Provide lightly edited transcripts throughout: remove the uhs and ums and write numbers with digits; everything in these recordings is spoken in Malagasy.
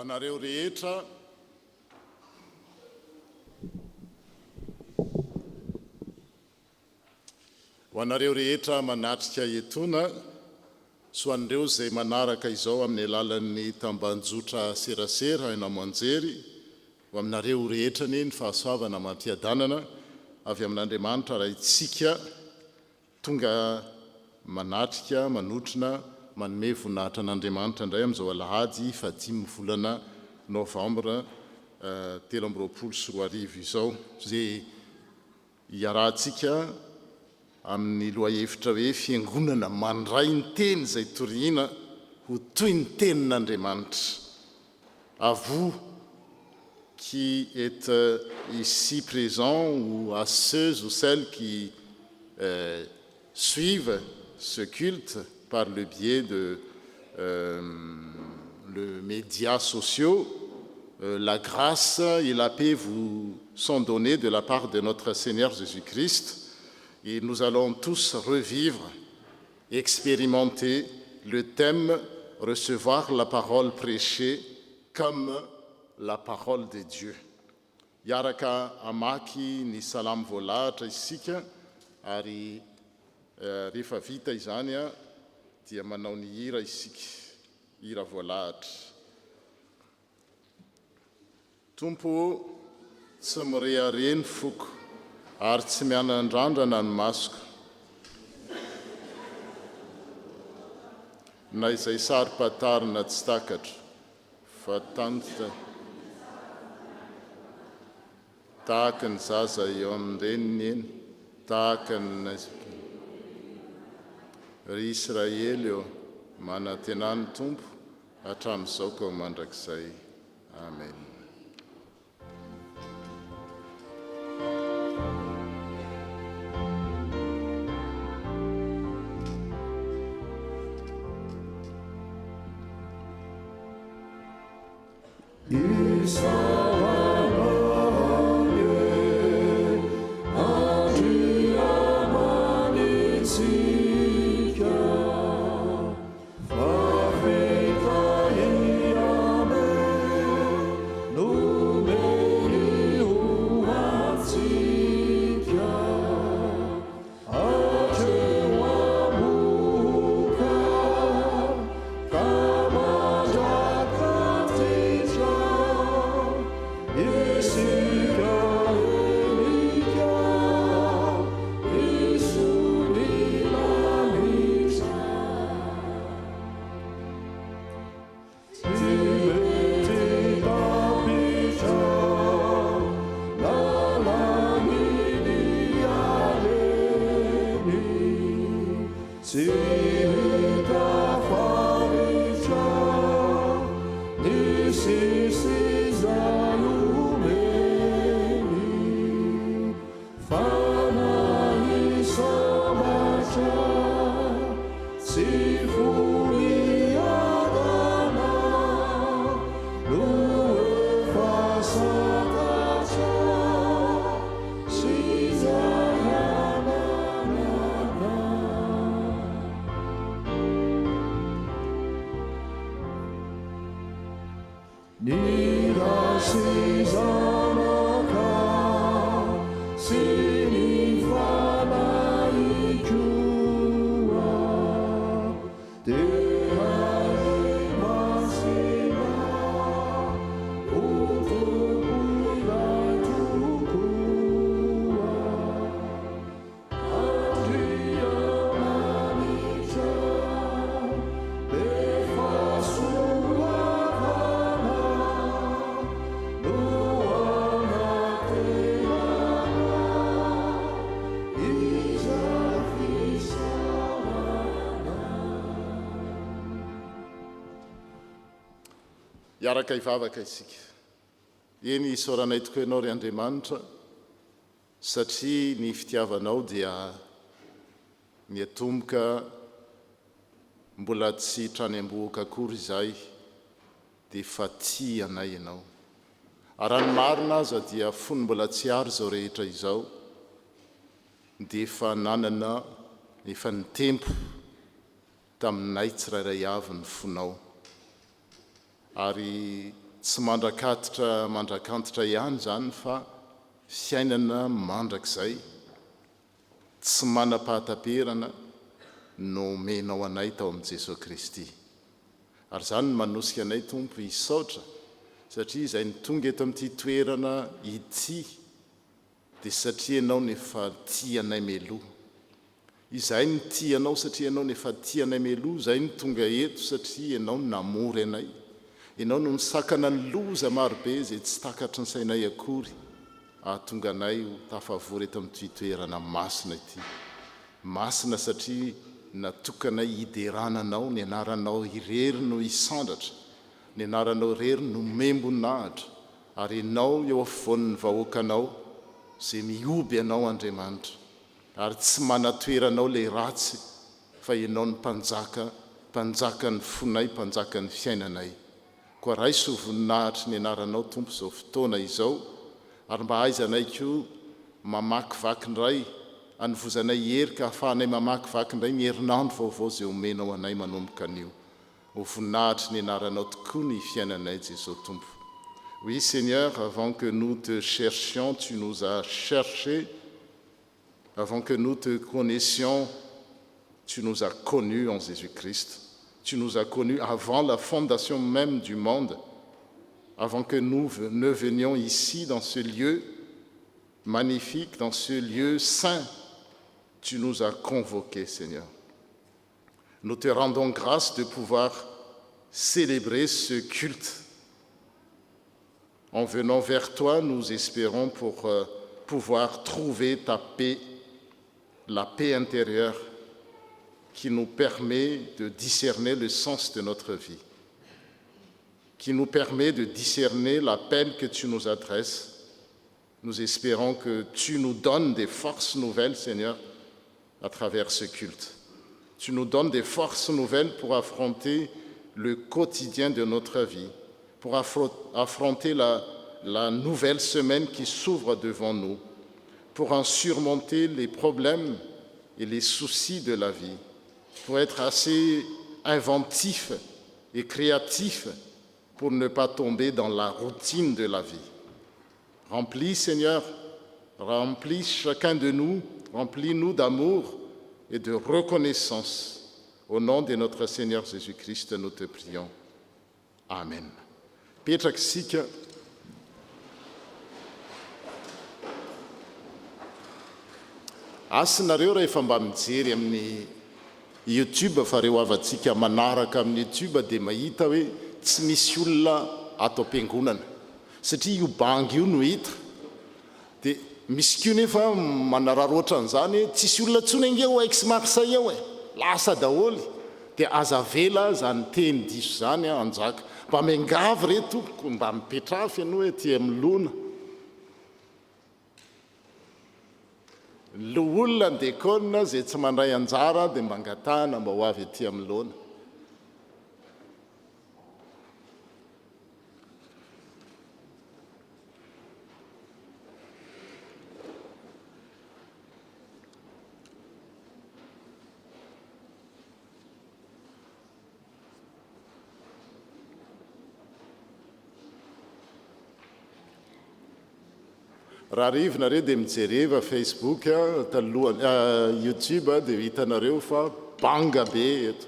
Hoanareo rehetra manatrika etona so an'ireo izay manaraka izao amin'ny alalan'ny tambanjotra serasera enamoanjery ho aminareo rehetra neny fahasoavana mampiadanana avy amin'Andriamanitra raha itsika tonga manatrika manotrina manome voninahitra an'Andriamanitra indray amin'izao alahady 5 volana novambra 2024 izao izay iarahantsika amin'ny lohahevitra hoe fiangonana mandray ny teny izay toriana ho toy ny tenin'Andriamanitra. À vous qui êtes ici présents ou à ceux ou celles qui suivent ce culte par le biais de les médias sociaux, la grâce et la paix vous sont données de la part de notre Seigneur Jésus-Christ. Et nous allons tous revivre, expérimenter le thème « Recevoir la parole prêchée comme la parole de Dieu ». Yaraka amaki ni salam voalahatra isika ary rehefa vita izany dia manao ny hira isika, hira voalahatra. Tompo tsy mirehareny foko ary tsy mianandrandrana ny masoko na izay sary-patarina tsy takatra fa tanjona tahaka ny zaza eo amin'ny reniny eny tahaka ny ry Israely eo manantenany Tompo hatramin'izao ka ho mandrakizay. Amen. Iaraka ivavaka isika. Eny isaoranay tokoa ianao ry Andriamanitra satria ny fitiavanao dia miatomboka mbola tsy trany ambohoaka akory izay dia fa tia anay ianao. Ary ny marina aza dia fony mbola tsy ary izao rehetra izao dia fa nanana efa ny tempo taminay tsirairay avy ny fonao. Ary tsy mandrakantitra ihany zany fa fiainana mandrakizay tsy manam-pahataperana no menao anay tao amin'i Jesosy Kristy. Ary zany manosika anay Tompo hisaotra satria izay ny tonga eto amin'ity toerana ity dia satria ianao nefa tia anay meloa. Izay ny tia anao satria ianao nefa tia anay meloa, izay ny tonga eto satria ianao namory anay. Ianao no nisakana ny loza marobe izay tsy takatry ny sainay akory, ahatonga anay ho tafavory eto amin'ity toerana masina ity. Masina satria natokanay hiderananao, ny anaranao irery no hisandratra, ny anaranao irery no membonahitra, ary ianao eo afovoan'ny vahoakanao izay mioby ianao Andriamanitra, ary tsy manatoeranao ilay ratsy fa ianao ny mpanjaka ny fonay, mpanjaka ny fiainanay. Koa raiso voninahitra ny anaranao Tompo izao fotoana izao, ary mba haizanay koa mamakivaky ndray, anovozanay hery ka ahafahanay mamakivaky ndray ny herinandro vaovao izay omenao anay manomboka anio. Ho voninahitra ny anaranao tokoa ny fiainanay Jesosy Tompo. Oui Seigneur, avant que nous te cherchions, tu nous as cherchés. Avant que nous te connaissions, tu nous as connus en Jésus-Christ. Tu nous as connus avant la fondation même du monde, avant que nous ne venions ici dans ce lieu magnifique, dans ce lieu saint. Tu nous as convoqués, Seigneur. Nous te rendons grâce de pouvoir célébrer ce culte. En venant vers toi, nous espérons pour pouvoir trouver ta paix, la paix intérieure qui nous permet de discerner le sens de notre vie, qui nous permet de discerner l'appel que tu nous adresses. Nous espérons que tu nous donnes des forces nouvelles, Seigneur, à travers ce culte. Tu nous donnes des forces nouvelles pour affronter le quotidien de notre vie, pour affronter la nouvelle semaine qui s'ouvre devant nous, pour en surmonter les problèmes et les soucis de la vie, pour être assez inventif et créatif pour ne pas tomber dans la routine de la vie. Remplis, Seigneur, remplis chacun de nous, remplis-nous d'amour et de reconnaissance. Au nom de notre Seigneur Jésus-Christ, nous te prions. Amen. Petraka isika. Asinareo rehefa mba mijery amin'ny YouTube fa reo avantsika manaraka amin'ny YouTube dia mahita hoe tsy misy olona ato am-piangonana satria io bangy io no hita. Dia misy koa nefa manararoatra an'izany tsisy olona tsony angeo ex Marseille eo lasa daholy. Dia aza vela zany teny diso zany anjaka mba miangavy reto mba mipetrafy ianao ety amin'ny lona. Lo olona andekona zay tsy mandray anjara dia mba angatahana mba ho avy ety amin'ny lona. Raha rivinareo dia mijereva Facebook, YouTube dia hitanareo fa banga be eto.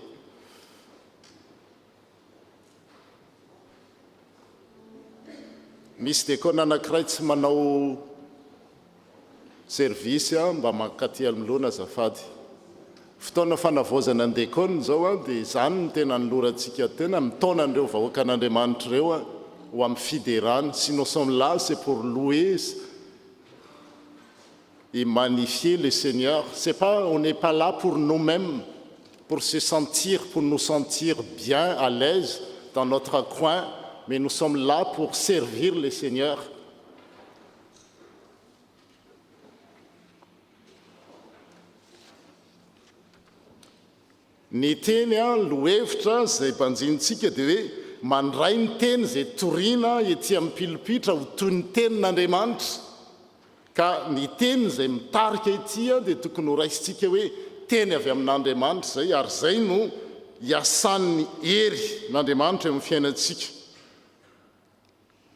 Misy dekona anankiray tsy manao service mba mankaty amin'ny azafady. Fotoana fanavozana ny dekona zao dia izany no tena nilorantsika tena mitaona an'ireo vahoaka an'Andriamanitra ireo ho amin'ny fidérane. Si nous sommes là, c'est pour louer et magnifier le Seigneur. On n'est pas là pour nous-mêmes, pour nous sentir bien, à l'aise dans notre coin, mais nous sommes là pour servir le Seigneur. Ny teny lohevitra zay mpanjinitsika dia hoe mandray ny teny zay toriana ety amin'ny pilipitra ho toy ny tenin'Andriamanitra. Ka ny teny zay mitarika ety dia tokony ho raisitsika hoe teny avy amin'Andriamanitra zay, ary zay no iasan'ny hery n'Andriamanitra eo amin'ny fiainantsika.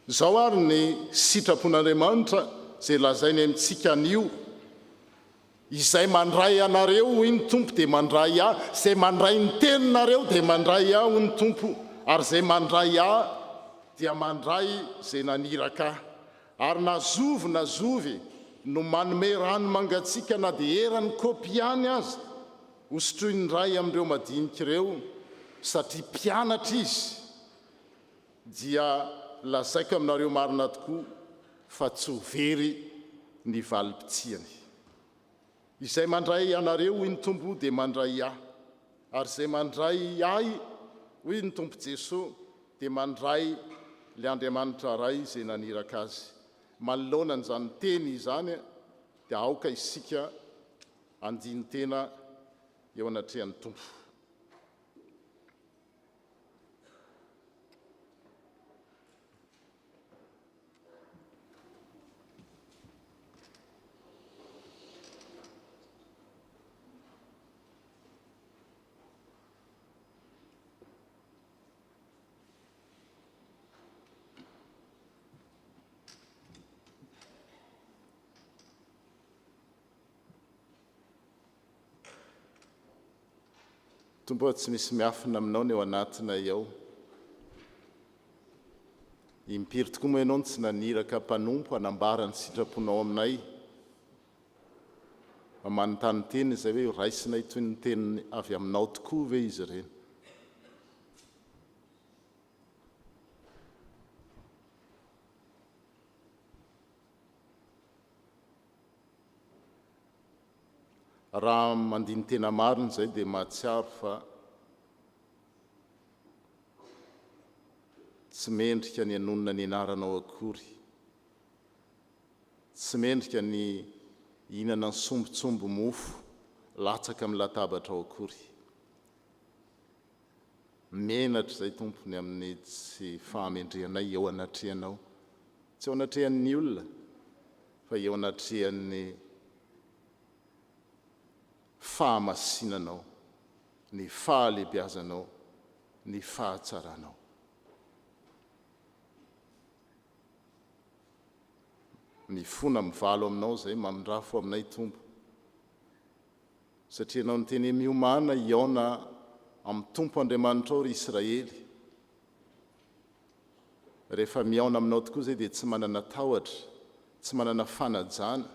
Zao ary ny sitrapon'Andriamanitra zay lazainy amintsika anio, izay mandray anareo hoy ny Tompo dia mandray aho, izay mandray ny teninareo dia mandray aho hoy ny Tompo, ary izay mandray aho dia mandray izay naniraka ahy. Ary nazovy no manome rano mangatsika na dia erany kopy ihany azy, hosotroy ny ray amin'ireo madinika ireo, satria mpianatra izy. Dia lazaiko aminareo marina tokoa fa tsy ho very ny valim-pitiany. Izay mandray anareo hoy ny Tompo dia mandray ahy, ary izay mandray ahy hoy ny Tompo Jesosy dia mandray le Andriamanitra ray izay naniraka azy. Manoloana n'izany teny izany dia aoka isika andiny tena eo anatrehan'ny Tompo. Tompo, tsy misy miafina aminao ny eo anatinay ao. Impiry tokoa moa ianao tsy naniraka mpanompo hanambara ny sitraponao aminay. Manontany teny izay hoe raisinay toy ny teny avy aminao tokoa ve izy ireny. Raha mandiny tena marina izay dia mahatsiaro fa tsy mendrika ny anonona ny anaranao akory, tsy mendrika ny hihinana ny sombotsombo mofo latsaka amin'ny latabatra ao akory. Menatra izay Tompony amin'ny tsy fahamendrehanay eo anatrehanao, tsy eo anatrehan'ny olona fa eo anatrehan'ny fahamasinanao, ny fahalebiazanao, ny fahatsaranao. Mifona mivalo aminao izay mamindrafo aminay Tompo, satria anao nyteny miomana iona amin'ny Tompo Andriamanitra ao ry Israely. Rehefa miaona aminao tokoa izay dia tsy manana tahotra, tsy manana fanajana,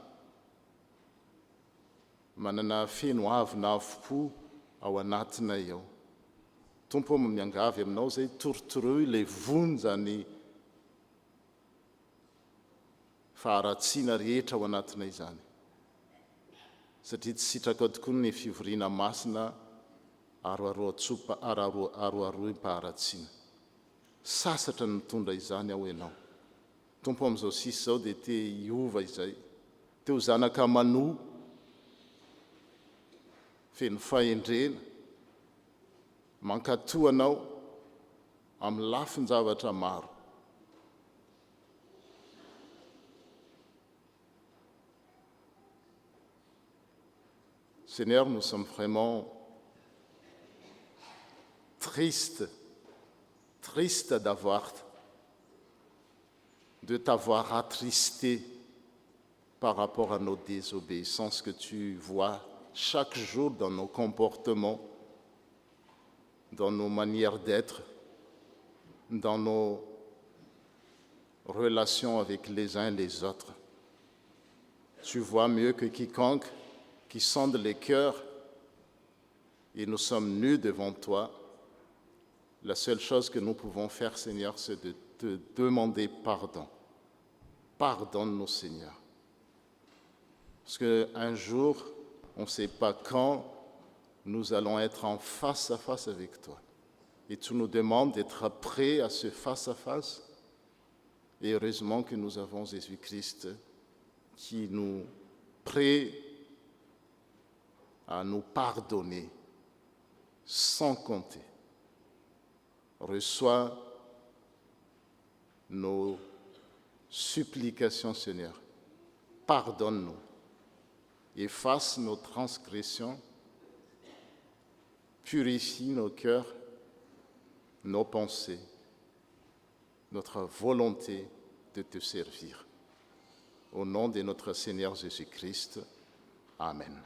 manana feno avy na avopo ao anatinay ao. Tompo miangavy aminao izay torotoroy ilay vonja ny faharatsiana rehetra ao anatinay izany, satria tsy sitraka tokoa ny fivoriana masina aroaroim-paharatsiana. Sasatra ny mitondra izany ao ianao. Tompo amin'izao sisa izao dia te hiova izay, te ho zanaka manoa, feno fahendrena, mankatoanao amin'ny lafin-javatra maro. Seigneur, nous sommes vraiment tristes de t'avoir attristé par rapport à nos désobéissances que tu vois chaque jour dans nos comportements, dans nos manières d'être, dans nos relations avec les uns et les autres. Tu vois mieux que quiconque qui sonde les cœurs, et nous sommes nus devant toi. La seule chose que nous pouvons faire, Seigneur, c'est de te demander pardon. Pardonne-nous, Seigneur. Parce qu'un jour, on ne sait pas quand, nous allons être en face à face avec toi. Et tu nous demandes d'être prêts à ce face à face. Et heureusement que nous avons Jésus-Christ qui nous prie à nous pardonner sans compter. Reçois nos supplications, Seigneur. Pardonne-nous. Efface nos transgressions. Purifie nos cœurs, nos pensées, notre volonté de te servir. Au nom de notre Seigneur Jésus-Christ. Amen.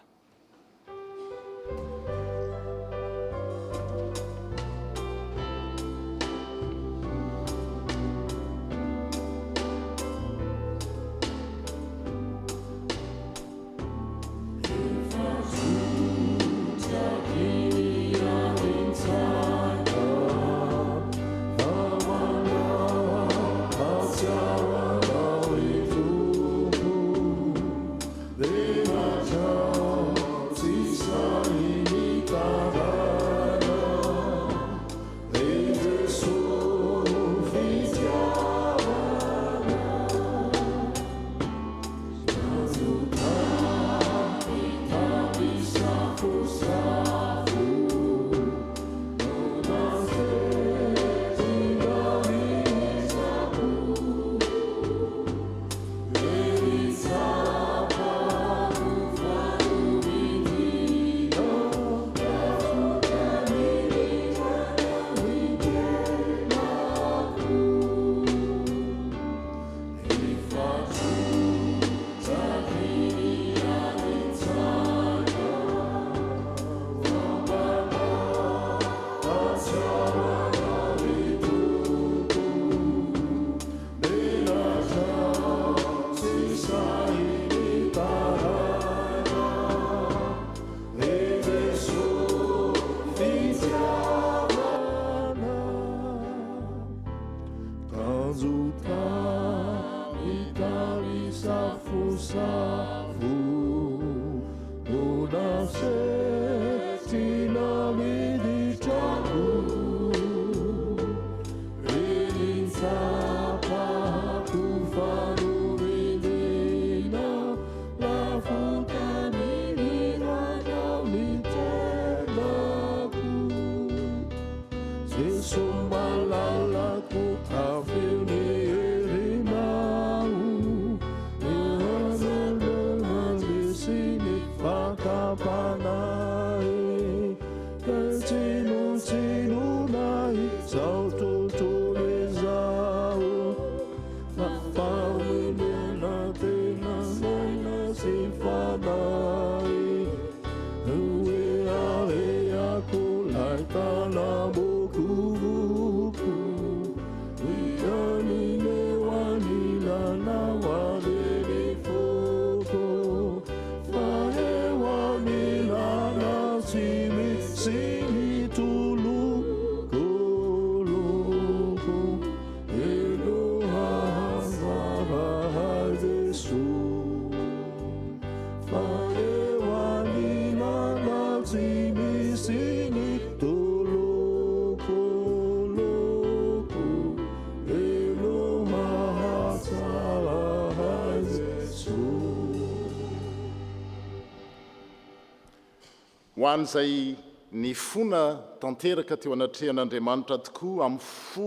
Ho an'izay ny fona tanteraka teo anatrehan'Andriamanitra tokoa amin'ny fo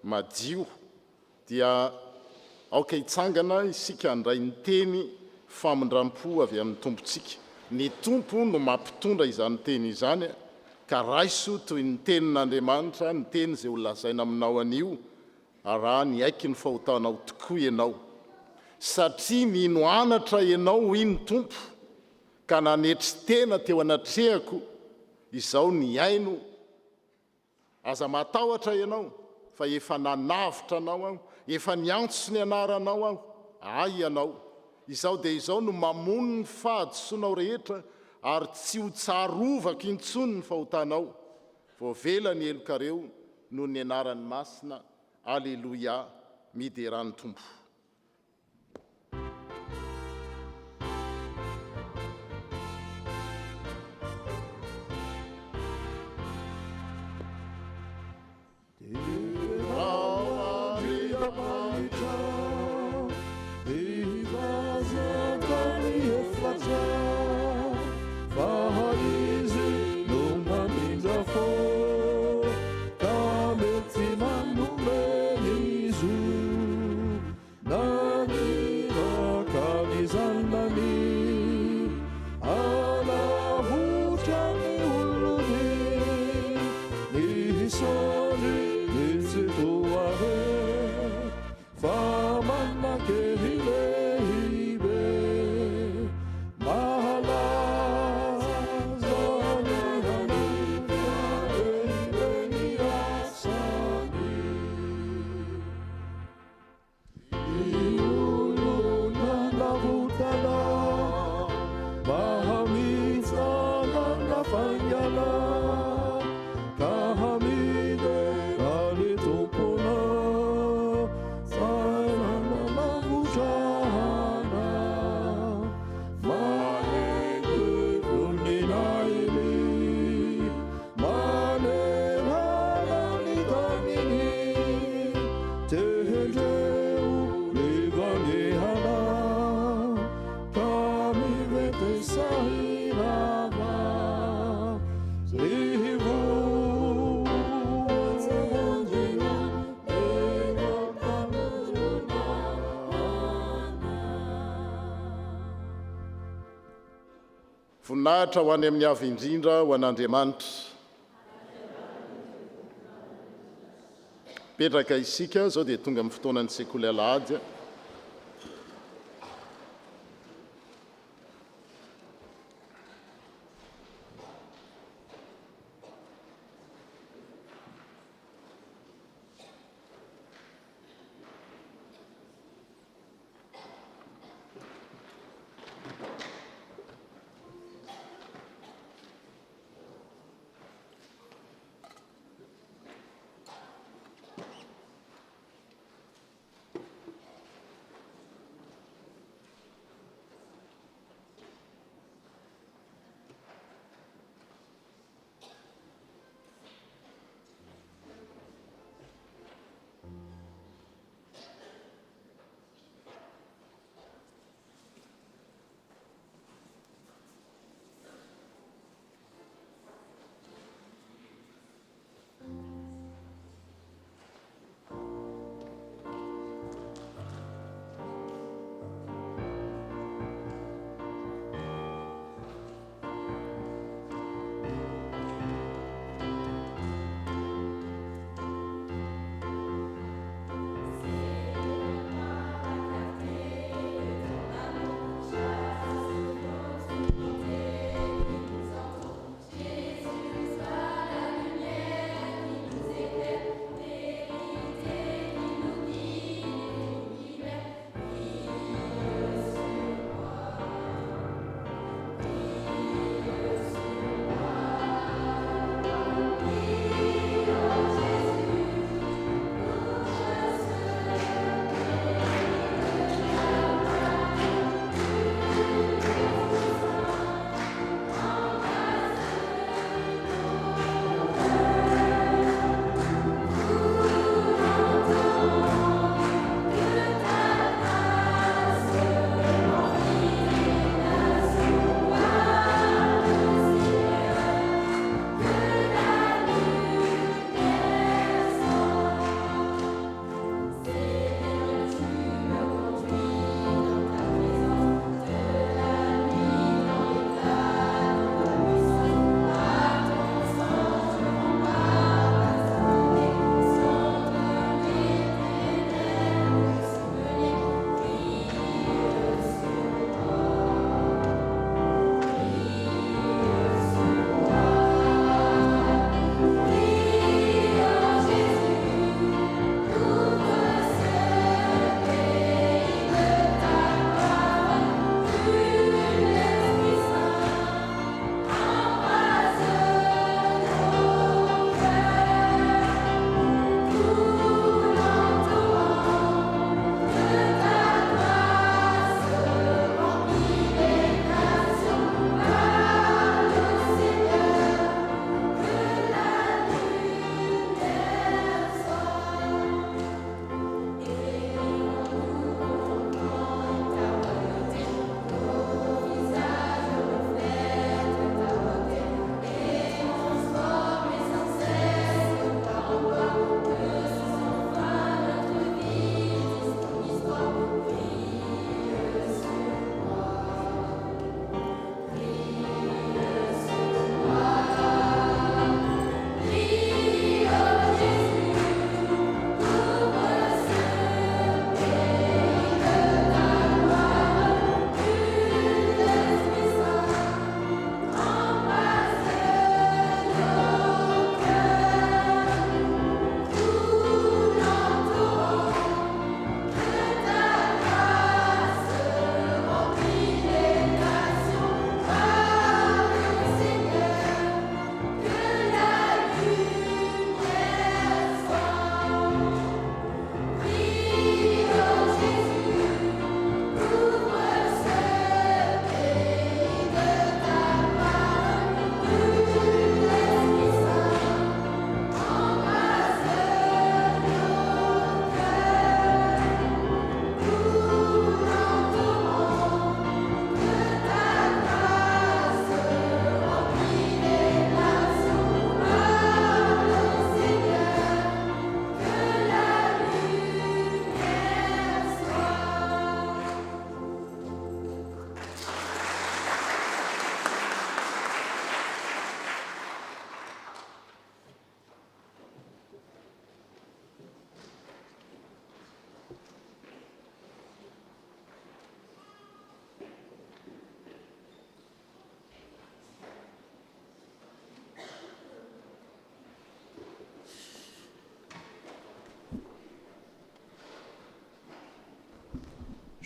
madio dia aoka hitsangana isika andray ny teny famindram-po avy amin'ny tompontsika. Ny tompo no mampitondra izany teny izany, ka raiso toy ny tenin'Andriamanitra, ny teny izay ho lazaina aminao anio, raha ny aiky ny fahotanao tokoa ianao. Satria mino anatra ianao iny tompo, ka nanetry tena teo anatrehako, izao ny aino, aza matahotra ianao, fa efa nanavitra anao aho, efa niantso ny anaranao aho, ay ianao. Izao dia izao no mamono ny fahadisoanao rehetra, ary tsy ho tsarovako intsony ny fahotanao. Voavela ny elokareo noho ny anaran'ny masina. Alleluia, mideran'ny tompo. Far voninahitra ho any amin'ny avy indrindra ho an'Andriamanitra. Petraka isika zao dia tonga amin'ny fotoanan'ny sekoly alahady.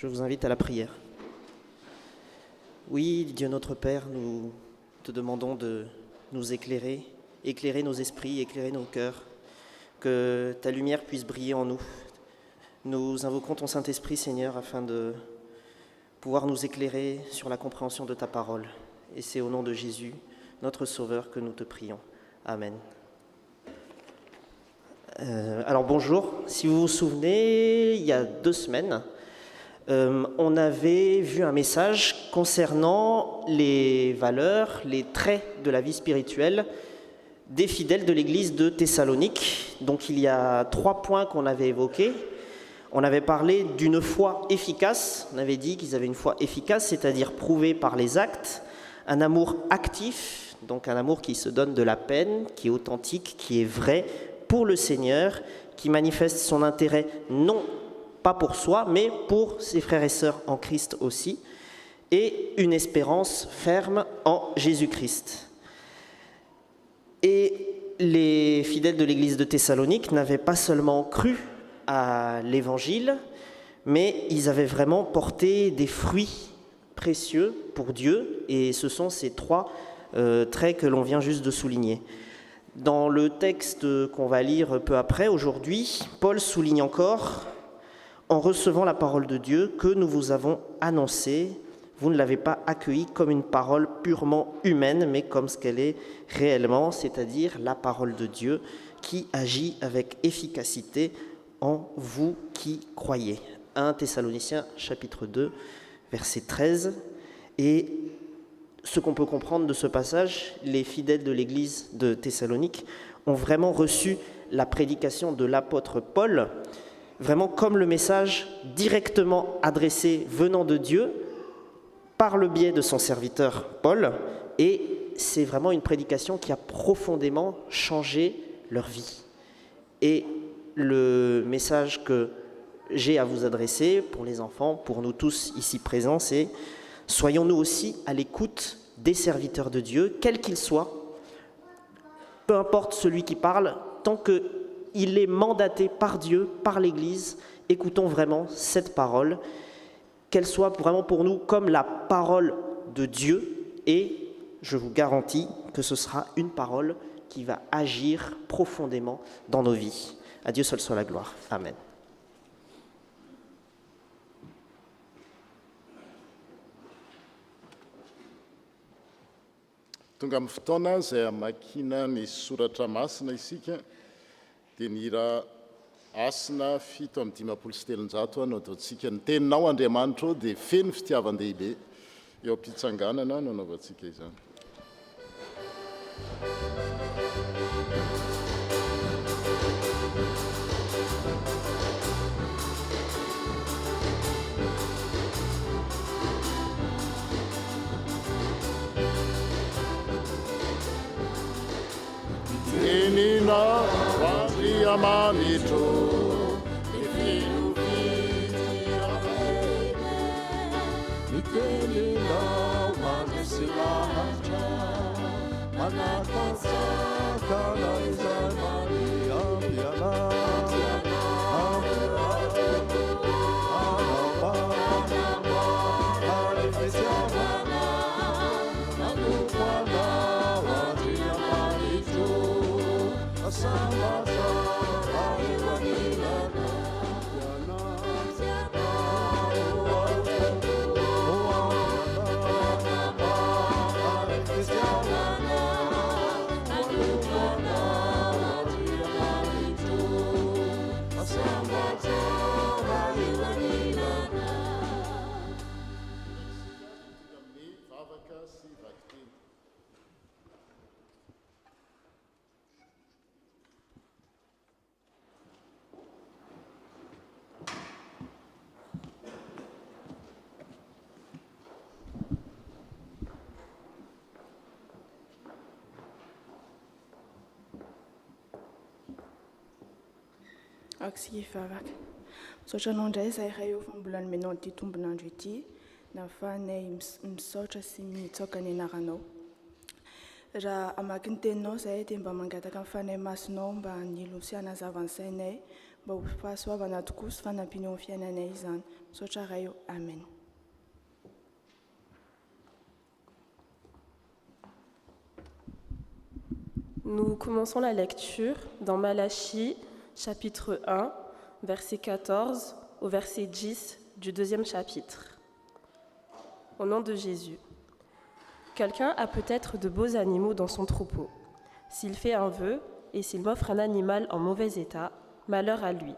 Je vous invite à la prière. Oui, Dieu notre Père, nous te demandons de nous éclairer, éclairer nos esprits, éclairer nos cœurs, que ta lumière puisse briller en nous. Nous invoquons ton Saint-Esprit, Seigneur, afin de pouvoir nous éclairer sur la compréhension de ta parole. Et c'est au nom de Jésus, notre Sauveur, que nous te prions. Amen. Alors bonjour, si vous vous souvenez, il y a 2 semaines, on avait vu un message concernant les valeurs, les traits de la vie spirituelle des fidèles de l'église de Thessalonique. Donc il y a 3 points qu'on avait évoqués. On avait parlé d'une foi efficace, on avait dit qu'ils avaient une foi efficace, c'est-à-dire prouvée par les actes, un amour actif, donc un amour qui se donne de la peine, qui est authentique, qui est vrai pour le Seigneur, qui manifeste son intérêt non pas pour soi, mais pour ses frères et sœurs en Christ aussi, et une espérance ferme en Jésus-Christ. Et les fidèles de l'église de Thessalonique n'avaient pas seulement cru à l'évangile, mais ils avaient vraiment porté des fruits précieux pour Dieu, et ce sont ces 3 traits que l'on vient juste de souligner. Dans le texte qu'on va lire peu après, aujourd'hui, Paul souligne encore, en recevant la parole de Dieu que nous vous avons annoncée, vous ne l'avez pas accueillie comme une parole purement humaine, mais comme ce qu'elle est réellement, c'est-à-dire la parole de Dieu qui agit avec efficacité en vous qui croyez. 1 Thessaloniciens chapitre 2, verset 13. Et ce qu'on peut comprendre de ce passage, les fidèles de l'église de Thessalonique ont vraiment reçu la prédication de l'apôtre Paul, vraiment comme le message directement adressé venant de Dieu par le biais de son serviteur Paul, et c'est vraiment une prédication qui a profondément changé leur vie. Et le message que j'ai à vous adresser pour les enfants, pour nous tous ici présents, c'est « Soyons nous aussi à l'écoute des serviteurs de Dieu, quels qu'ils soient, peu importe celui qui parle, tant qu'il est mandaté par Dieu, par l'Église, écoutons vraiment cette parole, qu'elle soit vraiment pour nous comme la parole de Dieu, et je vous garantis que ce sera une parole qui va agir profondément dans nos vies. À Dieu seul soit la gloire. Amen. Tonga amin'ny fotoana izay hamakina ny soratra masina isika dia ny hira asina 7:5 no ataontsika ny teninao Andriamanitra dia feno fitiavan-dehibe eo am-pitsanganana no anaovantsika izany. Teninao Andriamanitra ny feno fitiavan-dehibe, ny teninao mandresy lahatra, manampatsakana izay maniampiana, Aksy vavaka. Misaotra anao indray izay iray eo fambola nomenao ity tombonandro ity, nahafahanay misaotra sy mitsoaka ny anaranao. Raha amaky ny teninao izay dia mba mangataka amin'ny fanahy masonao mba hanilo sy hanazava ny sainay mba ho fahasoavana tokoa sy fanampiny eo amin'ny fiainanay izany. Misaotra ray eo. Amen. Nous commençons la lecture dans Malachie, chapitre 1, verset 14 au verset 10 du 2e chapitre. Au nom de Jésus. Quelqu'un a peut-être de beaux animaux dans son troupeau. S'il fait un vœu et s'il m'offre un animal en mauvais état, malheur à lui.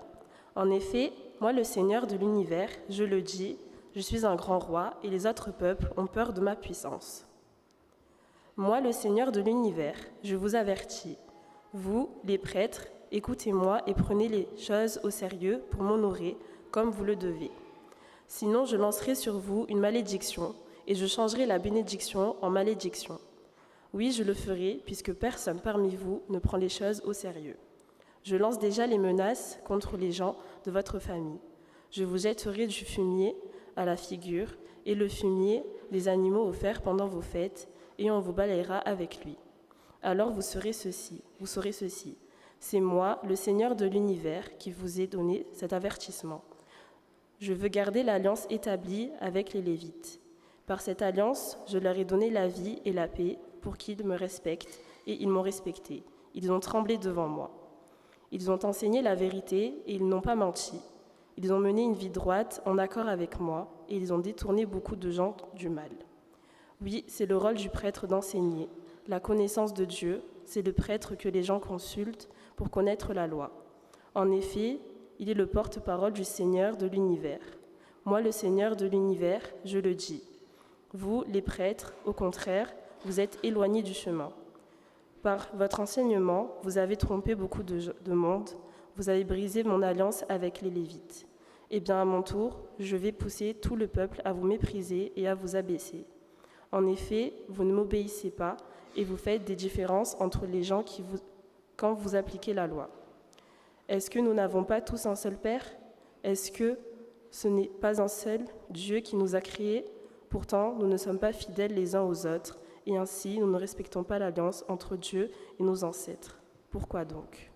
En effet, moi le Seigneur de l'univers, je le dis, je suis un grand roi et les autres peuples ont peur de ma puissance. Moi, le Seigneur de l'univers, je vous avertis. Vous, les prêtres, écoutez-moi et prenez les choses au sérieux pour m'honorer comme vous le devez. Sinon, je lancerai sur vous une malédiction et je changerai la bénédiction en malédiction. Oui, je le ferai, puisque personne parmi vous ne prend les choses au sérieux. Je lance déjà les menaces contre les gens de votre famille. Je vous jetterai du fumier à la figure et le fumier des animaux offerts pendant vos fêtes, et on vous balayera avec lui. Alors vous saurez ceci. C'est moi, le Seigneur de l'univers, qui vous ai donné cet avertissement. Je veux garder l'alliance établie avec les Lévites. Par cette alliance, je leur ai donné la vie et la paix pour qu'ils me respectent, et ils m'ont respecté. Ils ont tremblé devant moi. Ils ont enseigné la vérité et ils n'ont pas menti. Ils ont mené une vie droite en accord avec moi, et ils ont détourné beaucoup de gens du mal. Oui, c'est le rôle du prêtre d'enseigner. La connaissance de Dieu, c'est le prêtre que les gens consultent pour connaître la loi. En effet, il est le porte-parole du Seigneur de l'univers. Moi, le Seigneur de l'univers, je le dis. Vous, les prêtres, au contraire, vous êtes éloignés du chemin. Par votre enseignement, vous avez trompé beaucoup de monde, vous avez brisé mon alliance avec les Lévites. Eh bien, à mon tour, je vais pousser tout le peuple à vous mépriser et à vous abaisser. En effet, vous ne m'obéissez pas et vous faites des différences entre les gens quand vous appliquez la loi. Est-ce que nous n'avons pas tous un seul Père? Est-ce que ce n'est pas un seul Dieu qui nous a créés? Pourtant, nous ne sommes pas fidèles les uns aux autres et ainsi nous ne respectons pas l'alliance entre Dieu et nos ancêtres. Pourquoi donc?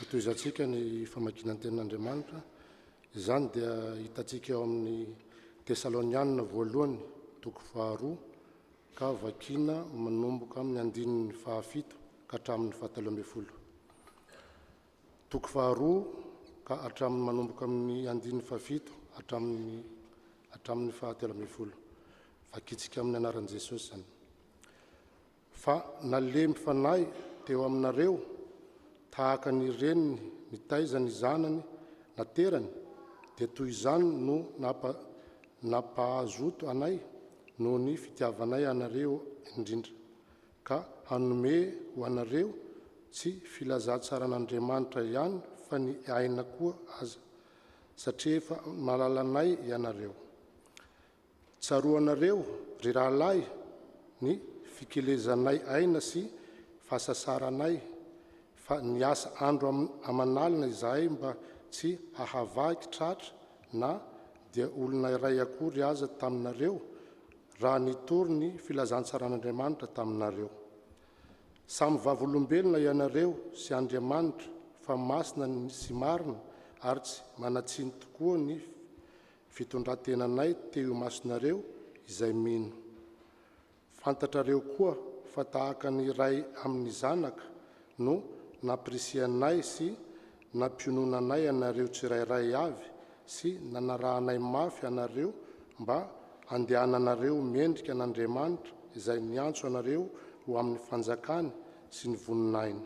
Toizantsika ny famakiana ny tenin'Andriamanitra, izany dia hitantsika eo amin'ny Tesalonianina voalohany, toko 2, ka vakiana manomboka amin'ny andininy 7 ka hatramin'ny 17. Toko 2 ka hatramin'ny manomboka amin'ny andininy 7 hatramin'ny 17. Vakitsika amin'ny anaran'i Jesosy zany. Fa nalemy fanahy teo aminareo tahaka ny reniny nitaizany zanany naterany, dia toy izany no nampahazoto anay noho ny fitiavanay anareo indrindra, ka hanome ho anareo tsy filazantsara'Andriamanitra ihany fa ny aina koa aza, satria efa malalanay ianareo. Tsaroanareo ry rahalahy ny fikelezanay aina sy fahasasaranay, fa niasa andro amanalina izahay mba tsy hahavaky tratra na dia olona iray akory aza taminareo raha nitory ny filazantsara'Andriamanitra taminareo. Samy vavolombelona ianareo sy Andriamanitra, fa masina sy marina ary tsy manatsiny tokoa ny fitondrantenanay teo masonareo izay mino. Fantatrareo koa fa tahaka ny ray amin'ny zanaka no naprisianay sy nampiononanay anareo tsirairay avy sy nanarahanay mafy anareo mba andehananareo mendrika an'Andriamanitra izay niantso anareo ho amin'ny fanjakany sy ny voninahiny.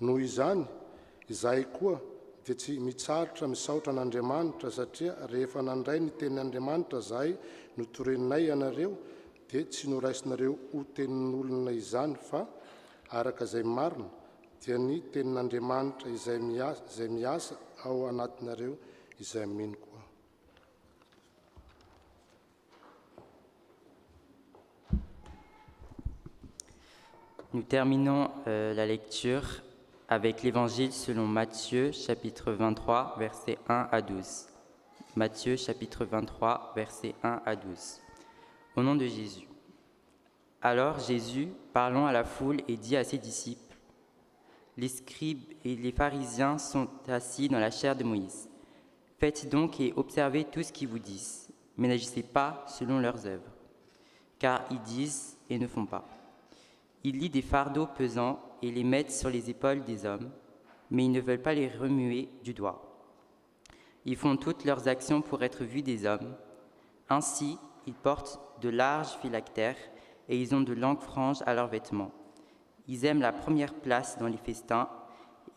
Noho izany, izahay koa dia tsy mitsarotra misaotra an'Andriamanitra, satria rehefa nandray ny tenin'Andriamanitra zahay notoreninay anareo, dia tsy noraisinareo ho tenin'olona izany, fa araka izay marina dia ny tenin'Andriamanitra izay miasa ao anatinareo izay mino koa. Nous terminons la lecture avec l'Évangile selon Matthieu, chapitre 23, versets 1 à 12. Matthieu, chapitre 23, versets 1 à 12. Au nom de Jésus. Alors Jésus, parlant à la foule, et dit à ses disciples, « Les scribes et les pharisiens sont assis dans la chaire de Moïse. Faites donc et observez tout ce qu'ils vous disent, mais n'agissez pas selon leurs œuvres, car ils disent et ne font pas. Ils lient des fardeaux pesants et les mettent sur les épaules des hommes, mais ils ne veulent pas les remuer du doigt. Ils font toutes leurs actions pour être vus des hommes. Ainsi, ils portent de larges phylactères et ils ont de longues franges à leurs vêtements. Ils aiment la première place dans les festins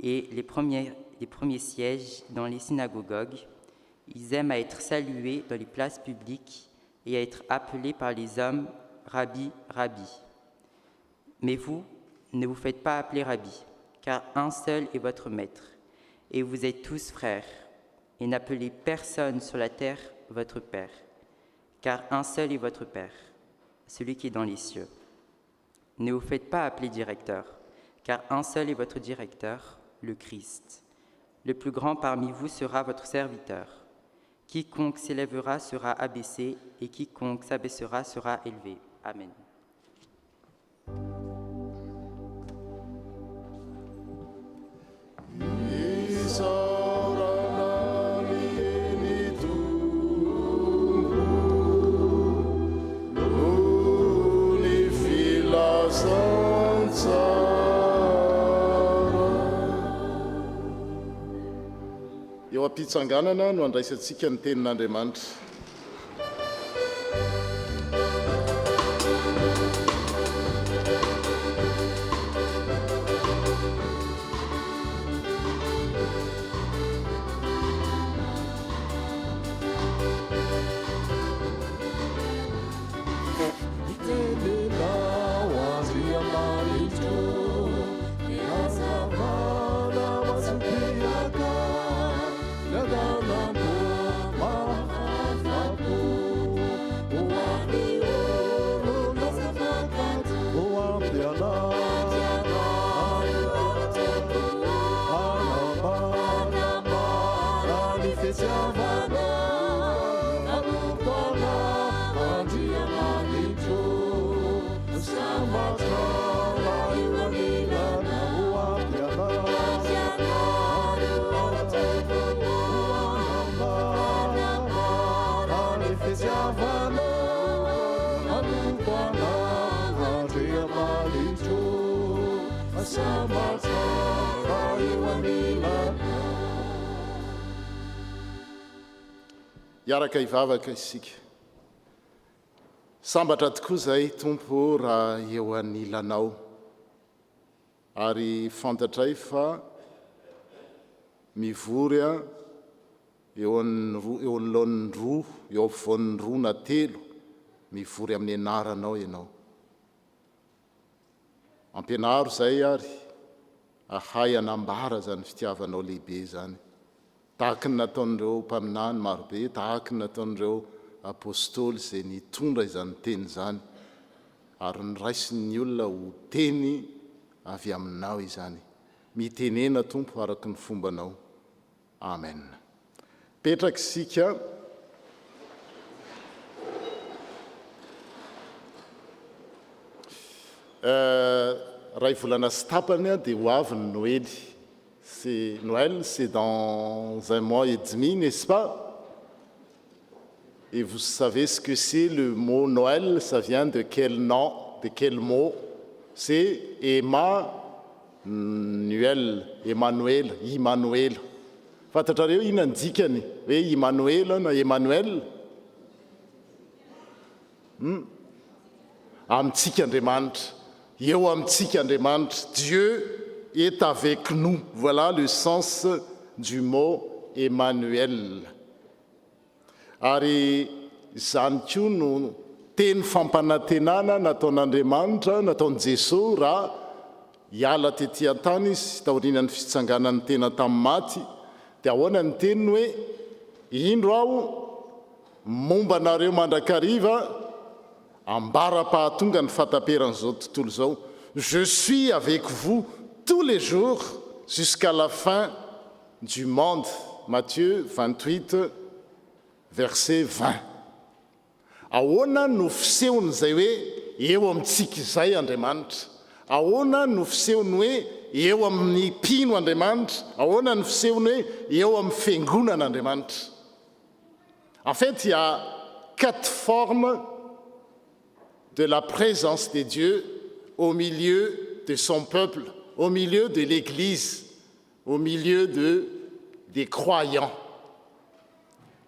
et les premiers sièges dans les synagogues. Ils aiment à être salués dans les places publiques et à être appelés par les hommes « Rabbi, Rabbi ». Mais vous, ne vous faites pas appeler Rabbi, car un seul est votre maître, et vous êtes tous frères, et n'appelez personne sur la terre votre Père, car un seul est votre Père, celui qui est dans les cieux. Ne vous faites pas appeler directeur, car un seul est votre directeur, le Christ. Le plus grand parmi vous sera votre serviteur. Quiconque s'élèvera sera abaissé, et quiconque s'abaissera sera élevé. Amen. Eo am-pitsanganana no andraisantsika ny tenin'Andriamanitra. Iaraka hivavaka isika. Sambatra tokoa izay Tompo raha eo anilanao, ary fantatray fa mivory eo anoloan'ny roa, eo afovoan'ny roa na telo, mivory amin'ny anaranao ianao. Ampianaro izay ary ahay anambara zany fitiavanao lehibe zany. Tahaka ny nataon'ireo mpaminany marobe, tahaka ny nataon'ireo apôstôly izay nitondra izany teny izany, ary niraisin'ny olona ho teny avy aminao izany. Mitenena Tompo araka ny fombanao. Amen. Petraka isika. Ray volana sy tapany dia ho avy ny Noël. Noël, c'est dans un mois et demi, n'est-ce pas? Et vous savez ce que c'est le mot Noël? Ça vient de quel nom, de quel mot? C'est Emmanuel, Emmanuel. Fantatrareo ina ny dikany hoe Emmanuel na Emmanuel? Amintsika Andriamanitra, eo amintsika Andriamanitra, Dieu est avec nous. Voilà le sens du mot Emmanuel. Ary izany koa no teny fampanantenana nataon'Andriamanitra, nataon'i Jesosy raha hiala tetỳ an-tany izy taorian'ny fitsanganany tena tamin'ny maty, dia ahoana ny teniny hoe indro aho momba anareo mandrakariva ambara-pahatonga ny fataperan'izao tontolo izao. Je suis avec vous tous les jours jusqu'à la fin du monde. Matthieu 28, verset 20. Ahoana no fisehony izay hoe eo amintsika izay Andriamanitra? Ahoana no fisehony hoe eo amin'ny mpino Andriamanitra? Ahoana no fisehony hoe eo amin'ny fiangonan'Andriamanitra? En fait, il y a 4 formes de la présence de Dieu au milieu de son peuple, au milieu de l'Église, au milieu des croyants.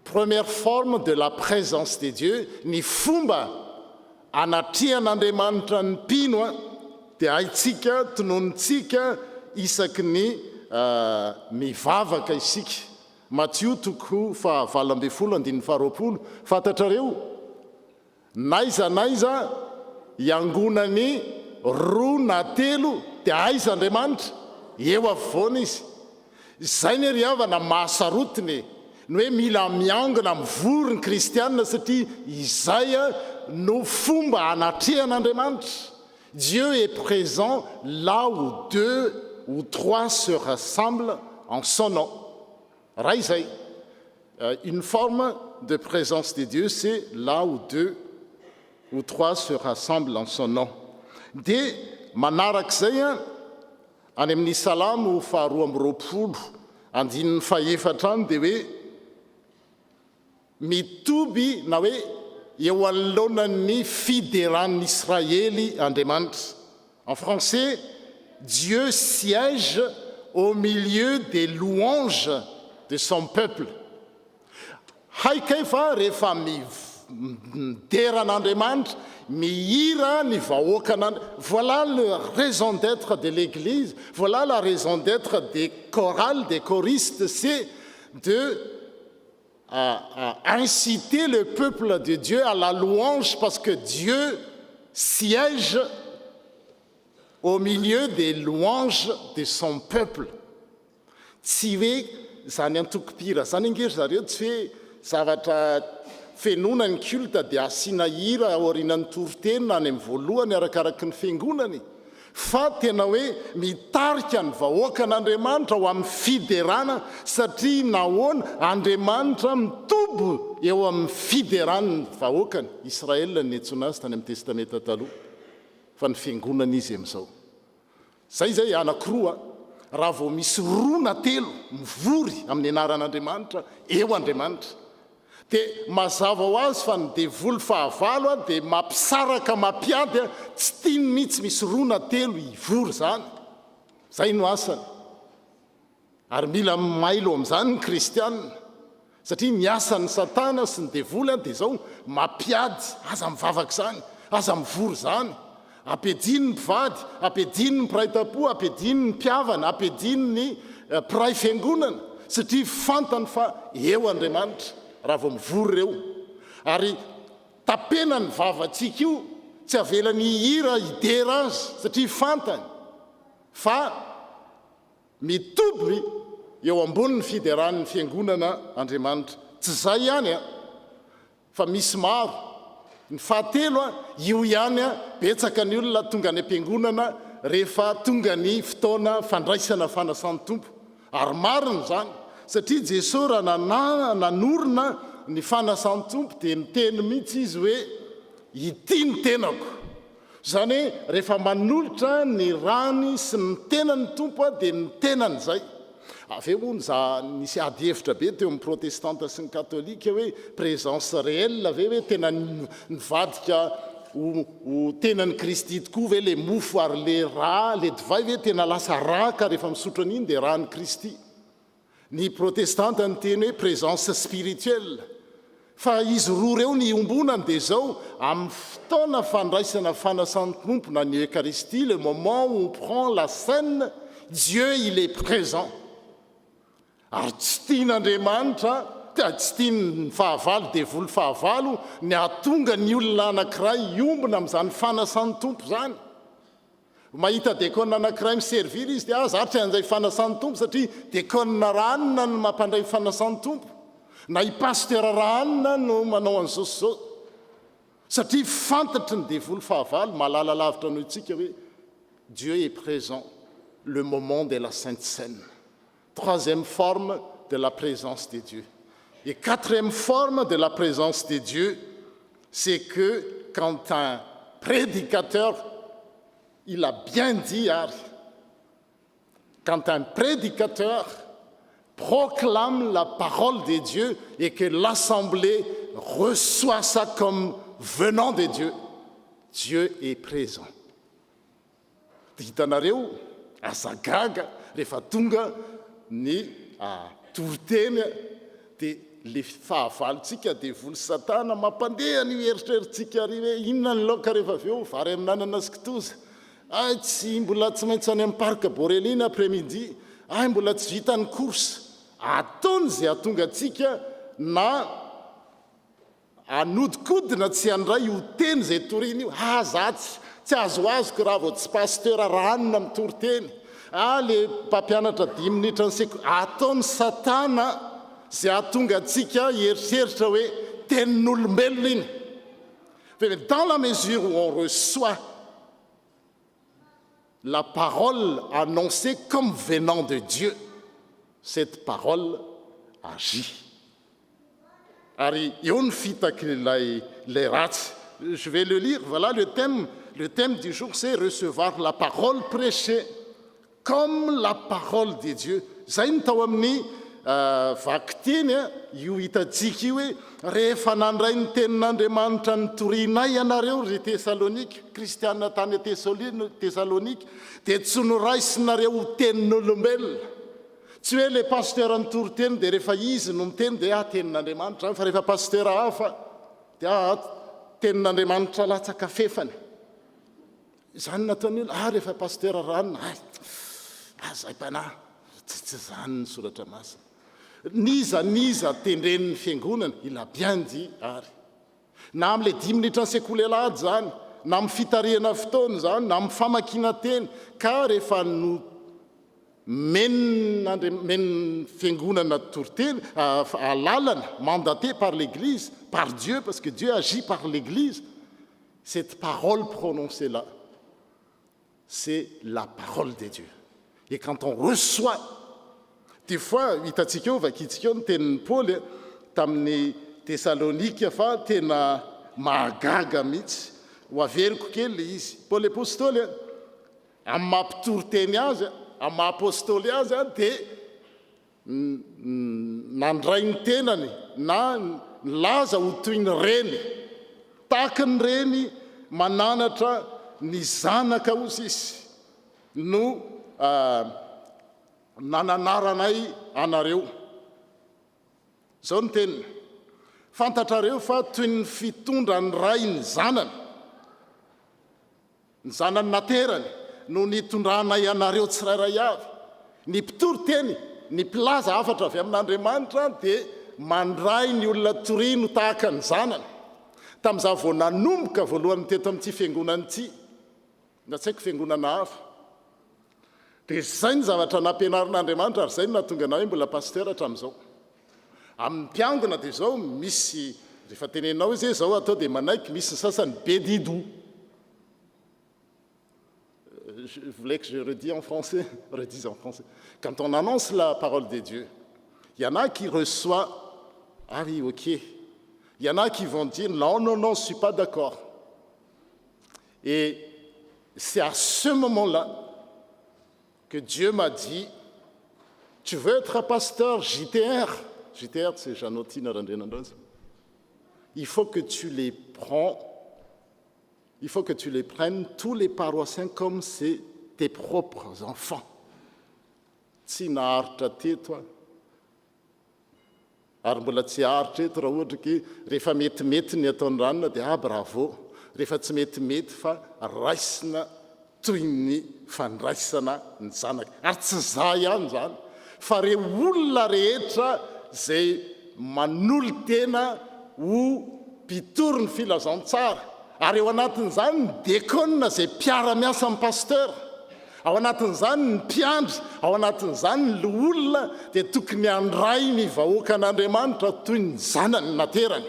Première forme de la présence de Dieu, ny fomba anatrihan'Andriamanitra ny mpino dia haitsika, tononitsika isaky ny mivavaka isika. Matthieu 20:20, fantatrareo, naiza iangonany 2 na 3 dia aiza Andriamanitra, eo afovoana izy. Zay ny ry havana mahasarotiny ny hoe mila miangona mivory ny kristianina satria izay no fomba anatrehan'Andriamanitra. Dieu est présent là où 2 ou 3 se rassemblent en son nom. Une forme de présence de Dieu, c'est là où 2 ou 3 se rassemblent en son nom. Dia manarak'izay any amin'ny Salamo 2:20 dia hoe mitoby na hoe eo anolonan'ny fideran'ny Israely Andriamanitra. En français, Dieu siège au milieu des louanges de son peuple. Haikay fa rehefa mideran'Andriamanitra, mihira ny vahoakan'Andriamanitra. Voilà la raison d'être de l'Église, voilà la raison d'être des chorales, des choristes, c'est de inciter le peuple de Dieu à la louange parce que Dieu siège au milieu des louanges de son peuple. Tsy hoe zany antokopira zany ingery zareo, tsy hoe zavatra fenonany culte dia asiana hira aorinan'ny toriteny na any amin'ny voalohany arakaraky ny fiangonany, fa tena hoe mitarika ny vahoakan'Andriamanitra ho amin'ny fiderana, satria nahoana Andriamanitra mitobo eo amin'ny fideran'ny vahoakany. Israel ny antsoina azy tany amin'ny testamenta taloha, fa ny fiangonana izy amin'izao. Zay anankiroa, raha vao misy 2 na 3 mivory amin'ny anaran'Andriamanitra, eo Andriamanitra, dia mazava ho azy fa ny devoly fahavalo dia mampisaraka mampiady, tsy tiany mihitsy misy 2 na 3 ivory zany. Zay no asany. Ary mila mailo amin'izany ny kristianina, satria ny asan'ny Satana sy ny devoly dia zao mampiady, aza mivavaka zany, aza mivory zany, ampidiny ny mpivady, ampidiny ny mpiray-tam-po, ampidiny ny mpiavana, ampidiny ny mpiray fiangonana, satria fantany fa eo Andriamanitra raha vao mivory reo. Ary tapena ny vavantsika io, tsy avelany hira idera azy, satria fantany fa mitoby eo ambonin'ny fideran'ny fiangonana Andriamanitra. Tsy zay ihany fa misy maro. Ny fahatelo io ihany betsaka ny olona tonga ny ampiangonana rehefa tonga ny fotoana fandraisana fanasan-tompo. Ary marina zany, satria Jesosy raha nanorina ny fanasan-tompo dia miteny mihitsy izy hoe ity ny tenako. Zany rehefa manolotra ny rany sy ny tenany tompo dia ny tenany zay. Aveo moa nisy ady hevitra be teo amin'ny protestanta sy ny katolika hoe présence réelle ve hoe tena nivadika ho tenan'ny Kristy tokoa ve le mofo ary le rà, le divay ve tena lasa raka rehefa misotro an'iny dia ràn'ny Kristy. Ny protestanta ny teny hoe présence spirituelle. Fa izy 2 reo ny ombonany dia zao amin'ny fotoana fandraisana fanasan-tompo na ny Eucharistie, le moment où on prend la scène, Dieu il est présent. Ary tsy tian'Andriamanitra, tsy tiany fahavalo, devoly fahavalo, ny ahatonga ny olona anankiray iombona amin'izany fanasan'ny tompo zany. Mahita dekona anankiray miservir izy dia zatra an'izay fanasan'ny tompo satria dekona ranona no mampandray fanasan'ny tompo, na i pasteur ranona no manao an'izao. Satria fantatry ny devoly fahavalo, mahalala lavitra noho itsika hoe Dieu est présent le moment de la Sainte Seine. Troisième forme de la présence de Dieu. Et quatrième forme de la présence de Dieu, c'est que quand un prédicateur, il a bien dit, quand un prédicateur proclame la parole de Dieu et que l'assemblée reçoit ça comme venant de Dieu, Dieu est présent. Hitanareo azagaga rehefa tonga ny toriteny dia le fahavalontsika dia volo satana mampandeha ny eritreritsika ary hoe inona ny laoka rehefa avy eo vary amin'anana sy kitoza tsy mbola tsy maintsy any amin'ny parc Borelina après-midi mbola tsy vita ny course ataony zay atonga atsika na anodikodina tsy andray io teny zay torina io za tsy azoazoko raha vao tsy pasteur ranona mitoriteny le mpampianatra 10 minitra ny seko ataony satana zay atonga atsika eritreritra hoe tenin'olombelona iny. Dans la mesure où on reçoit la parole annoncée comme venant de Dieu, cette parole agit. Ari io fitaky les ratsy. Je vais le lire. Voilà le thème du jour, c'est recevoir la parole prêchée comme la parole de Dieu. Zay ny tao amin'ny vaky teny io hitantsika io hoe rehefa nandray ny tenin'Andriamanitra nitorianay ianareo ry Tesalonika, kristianina tany Tesalonika, dia tsy noraisinareo ho tenin'olombelona. Tsy hoe le pasteur nitoriteny dia rehefa izy no miteny dia tenin'Andriamanitra, fa rehefa pasteur hafa dia tenin'Andriamanitra latsaka fefany. Izany nataony olo rehefa pasteur ranona zay mpanahy tsy zany ny soratra masina. Niza tendren'ny fiangonana, il a bien dit ary. Na amin'ilay 10 minitra ny sekolelady zany, na amin'ny fitariana fotoana zany, na amin'ny famakina teny, ka rehefa no mène fiangonana toriteny alalana, mandaté par l'Église, par Dieu, parce que Dieu agit par l'Église, cette parole prononcée là, c'est la parole de Dieu. Et quand on reçoit, des fois, hitantsika eo vakitsika eo ny tenin'ny Paoly tamin'ny Tesalonika fa tena mahagaga mihitsy, ho averiko kely izy. Paoly apôstôly amin'ny mampitoriteny azy, amin'ny maapôstôly azy dia nandray ny tenany na nilaza ho toy ny reny, tahaka ny reny mananatra ny zanaka ozy izy no nananaranay anareo. Zao ny teniny. Fantatrareo fa toy ny fitondra ny ray ny zanany naterany no nitondranay anareo tsirairay avy. Ny mpitory teny, ny mpilaza hafatra avy amin'Andriamanitra dia mandray ny olona torino tahaka ny zanany. Tamin'izaho vao nanomboka voalohany teto amin'ity fiangonana ity, na tsy haiko fiangonana hafa, dia zay ny zavatra nampianarin'Andriamanitra ary zay no nahatonga anay mbola pasteur hatramin'izao. Amin'ny mpiangona dia zao misy, rehefa tenenao izy zao atao dia manaiky, misy ny sasany be didou. Je voulais que je redise en français. Quand on annonce la parole de Dieu, il y en a qui reçoivent, ah oui, ok. Il y en a qui vont dire, non, je ne suis pas d'accord. Et c'est à ce moment-là que Dieu m'a dit, tu veux être pasteur JTR, c'est Janotine Randrenandoz. Il faut que tu les prends. Il faut que tu les prennes, tous les paroissiens, comme c'est tes propres enfants. Tsy naharitra teto ary mbola tsy haharitra eto raha ohatra ke rehefa metimety ny ataony ranona dia bravo, rehefa tsy metimety fa raisina toy ny fandraisana ny zanaka. Ary tsy za ihany zany, fa reo olona rehetra zay manolo-tena ho mpitory ny filazantsara. Ary eo anatin'izany ny diakona zay mpiara-miasa amin'ny pasteur, ao anatin'izany ny mpiandry, ao anatin'izany ny olona dia tokony handray ny vahoaka an'Andriamanitra toy ny zanany naterany.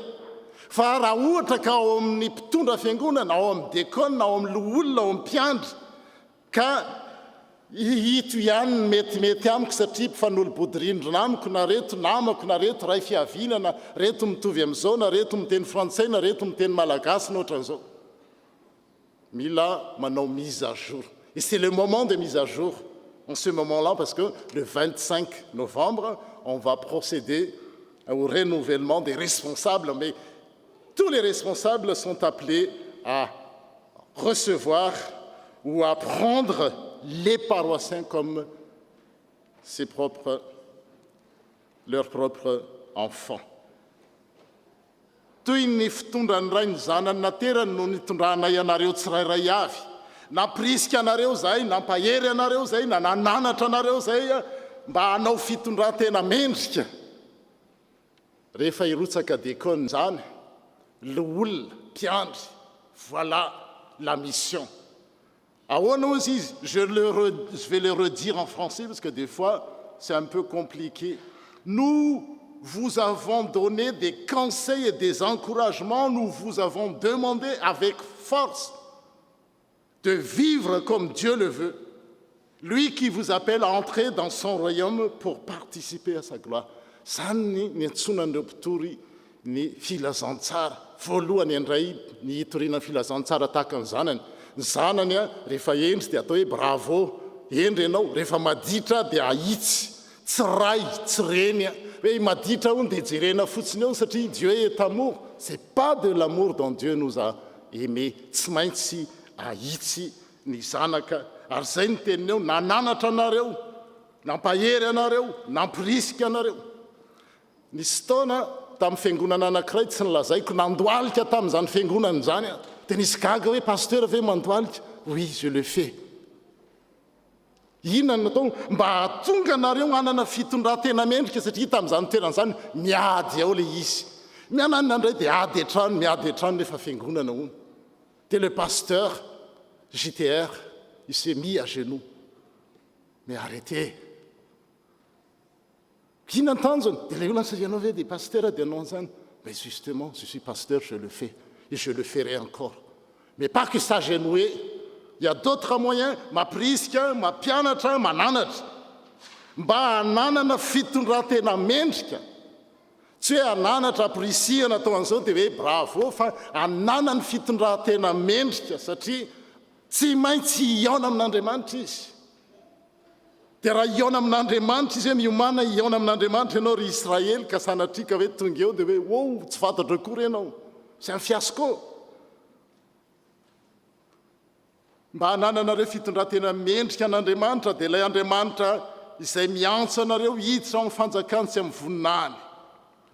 Fa raha ohatra ka ao amin'ny mpitondra fiangonana, ao amin'ny diakona, ao amin'ny olona, ao amin'ny mpiandry, ka ito ihany metimety amiko satria mpifanolo-bodirindrina amiko na reto namako na reto ray fiavinana reto mitovy amin'izao na reto miteny frantsay na reto miteny malagasy na ohatran'izao. Mila manao mise à jour. Et c'est le moment de mise à jour en ce moment-là parce que le 25 novembre, on va procéder au renouvellement des responsables. Mais tous les responsables sont appelés à recevoir ou à prendre les paroissiens comme leurs propres enfants. Toy ny fitondran'ny ray ny zanany naterany no nitondranay anareo tsirairay avy. Naprisika anareo zay, nampahery anareo zay, na nananatra anareo zay mba hanao fitondran-tena mendrika. Rehefa hirotsaka dekona zany, le olona mpiandry, voilà la mission. Ahoana ozy izy, je vais le redire en français parce que des fois c'est un peu compliqué. Nous vous avons donné des conseils et des encouragements, nous vous avons demandé avec force de vivre comme Dieu le veut. Lui qui vous appelle à entrer dans son royaume pour participer à sa gloire. Zany ny antsonan'ireo mpitory ny filazantsara. Voalohany indray ny hitoriana filazantsara tahaka ny zanany. Ny zanany rehefa endry dia atao hoe bravo, endry ianao. Rehefa maditra dia ahitsy, tsy ray, tsy reny. Hoe maditra hono dia jerena fotsiny eo satria Dieu est amour. C'est pas de l'amour dont Dieu nous a aimé. Tsy maintsy ahitsy ny zanaka. Ary zay ny teniny eo, nananatra anareo, nampahery anareo, nampirisika anareo. Nisy taona tamin'ny fiangonana anankiray tsy nilazaiko nandoalika tamin'izany fiangonana zany. Dia nisy gaga hoe pasteur ve mandoalika? Oui, je le fais. Inona natao mba hahatonga anareo hanana fitondran-tena mendrika satria tamin'izany toeran'izany miady ao le izy. Mianana indray dia ady hatrany rehefa fiangonana hono. Dia le pasteur JTR, il s'est mis à genoux. Mais arrêtez. Qui n'entend ça? Des pasteurs de non-zan. Mais justement, je suis pasteur, je le fais. Et je le ferai encore. Mais pas que s'agenouiller. Il y a d'autres moyens. Ma priska, ma pianatra, ma nanatra. Mba ananana fitondran-tena mendrika. Tsy hoe ananatra prisihana atao an'izao dia hoe bravo fa ananany fitondran-tena mendrika satria tsy maintsy hiaona amin'Andriamanitra izy. Dia raha hiaona amin'Andriamanitra izy hoe miomana hiaona amin'Andriamanitra ianao ry Israely ka sanatrika hoe tonga eo dia hoe wow, tsy fantatra akory ianao. C'est un fiasco. Mba hanananareo fitondran-tena mendrika an'Andriamanitra dia ilay Andriamanitra izay miantso anareo hiditra amin'ny fanjakany sy amin'ny voninany.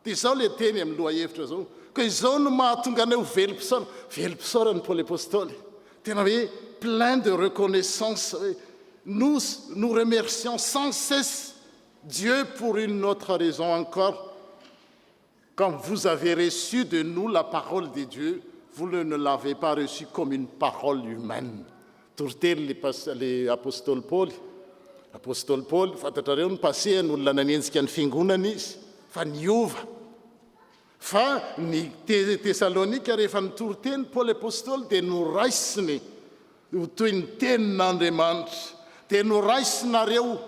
Dia izao le teny amin'ny lohahevitra zao. Ka izao no mahatonga anao velom-pisaorany Paul apôstoly. Tena hoe plein de reconnaissance. Nous remercions sans cesse Dieu pour une autre raison encore. Quand vous avez reçu de nous la parole de Dieu, vous ne l'avez pas reçue comme une parole humaine. Tourtely les apôstoles Paul. Apôstôly Paul, fantatrareo ny pasehany olona nanenjika ny fiangonana izy, fa niova. Fa ny Tesalonika rehefa nitory-teny Paul apôstôly dia noraisiny toy ny tenin'Andriamanitra. Dia noraisinareo,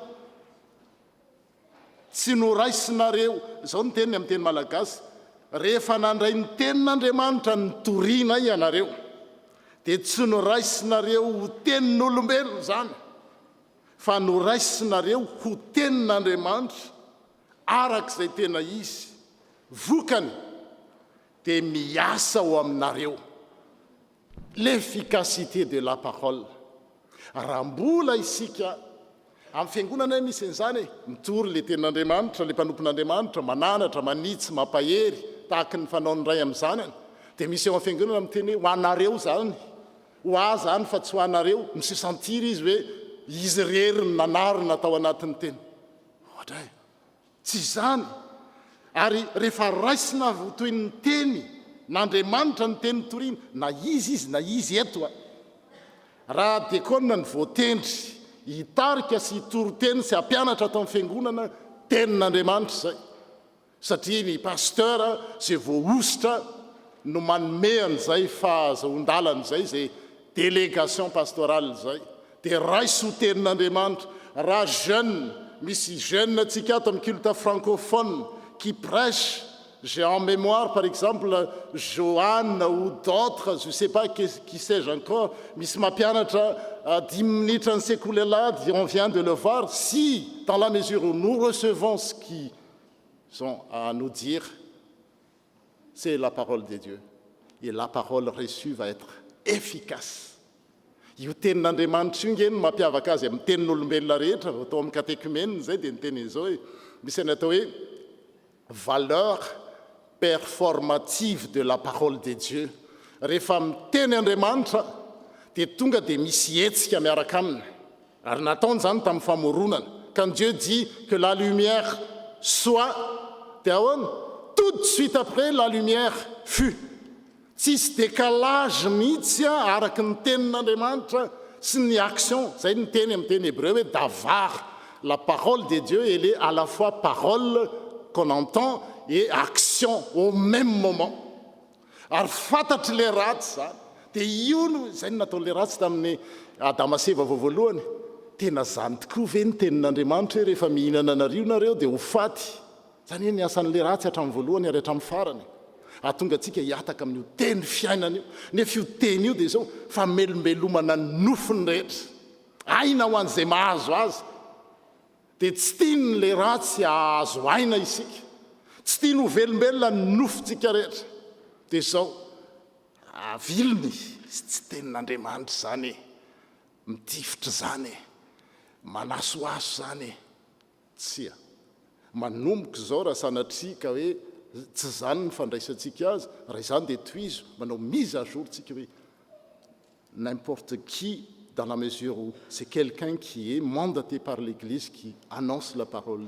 tsy noraisinareo, izao ny teniny amin'ny teny malagasy, rehefa nandray ny tenin'Andriamanitra nitoriana ianareo, dia tsy noraisinareo ho tenin'olombelona zany, fa noraisinareo ho tenin'Andriamanitra arak'izay tena izy. Vokany dia miasa ao aminareo. L'efficacité de la parole. Raha mbola isika amin'ny fiangonana misy an'izany mitory le tenin'Andriamanitra, le mpanompon'Andriamanitra, mananatra, manitsy, mampahery, tahaka ny fanaony ray amin'ny zanany, dia misy eo amin'ny fiangonana miteny hoe ho anareo zany, ho ahy zany fa tsy ho anareo, misesantiry izy hoe izy rery ny nanarina tao anatin'ny teny. Ohatra e, tsy zany. Ary rehefa raisina toy ny teny n'Andriamanitra ny teny toriana, na izy eto raha diakona ny voatendry hitarika sy hitoro-teny sy hampianatra atao amin'ny fiangonana tenin'Andriamanitra zay. Satria ny pasteur zay voaositra no manome an'izay fahazoan-dalana zay, zay délégation pastorale zay. dia raiso tenin'andriamanitra raha jeune misy jeune atsika ato amin'ny culte francophone qui prêche. J'ai en mémoire, par exemple, Joanne ou d'autres, je ne sais pas qui sais-je encore, Miss Mapianatra, 10 minutes en s'écouler là, on vient de le voir. Si, dans la mesure où nous recevons ce qu'ils ont à nous dire, c'est la parole de Dieu. Et la parole reçue va être efficace. Io tenin'Andriamanitra io ngeny mampiavaka azy amin'ny tenin'olombelona rehetra atao amin'ny catéchumène zay dia ny teny izao hoe misy ny atao hoe valeur performative de la parole de Dieu. Rehefa miteny Andriamanitra dia tonga dia misy hetsika miaraka aminy. Ary nataony zany tamin'ny famoronana. Quand Dieu dit que la lumière soit, dia ahoana? Tout de suite après, la lumière fut. Tsisy décalage mihitsy araky ny tenin'Andriamanitra sy ny action. Zay ny teny amin'ny teny hébreu hoe davar. La parole de Dieu, elle est à la fois parole qu'on entend et action au même moment. Ary fantatry le ratsy zany. Dia io no zay no nataon'le ratsy tamin'ny Adama sy Eva voalohany. Tena zany tokoa ve ny tenin'Andriamanitra hoe rehefa mihinana anareo nareo dia ho faty. Zany hoe ny asan'le ratsy hatramin'ny voalohany ary hatramin'ny farany. Ahatonga antsika hiataka amin'io teny fiainana io. Nefa io teny io dia zao fa melomelomana ny nofony rehetra. Aina ho an'izay mahazo azy. Dia tsy tiany le ratsy ahazo aina isika. Tsy tiany ho velombelona ny nofontsika rehetra. Dia zao avilony tsy tenin'Andriamanitra zany e. Mitifitra zany e. Manasoaso zany e. Tsia. Manomboka zao raha sanatria ka hoe tsy zany ny fandraisantsika azy, raha izany dia tohizo, manao mise à jour tsika hoe n'importe qui, dans la mesure où c'est quelqu'un qui est mandaté par l'Église, qui annonce la parole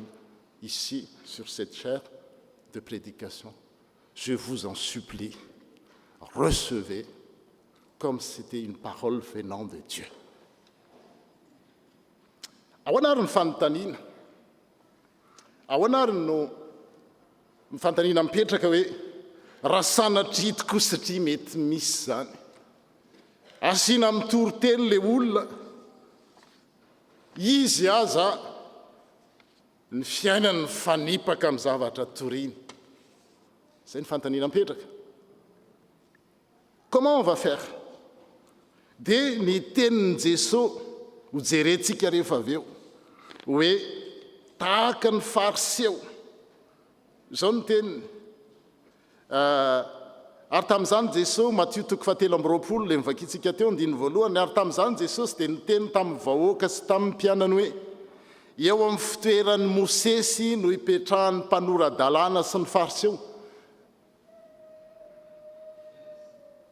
ici, sur cette chaire de prédication. Je vous en supplie, recevez comme c'était une parole venant de Dieu. Ahoana ny fanontaniana? Ahoana no mifantanina mipetraka hoe raha sanatria tokoa satria mety misy zany. Asiana mitoroteny le olona, izy aza ny fiainany fanipaka amin'ny zavatra toriny. Zay ny fanontaniana mipetraka. Comment on va faire? Dia ny tenin'i Jesosy ho jerentsika rehefa avy eo hoe tahaka ny fariseo. Zao ny teniny. Ary tamin'izany Jesosy, Matthieu 7:20 le mivakitsika teo andiny voalohany, ary tamin'izany Jesosy dia niteny tamin'ny vahoaka sy tamin'ny mpianany hoe eo amin'ny fitoeran'ny Mosesy no hipetrahan'ny mpanoradalàna sy ny fariseo.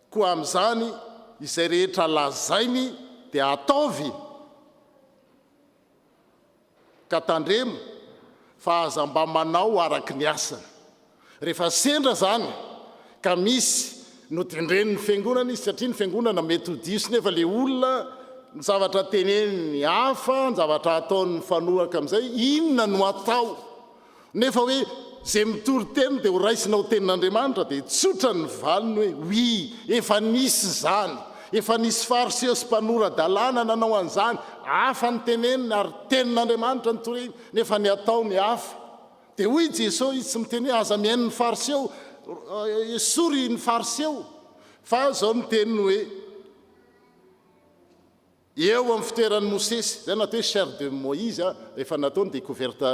Koa amin'izany izay rehetra lazainy dia ataovy ka tandremo fa aza mba manao araky ny asany. Rehefa sendra zany ka misy no tendren'ny fiangonana izy, satria ny fiangonana metodisy nefa le olona ny zavatra teneny hafa, ny zavatra ataon'ny fanohaka amin'izay, inona no atao? Nefa hoe zay mitoroteny dia ho raisinao tenin'Andriamanitra dia tsotra ny valiny hoe oui, efa nisy zany. Efa nisy fariseo sy mpanoradalàna nanao an'izany, hafa ny teneniny ary tenin'Andriamanitra ny toriny, nefa ny atao ny hafa. Dia hoy Jesosy izy tsy miteny hoe aza mihaino ny fariseo, sory ny fariseo, fa zao ny teniny hoe eo amin'ny fitoeran'ny Mosesy. Zay natao hoe chair de Moïse, rehefa natao ny découverte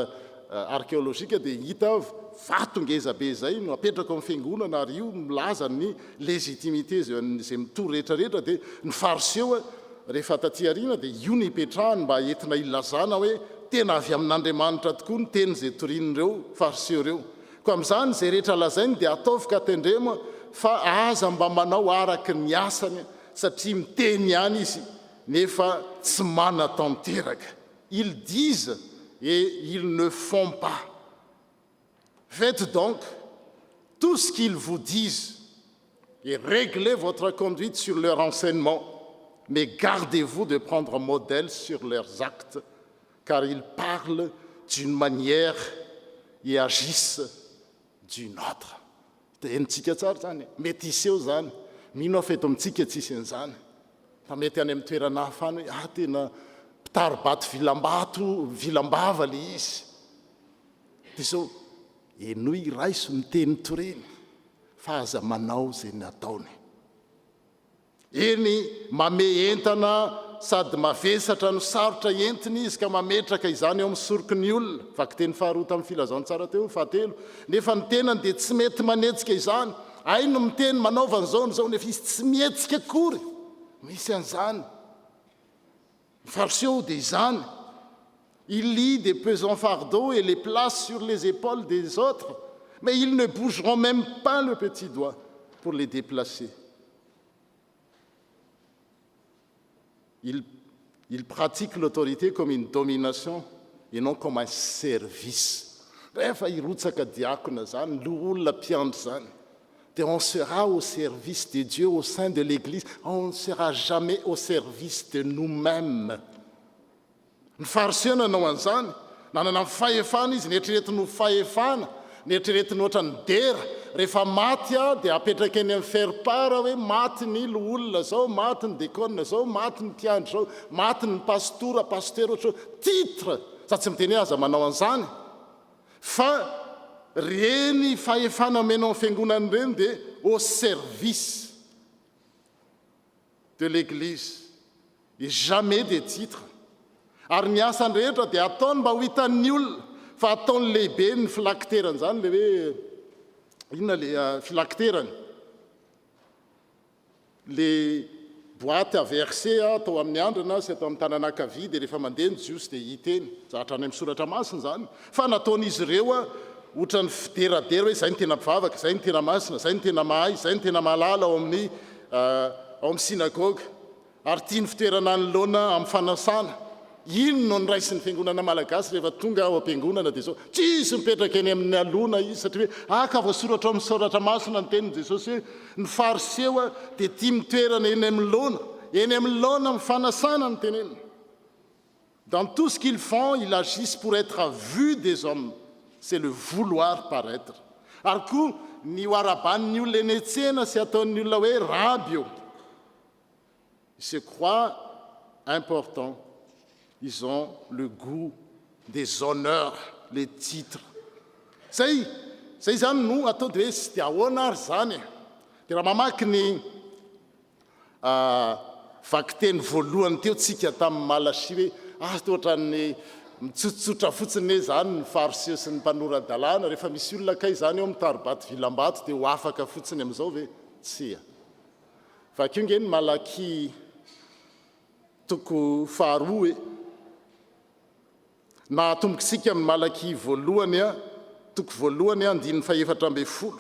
archéologique dia hita vato ngezabe zay no apetraka amin'ny fiangonana, ary io milaza ny légitimité zay mitoro rehetrarehetra. Dia ny fariseo rehefa taty aoriana dia io ny hipetrahany mba entina ilazana hoe tena avy amin'Andriamanitra tokoa ny teny zay torin'ireo fariseo reo. Koa amin'izany zay rehetra lazainy dia ataovy ka tendrema fa aza mba manao araky ny asany, satria miteny ihany izy nefa tsy mana-tanteraka. Ils disent et ils ne font pas. Faites donc tout ce qu'ils vous disent et réglez votre conduite sur leur enseignement, mais gardez-vous de prendre modèle sur leurs actes, car ils parlent d'une manière et agissent d'une autre. Tenitsika tsara zany, mety iseho zany, mino aho fa eto amintsika tsisy an'izany. mety any amin'ny toerana hafany hoe tena mpitaribato vilambava le izy dia zao enoy raiso miteny toreny fa aza manao zay ny ataony eny mame entana sady mavesatra no sarotra entiny izy ka mametraka izany eo amin'ny soroky ny olona vaky teny faharoa tamin'ny filazantsara teo fahatelo nefa ny tenany dia tsy mety manetsika izany ay no miteny manaovany zao ny zao nefa izy tsy mietsika akory misy an'izany fariseo dia izany il lit des pesants fardeaux et les place sur les épaules des autres mais ils ne bougeront même pas le petit doigt pour les déplacer. Il pratique l'autorité comme une domination et non comme un service. Rehefa irotsaka diakona zany, olona mpiandry zany, dia on sera au service de Dieu au sein de l'Église. On ne sera jamais au service de nous-mêmes. Ny fariseo nanao an'izany, nanana fahefana izy, nieritreretiny ho fahefana, nieritreretiny ohatra ny dera, rehefa maty dia apetraka eny amin'ny faire-part hoe maty ny olona zao, maty ny dekona zao, maty ny mpiandry zao, maty ny pastora ohatra titre, sa tsy miteny aza manao an'izany fa reny fahefana menao amin'ny fiangonany reny dia au service de l'Église et jamais des titres. Ary ny asany rehetra dia ataony mba ho hitan'ny olona fa ataony lehibe ny filakterany zany le hoe inona le filakterany le boîte à verser atao amin'ny andrina sy atao amin'ny tananakavia dia rehefa mandeha ny jiosy dia hiteny zahatra any amin'ny soratra masina zany fa nataon'izy ireo ohatra ny fideradera hoe zay ny tena mpivavaka, zay ny tena masina, zay ny tena mahay, zay ny tena malala ao amin'ny sinagoga ary tia ny fitoerana anoloana amin'ny fanasana. Ino no niraisy ny fiangonana malagasy rehefa tonga ao am-piangonana dia zao tsisy mipetraka eny amin'ny alona izy satria hoe ka voasoratra amin'ny soratra masina ny tenin' Jesosy hoe ny fariseo dia tia mitoerana eny amin'ny laona amin'ny fanasana ny tenenina. Dans tout ce qu'ils font, ils agissent pour être vus des hommes. C'est le vouloir paraître. Ary koa ny ho araban'ny olona eny an-tsena sy ataon'ny olona hoe raby eo. Ils se croient importants. Ils ont le goût des honneurs, les titres. Zay zany no atao dia hoe sy dia ahoana ary zany. Dia raha mamaky ny vakiteny voalohany teo tsika tamin'ny Malachi hoe toatra ny mitsotsotra fotsiny hoe zany ny fariseo sy ny mpanoran-dalàna rehefa misy olona kay zany eo mitaribato vilam-bato dia ho afaka fotsiny amin'izao ve tsia. Fa keo nge ny Malachi toko faharoa hoe na atombokisika amin'ny Malachi voalohany toko voalohany andininy fahaefatra amby folo.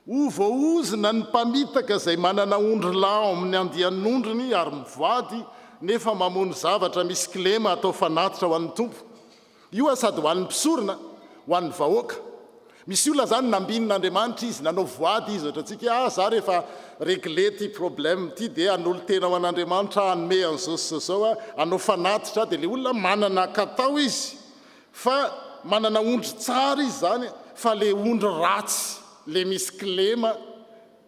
Ho voaozina ny mpamitaka izay manana ondry lahy amin'ny andian'ondriny ary mivoady nefa mamony zavatra misy kilema atao fanatitra ho an'ny tompo. Io sady ho an'ny mpisorona, ho an'ny vahoaka. Misy olona zany nambin'Andriamanitra izy, nanao voady izy ohatra tsika za rehefa réglé ty problème ty dia an'olo tena ho an'Andriamanitra anome an'izao sy zao anao fanatitra dia le olona manana katao izy fa manana ondry tsara izy zany fa le ondry ratsy le misy kilema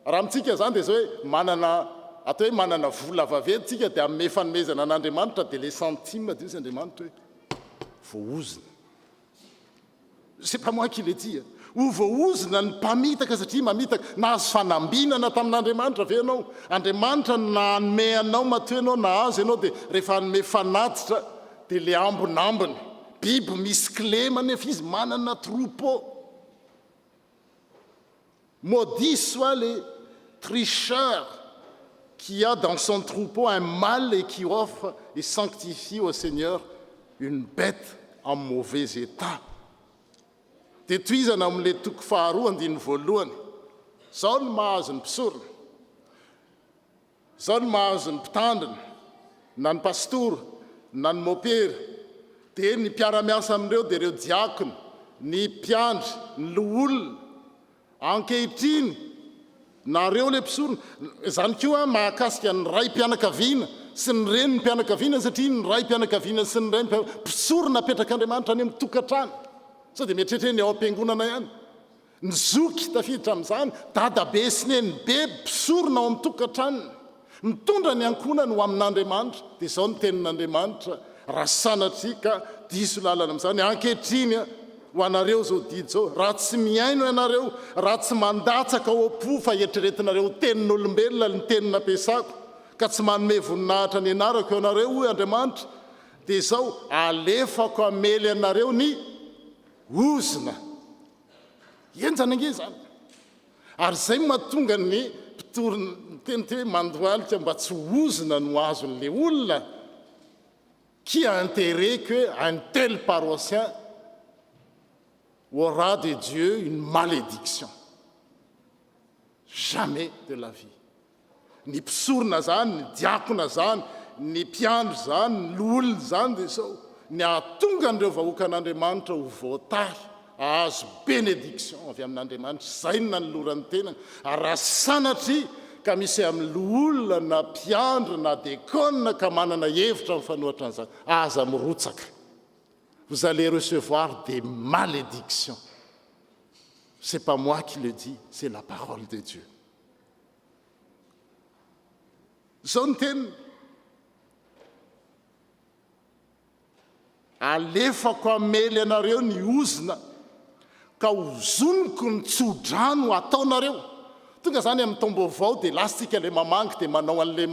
raha mitsika zany dia zao hoe manana atao hoe manana vola vaventy tsika dia amin'ny fanomezana an'Andriamanitra dia le centime dia izy Andriamanitra hoe voaozina. C'est pas moi qui le dis. Ho voaozina ny mpamitaka satria mamitaka nahazo fanambinana tamin'Andriamanitra ve ianao. Andriamanitra nanome anao matoa ianao nahazo ianao dia rehefa hanome fanatitra dia le ambonambony biby misy kilema nefa izy manana troupeau. Maudit soit les tricheurs qui a dans son troupeau un mâle et qui offre et sanctifie au Seigneur une bête en mauvais état. Dia toizana amin'ilay toko faharoa andininy voalohany zao ny mahazo ny mpisorona, zao ny mahazo ny mpitandrina na ny pastora na ny mopera dia ny mpiara-miasa amin'ireo dia ireo diakona, ny mpiandry, ny loholona ankehitriny nareo le mpisorona. Zany koa mahakasika ny ray mpianakaviana sy ny reny ny mpianakaviana satria ny ray mpianakaviana sy ny ray mpisorona apetraka Andriamanitra any amin'ny tokantrano. Sao dia mieritreritra ny ao am-piangonana ihany. ny zoky tafiditra amin'izany dadabe sy neny be mpisorona ao amin'ny tokantranony mitondra ny ankonany ho amin'Andriamanitra dia izao ny tenin'Andriamanitra raha sanatrika diso lalana amin'izany ankehitriny ho anareo zao didy zao raha tsy miaino ianareo raha tsy mandatsaka ao am-po fa eritreretinareo tenin'olombelona ny tenina ampiasako ka tsy manome voninahitra ny anarako eo anareo hoy Andriamanitra dia izao alefako amely anareo ny ozina enjana ange zany ary zay mahatonga ny mpitoriny teny hoe mandoalika mba tsy ozina no azon'le olona qui a intérêt qu'un tel paroissien aura de Dieu une malédiction. Jamais de la vie. Ny mpisorona zany, ny diakona zany, ny mpiandro zany, ny olona zany dia izao ny ahatonga an'ireo vahoakan'Andriamanitra ho voatahy ahazo bénédiction avy amin'Andriamanitra zay no nanoloran'ny tenany ary raha sanatry ka misy amin'ny olona na mpiandro na diakona ka manana hevitra mifanohitra an'izany aza mirotsaka. Vous allez recevoir des malédictions. Ce n'est pas moi qui le dis, c'est la parole de Dieu. Zao ny teny alefako amely anareo ny ozina ka hozoniko ny tsodrano ataonareo. Tonga zany amin'ny taom-baovao dia lasitsika le mamangy dia manao an'le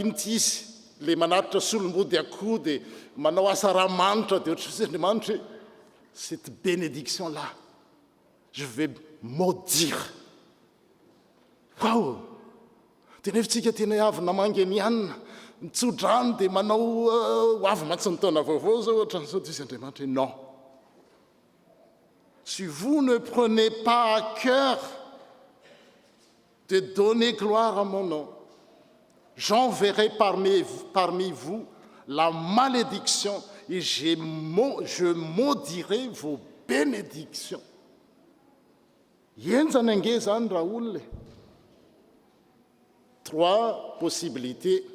ino ty izy le manatitra solom-body akoho dia manao asa rahamanitra dia ohatry Andriamanitra hoe cette bénédiction là je vais maudire. Wow! Tenefitsika tena avy namangy nianina mitsodrano dia manao avy matsiny taona vaovao zao ohatran'izao dia izy Andriamanitra hoe non. Si vous ne prenez pas à cœur de donner gloire à mon nom, j'enverrai parmi vous la malédiction et je maudirai vos bénédictions. Yenzana ange zany raha olona. Trois possibilités.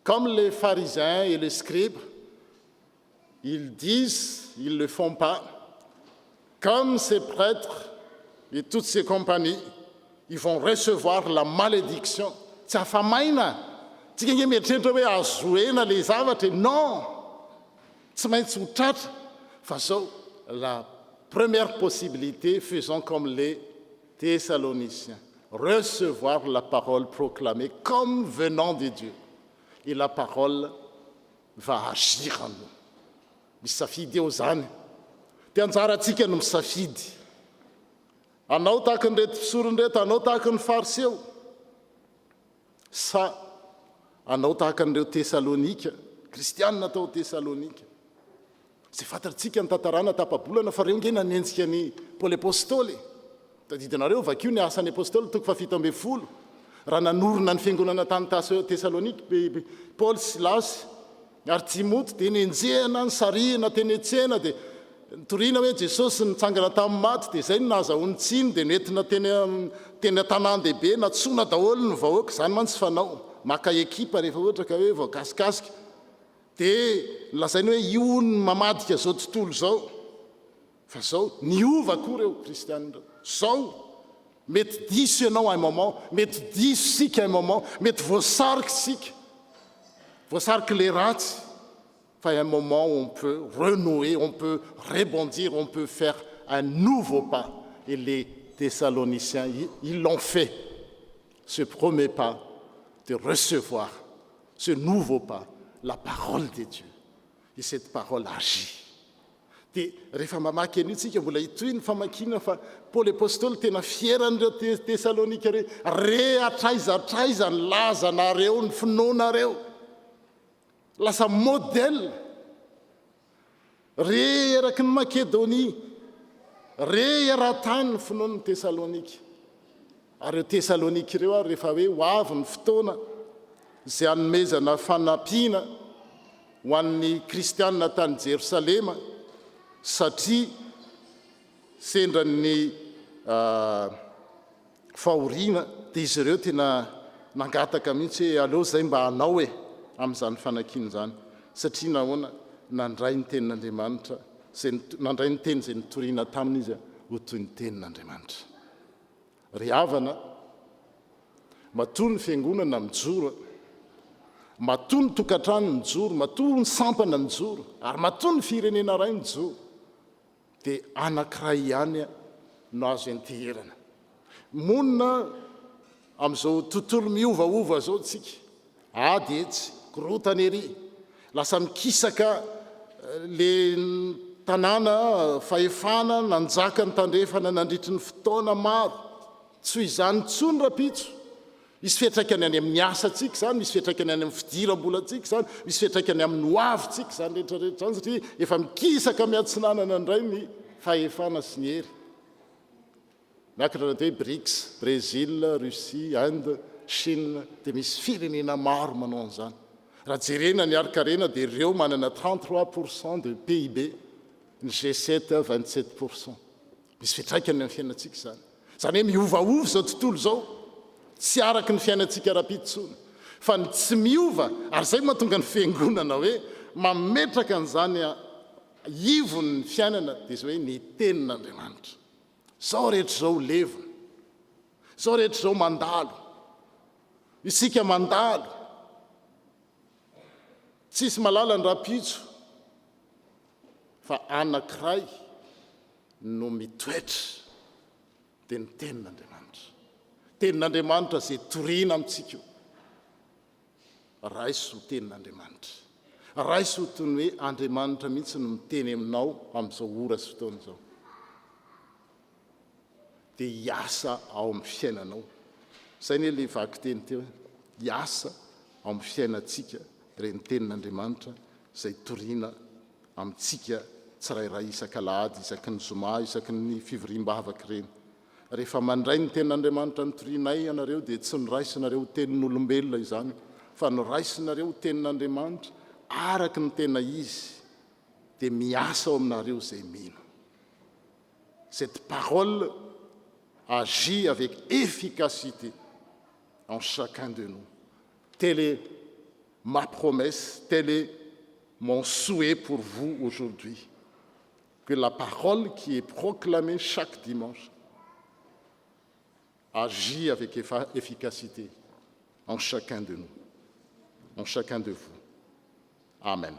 Comme les pharisiens et les scribes, ils disent, ils ne le font pas. Comme ces prêtres et toutes ces compagnies, ils vont recevoir la malédiction. Tsy afamaina. Tsika nge mieritreritra hoe azoena le zavatra. Non! Tsy maintsy ho tratra. Fa zao, la première possibilité, faisons comme les Thessaloniciens. Recevoir la parole proclamée comme venant de Dieu. Et la parole va agir en nous. Misafidy eo zany. Dia anjara antsika no misafidy. Anao tahaka ny reto mpisorony reto, anao tahaka ny fariseo. Sa anao tahaka an'ireo Tesalonika, kristianina tao Tesalonika. Zay fantatritsika ny tantarana tapabolana fa reo nge nanenjika ny Paoly apôstôly. Tadidinareo vakio ny asan'ny apôstôly toko 7 raha nanorona ny fiangonana tany Tesalonika Paoly, Silasy ary Timoty dia nenjehana ny sarihana teny an-tsena dia nitoriana hoe Jesosy nitsangana tamin'ny maty dia izay no nahazahoany tsiny dia noentina teny an-tanàn-dehibe natsoina daholo ny vahoaka izany mantsy fanao maka ekipa rehefa ohatra ka hoe voakasikasika dia lazainy hoe io ny mamadika zao tontolo zao fa zao niova koa reo kristianina zao mety diso ianao un moment mety diso sika un moment mety voasariky sika voasariky le ratsy fa un moment où on peut renouer, on peut rebondir, on peut faire un nouveau pas. Et les Thessaloniciens, ils l'ont fait, ce premier pas de recevoir ce nouveau pas, la parole de Dieu. Et cette parole agit. Dia rehefa mamaky an'io tsika mbola hitoy ny famakina fa Paoly apôstôly tena fieran'ireo Tesalonika re atraiza ny lazanareo ny finoanareo lasa modèle re eraky ny Makedonia re eran-tany ny finoan'ny Tesalonika ary eo Tesalonika ireo ary rehefa hoe ho avy ny fotoana izay hanomezana fanampiana ho an'ny kristianina tany Jerosalema satria sendra ny fahoriana dia izy ireo tena nangataka mihitsy hoe aleo zay mba hanao amin'izany fanakiana zany satria nahoana nandray ny tenin'Andriamanitra nandray ny teny izay nitoriana taminy izy ho toy ny tenin'andriamanitra. Ry havana, matoa ny fiangonana mijoro, matoa ny tokantrano mijoro, matoa ny sampana mijoro, ary matoa ny firenena ray mijoro, dia anankiray ihany no azo enteherana. Monina amin'izao tontolo miovaova zao tsika, ady etsy, korotany ery, lasa mikisaka le tanàna fahefana nanjaka ny tandrefana nandritry ny fotoana maro. Tsy ho izany tsony rapitso. Misy fiatraikany any amin'ny asatsika zany, misy fiatraikany any amin'ny fidiram-bolatsika zany, misy fiatraikany amin'ny hoavitsika zany rehetrarehetra zany, satria efa mikisaka miatsinanana indray ny fahefana sy ny hery. Miakatra hoe BRICS, Brésil, Russie, Inde, Chine, dia misy firenena maro manao an'izany. Raha jerena ny arikarena dia ireo manana 33% de PIB, ny G7 27%. Misy fiatraikany amin'ny fiainantsika zany. Zany hoe miovaova izao tontolo izao, tsy araky ny fiainantsika rapitsony, fa ny tsy miova, ary zay mahatonga ny fiangonana hoe mametraka an'izany ivony ny fiainana, dia izay hoe ny tenin'Andriamanitra. Zao rehetra zao levona, zao rehetra zao mandalo, isika mandalo, tsisy malala ny rapitso, fa anankiray no mitoetra, dia ny tenin'Andriamanitra. Tenin'Andriamanitra zay toriana amintsika io. Raiso tenin'Andriamanitra. Raiso toy ny hoe Andriamanitra mihitsy no miteny aminao amin'izao ora sy fotoana izao. Dia hiasa ao amin'ny fiainanao. Zay ny le vaky teny teo, hiasa ao amin'ny fiainantsika ireny tenin'Andriamanitra zay toriana amintsika tsirairay isaka alahady, isaky ny zoma, isaky ny fivoriam-bavaka ireny. Rehefa mandray ny tenin'Andriamanitra ny torianay ianareo, dia tsy noraisinareo tenin'olombelona izany, fa noraisinareo tenin'Andriamanitra araky ny tena izy, dia miasa ao aminareo zay mino. Cette parole agit avec efficacité en chacun de nous. Telle est ma promesse, tel est mon souhait pour vous aujourd'hui. Que la parole qui est proclamée chaque dimanche agit avec efficacité en chacun de nous, en chacun de vous. Amen.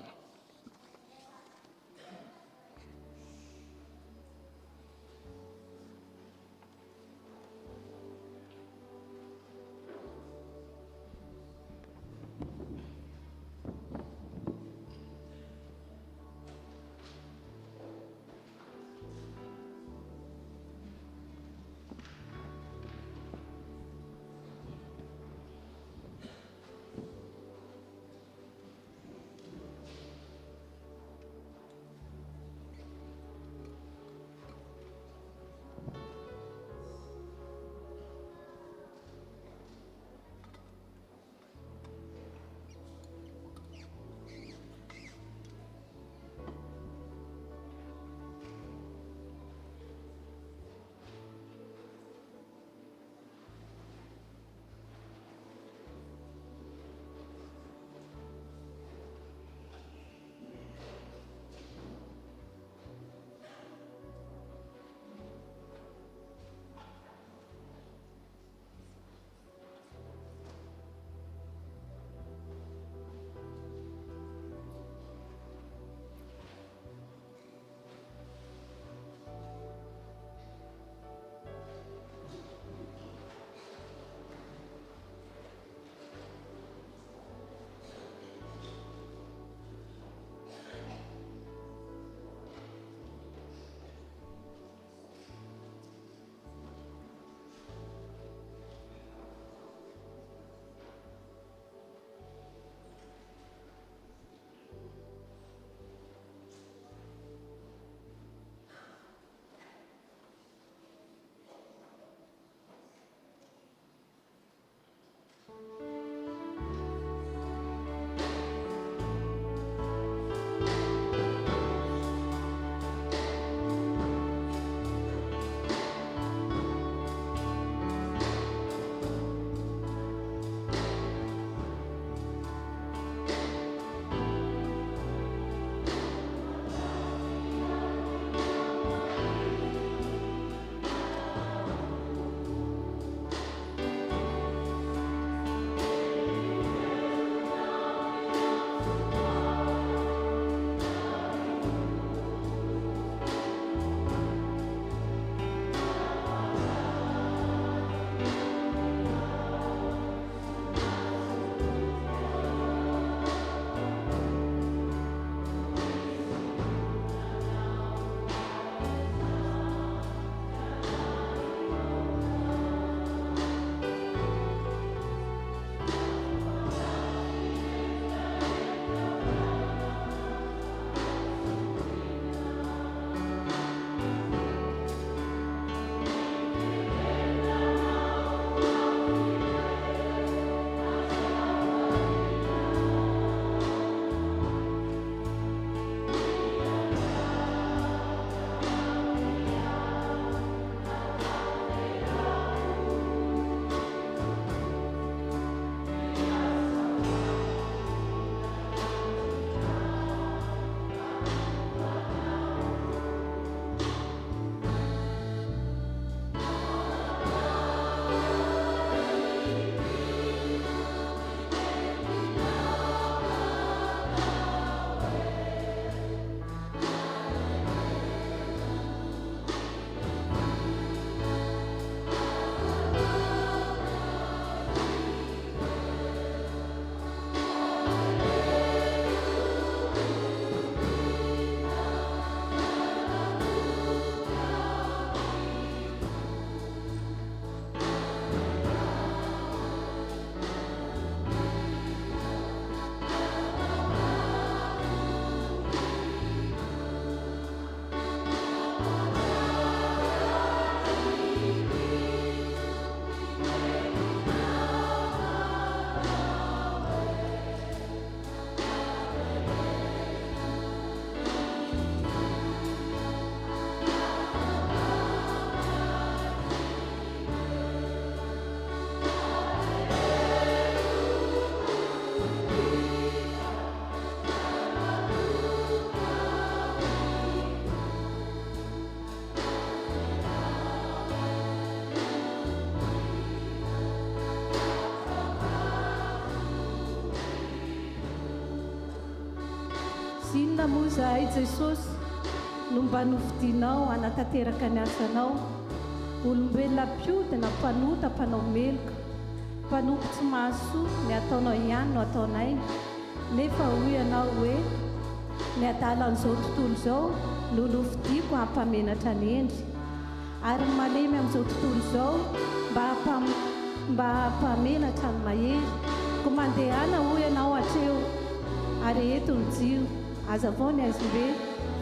marina moa zahay jesosy no mba novidinao anatanteraka ny asanao olombelona mpiodina mpanota mpanao meloka mpanompo tsy mahasoa ny ataonao ihany no ataonay nefa hoy ianao hoe ny adalan'izao tontolo izao no novidiko hampamenatra ny endry ary malemy amin'izao tontolo izao mba hampamenatra ny mahery ko mandehana hoy ianao hatreo ary eto ny jiro aza vao ny aizombe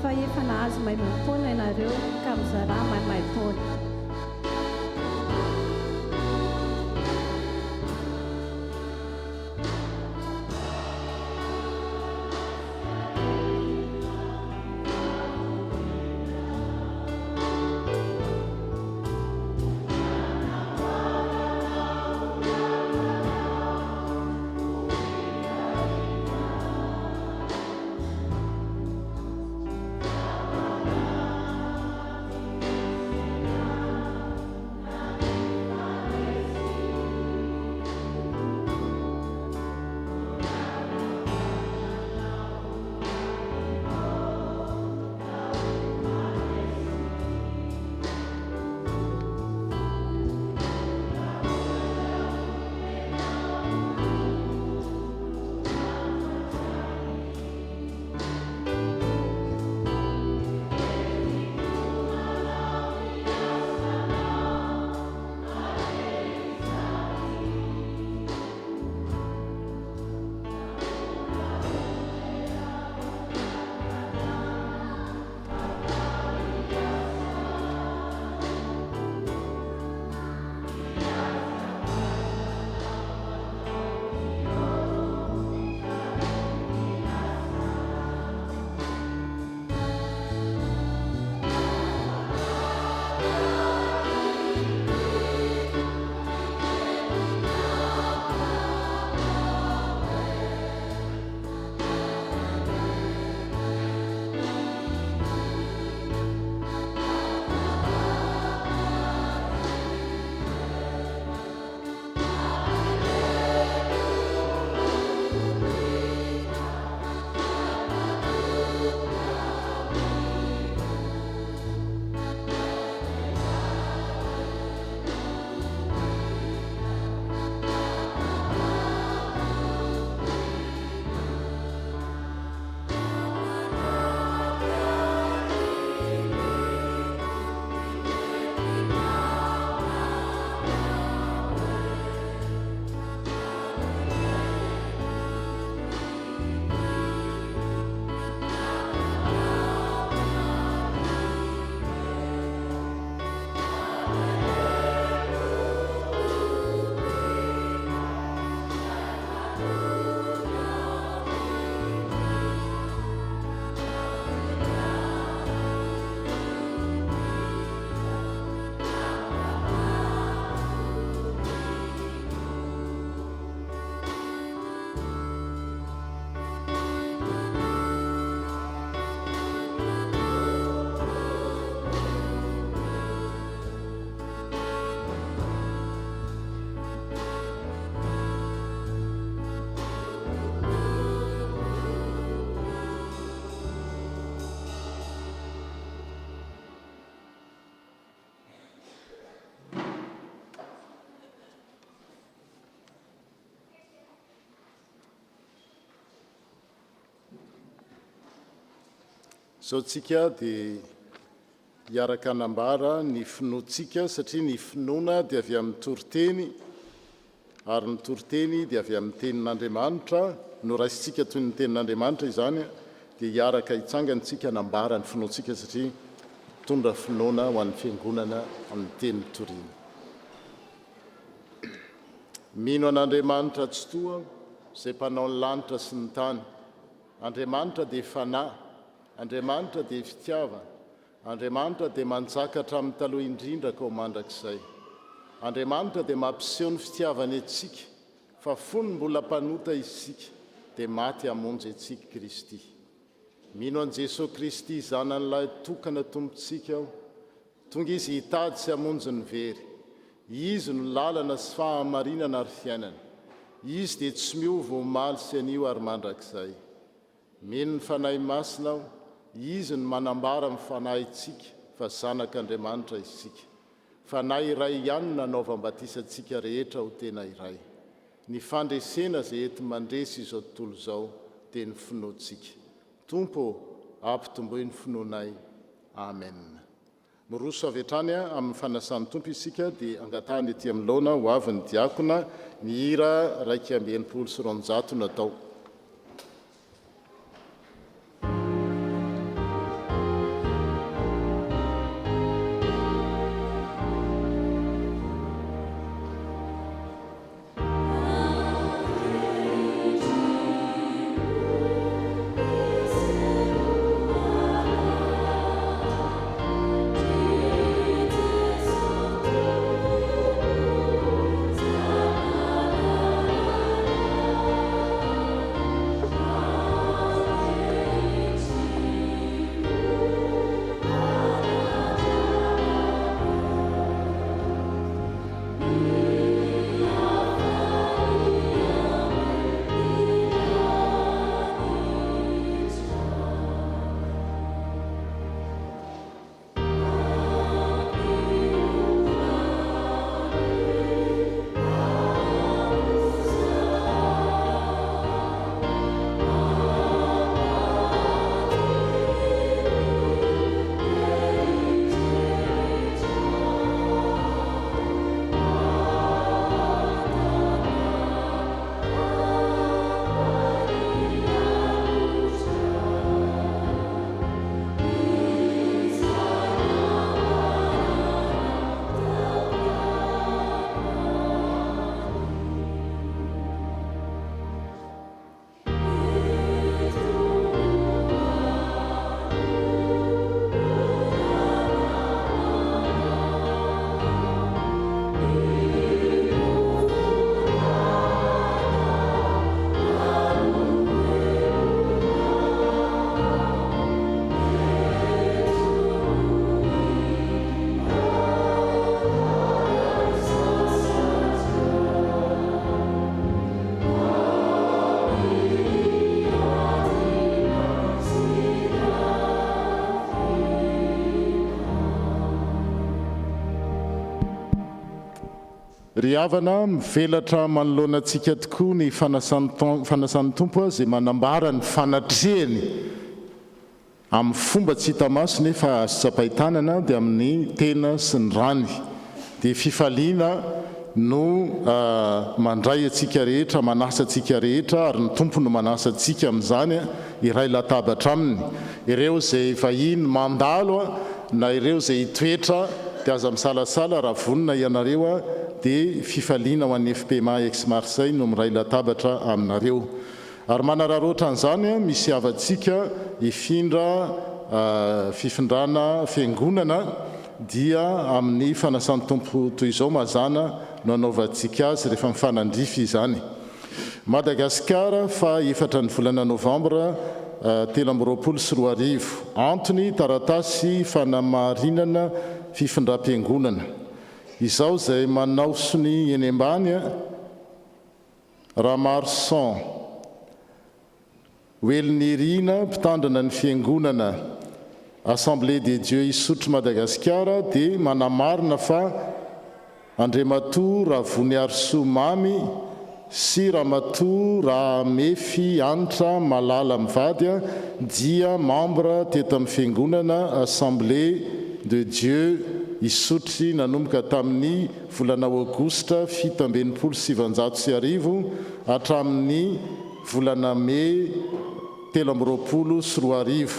fa efa nahazo maimam-poana ianareo ka mizara maimaim-poana. Zao tsika dia hiaraka anambara ny finoantsika satria ny finoana dia avy amin'ny toriteny ary ny toriteny dia avy amin'ny tenin'Andriamanitra no raisitsika toy ny tenin'Andriamanitra izany dia hiaraka hitsangantsika anambara ny finoantsika satria tondra finoana ho an'ny fiangonana amin'ny teny torina. Mino an'Andriamanitra tsy toa izay mpanao ny lanitra sy ny tany. Andriamanitra dia fanahy, Andriamanitra dia fitiavana, Andriamanitra dia manjaka hatramin'ny taloha indrindra ka ho mandrakizay. Andriamanitra dia mampiseho ny fitiavana antsika, fa fony mbola mpanota isika dia maty hamonjy antsika Kristy. Mino an' Jesosy Kristy zanan'ilay tokana tompontsika aho, tonga izy hitady sy hamonjy ny very. Izy no lalana sy fahamarinana ary fiainana. Izy dia tsy miova omaly sy anio ary mandrakizay. mino ny fanahy masinao izy ny manambara amin'ny fanahy tsika fa zanak'Andriamanitra isika fanahy iray ihany nanaovam-batisantsika rehetra ho tena iray ny fandresena zay ety mandresy izao tontolo izao dia ny finoantsika tompo ampitomboy ny finoanay amen miroso avy hatrany amin'ny fanasan'ny tompo isika dia angatahany ety amin'ny laona ho avy ny diakona ny hira 180 natao ry havana mivelatra manoloana antsika tokoa ny fanasan'ny tompo zay manambara ny fanatrehany amin'ny fomba tsy hita maso nefa azo tsapaitanana dia amin'ny tena sy ny rany dia fifaliana no mandray atsika rehetra manasa atsika rehetra ary ny tompo no manasa atsika amin'izany iray latabatra aminy ireo zay vahiny mandalo na ireo zay hitoetra dia aza misalasala raha vonina ianareo dia fifaliana ho an'ny FPMA ex Marseille no miray latabatra aminareo ary manararoatra an'izany misy havatsika hifindra fifindrana fiangonana dia amin'ny fanasan'ny tompo toy izao mazana no anaovantsika azy rehefa mifanandrify izany Madagasikara fa 4 ny volana novambra 2024 Antony taratasy fanamarinana fifindram-piangonana izao zay manao sony eny ambany Ramarson Welnirina mpitandrina ny fiangonana Assemblée des Dieux isotry Madagasikara dia manamarina fa Andriamatoa Ravoniarysomamy sy Ramatoa Ramefy Anitra Malala Mivady dia membre teto amin'ny fiangonana Assemblée de Dieu isotry nanomboka tamin'ny volana Aogostra 1790 hatramin'ny volana May 2024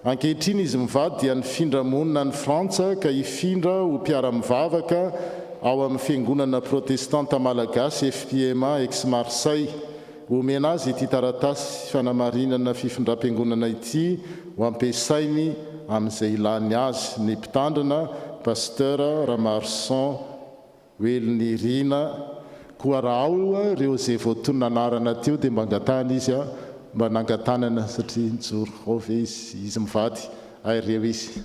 ankehitriny izy mivady dia nifindra monina ny Frantsa ka hifindra ho mpiara-mivavaka ao amin'ny fiangonana protestanta malagasy FPMA ex Marseille omena azy ity taratasy fanamarinana fifindram-piangonana ity ho ampiasainy amin'izay ilany azy ny mpitandrina Pasteur Ramarson Welnirina koa raha ao ireo zay voatonona anarana teo dia mba angatahana izy mba nangatanana satria nijoro ao ve izy mivady ireo izy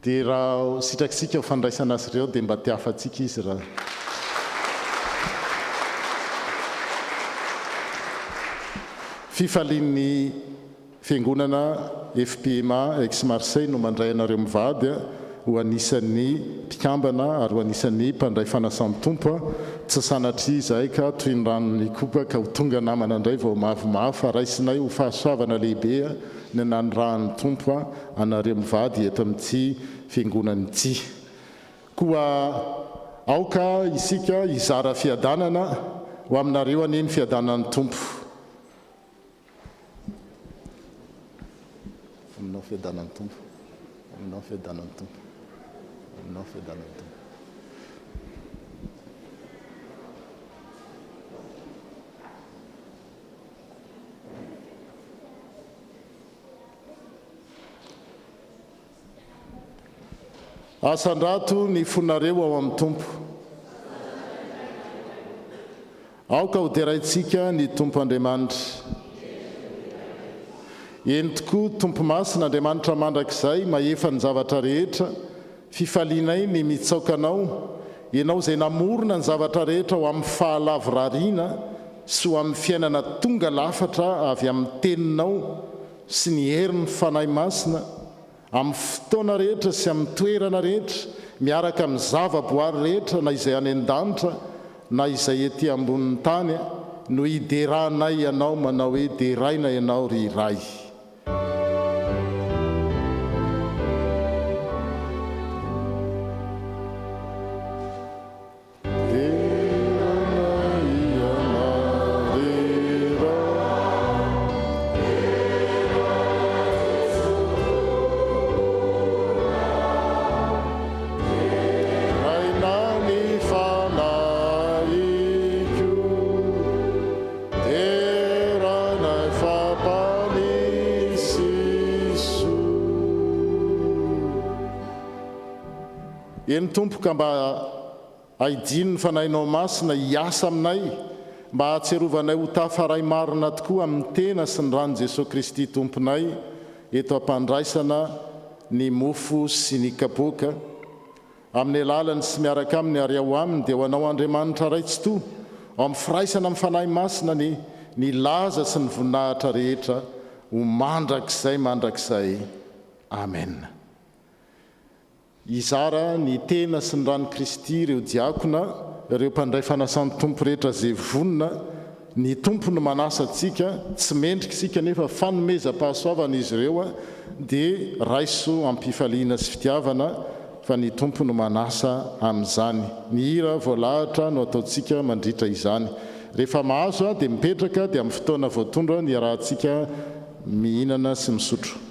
dia raha sitrakisika fandraisana azy ireo dia mba tiafatsika izy raha fifalian'ny fiangonana FPMA ex-Marseille no mandray anareo mivady ho anisan'ny mpikambana ary ho anisan'ny mpandray fanasan'ny tompo tsy sanatria zahay ka toy ny ranony kopa ka ho tonga namana indray vao mavomavo fa raisinay ho fahasoavana lehibe ny nanorahan'ny tompo anareo mivady eto amin'ity fiangonany ity koa aoka isika izara fiadanana ho aminareo aneny fiadanan'ny tompo aminao fiadanan'ny tompo aminao fiadanan'ny tompo aminao fiadanan'ny tompo asandrato ny fonareo ao amin'ny tompo aoka ho deraintsika ny tompo Andriamanitra eny tokoa tompo masina Andriamanitra mandrakizay mahefa ny zavatra rehetra fifalianay ny mitsaokanao ianao izay namorona ny zavatra rehetra ho amin'ny fahalavorariana sy ho amin'ny fiainana tonga lafatra avy amin'ny teninao sy ny herin'ny fanahy masina amin'ny fotoana rehetra sy amin'ny toerana rehetra miaraka amin'ny zavaboary rehetra na izay any an-danitra na izay ety ambonin'ny tany no iderahanay ianao manao hoe deraina ianao ry iray eny tompoka mba aidiny ny fanahinao masina hiasa aminay mba hatsiarovanay ho tafaray marina tokoa amin'ny tena sy ny rano Jesosy Kristy tomponay eto ampandraisana ny mofo sy ny kapoka amin'ny alalany sy miaraka aminy ary ao aminy dia ho anao Andriamanitra raitsi-to ao amin'ny firaisana amin'ny fanahy masina ny laza sy ny voninahitra rehetra ho mandrakizay amen. Izara ny tena sy ny rano Kristy ireo diakona ireo mpandray fanasan'ny tompo rehetra zay vonina ny tompo no manasa antsika tsy mendrika isika nefa fanomezam-pahasoavana izy ireo dia raiso ampifaliana sy fitiavana fa ny tompo no manasa amin'izany ny hira voalahatra no ataontsika mandritra izany rehefa mahazo dia mipetraka dia amin'ny fotoana voatondra ny arahantsika mihinana sy misotro.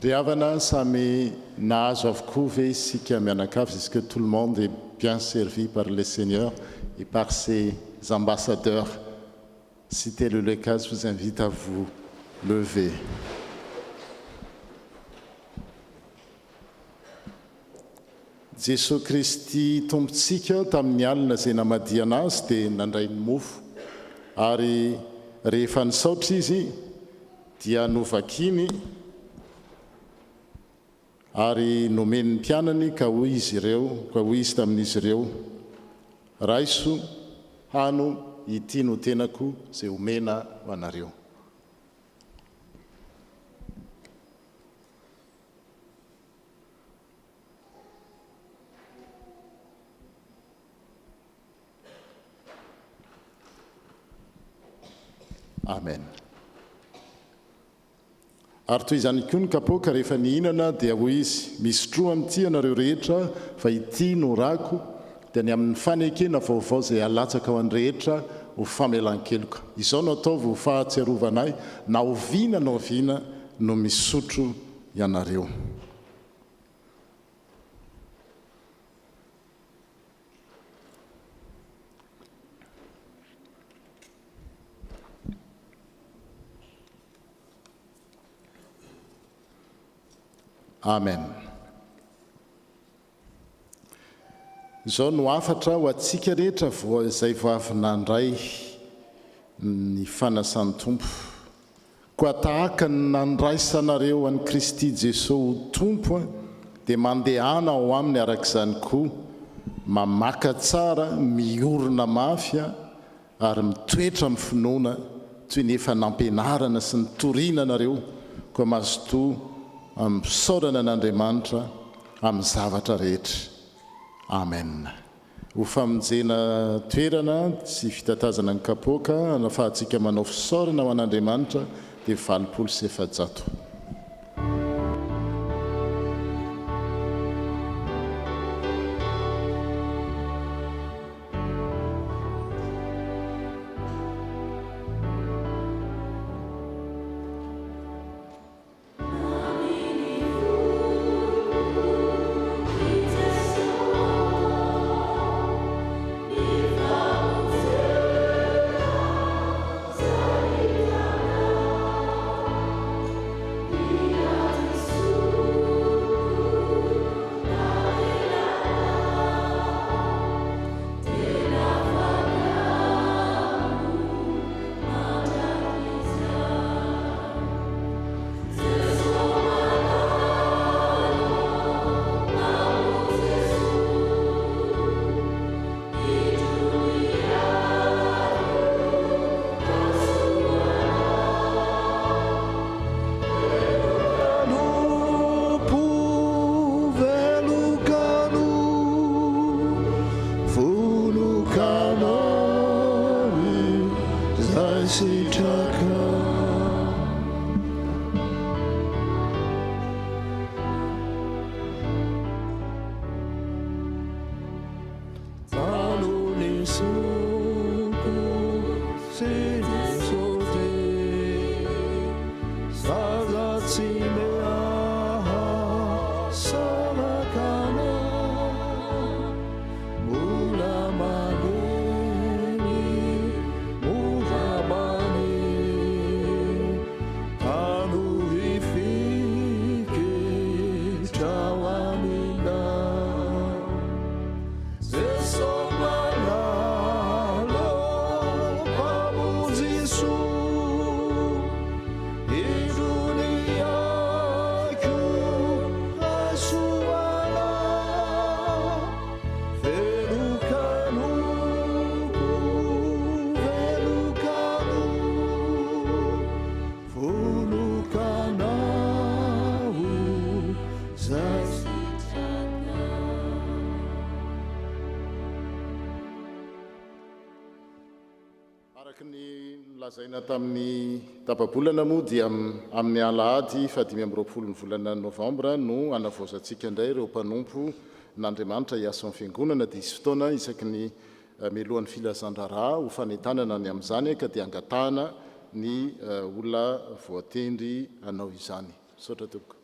Ry havana samy nahazo avokoa ve isika mianakavy, est-ce que tout le monde est bien servi par le Seigneur et par ses ambassadeurs? Si tel est le cas, je vous invite à vous lever. Jesosy Kristy tompontsika tamin'ny alina izay namadiana azy dia nandray ny mofo, ary rehefa nisaotra izy dia novakiny ary nomeny ny mpianany ka hoy izy tamin'izy ireo, raiso, hano ity no tenako izay omena ho anareo. Amen. Ary toy izany koa ny kapoaka rehefa nihinana dia hoy izy, misotro amin'ity ianareo rehetra fa ity no rako dia ny amin'ny fanekena vaovao izay halatsaka ho an'ny rehetra ho famelan-keloka. Izao no ataovy ho fahatsiarovanay, na oviana na oviana no misotro ianareo. Amen. Izao no afatra ho antsika rehetra izay vao avy nandray ny fanasan'ny tompo. Koa tahaka ny nandraisanareo an'i Kristy Jesosy ho tompo dia mandehana ao aminy arak'izany koa, mamaka tsara, miorona mafia ary mitoetra amin'ny finoana toy ny efa nampianarana sy nitoriana nareo koa mazotoa amin'ny fisaorana an'Andriamanitra amin'ny zavatra rehetra. Amen. Ho famonjena toerana sy fitatazana ny kapoaka anafahantsika manao fisaorana ho an'Andriamanitra dia 700. Zaina tamin'ny tapabolana moa dia amin'ny alahady 5 ny volana novambra no anavoazantsika indray ireo mpanompo n'Andriamanitra hiasa amin'ny fiangonana dia isy fotoana isaky ny mialohan'ny filazan-draharaha ho fanentanana ny amin'izany ka dia angatahana ny olona voatendry hanao izany. Misaotra tompoko.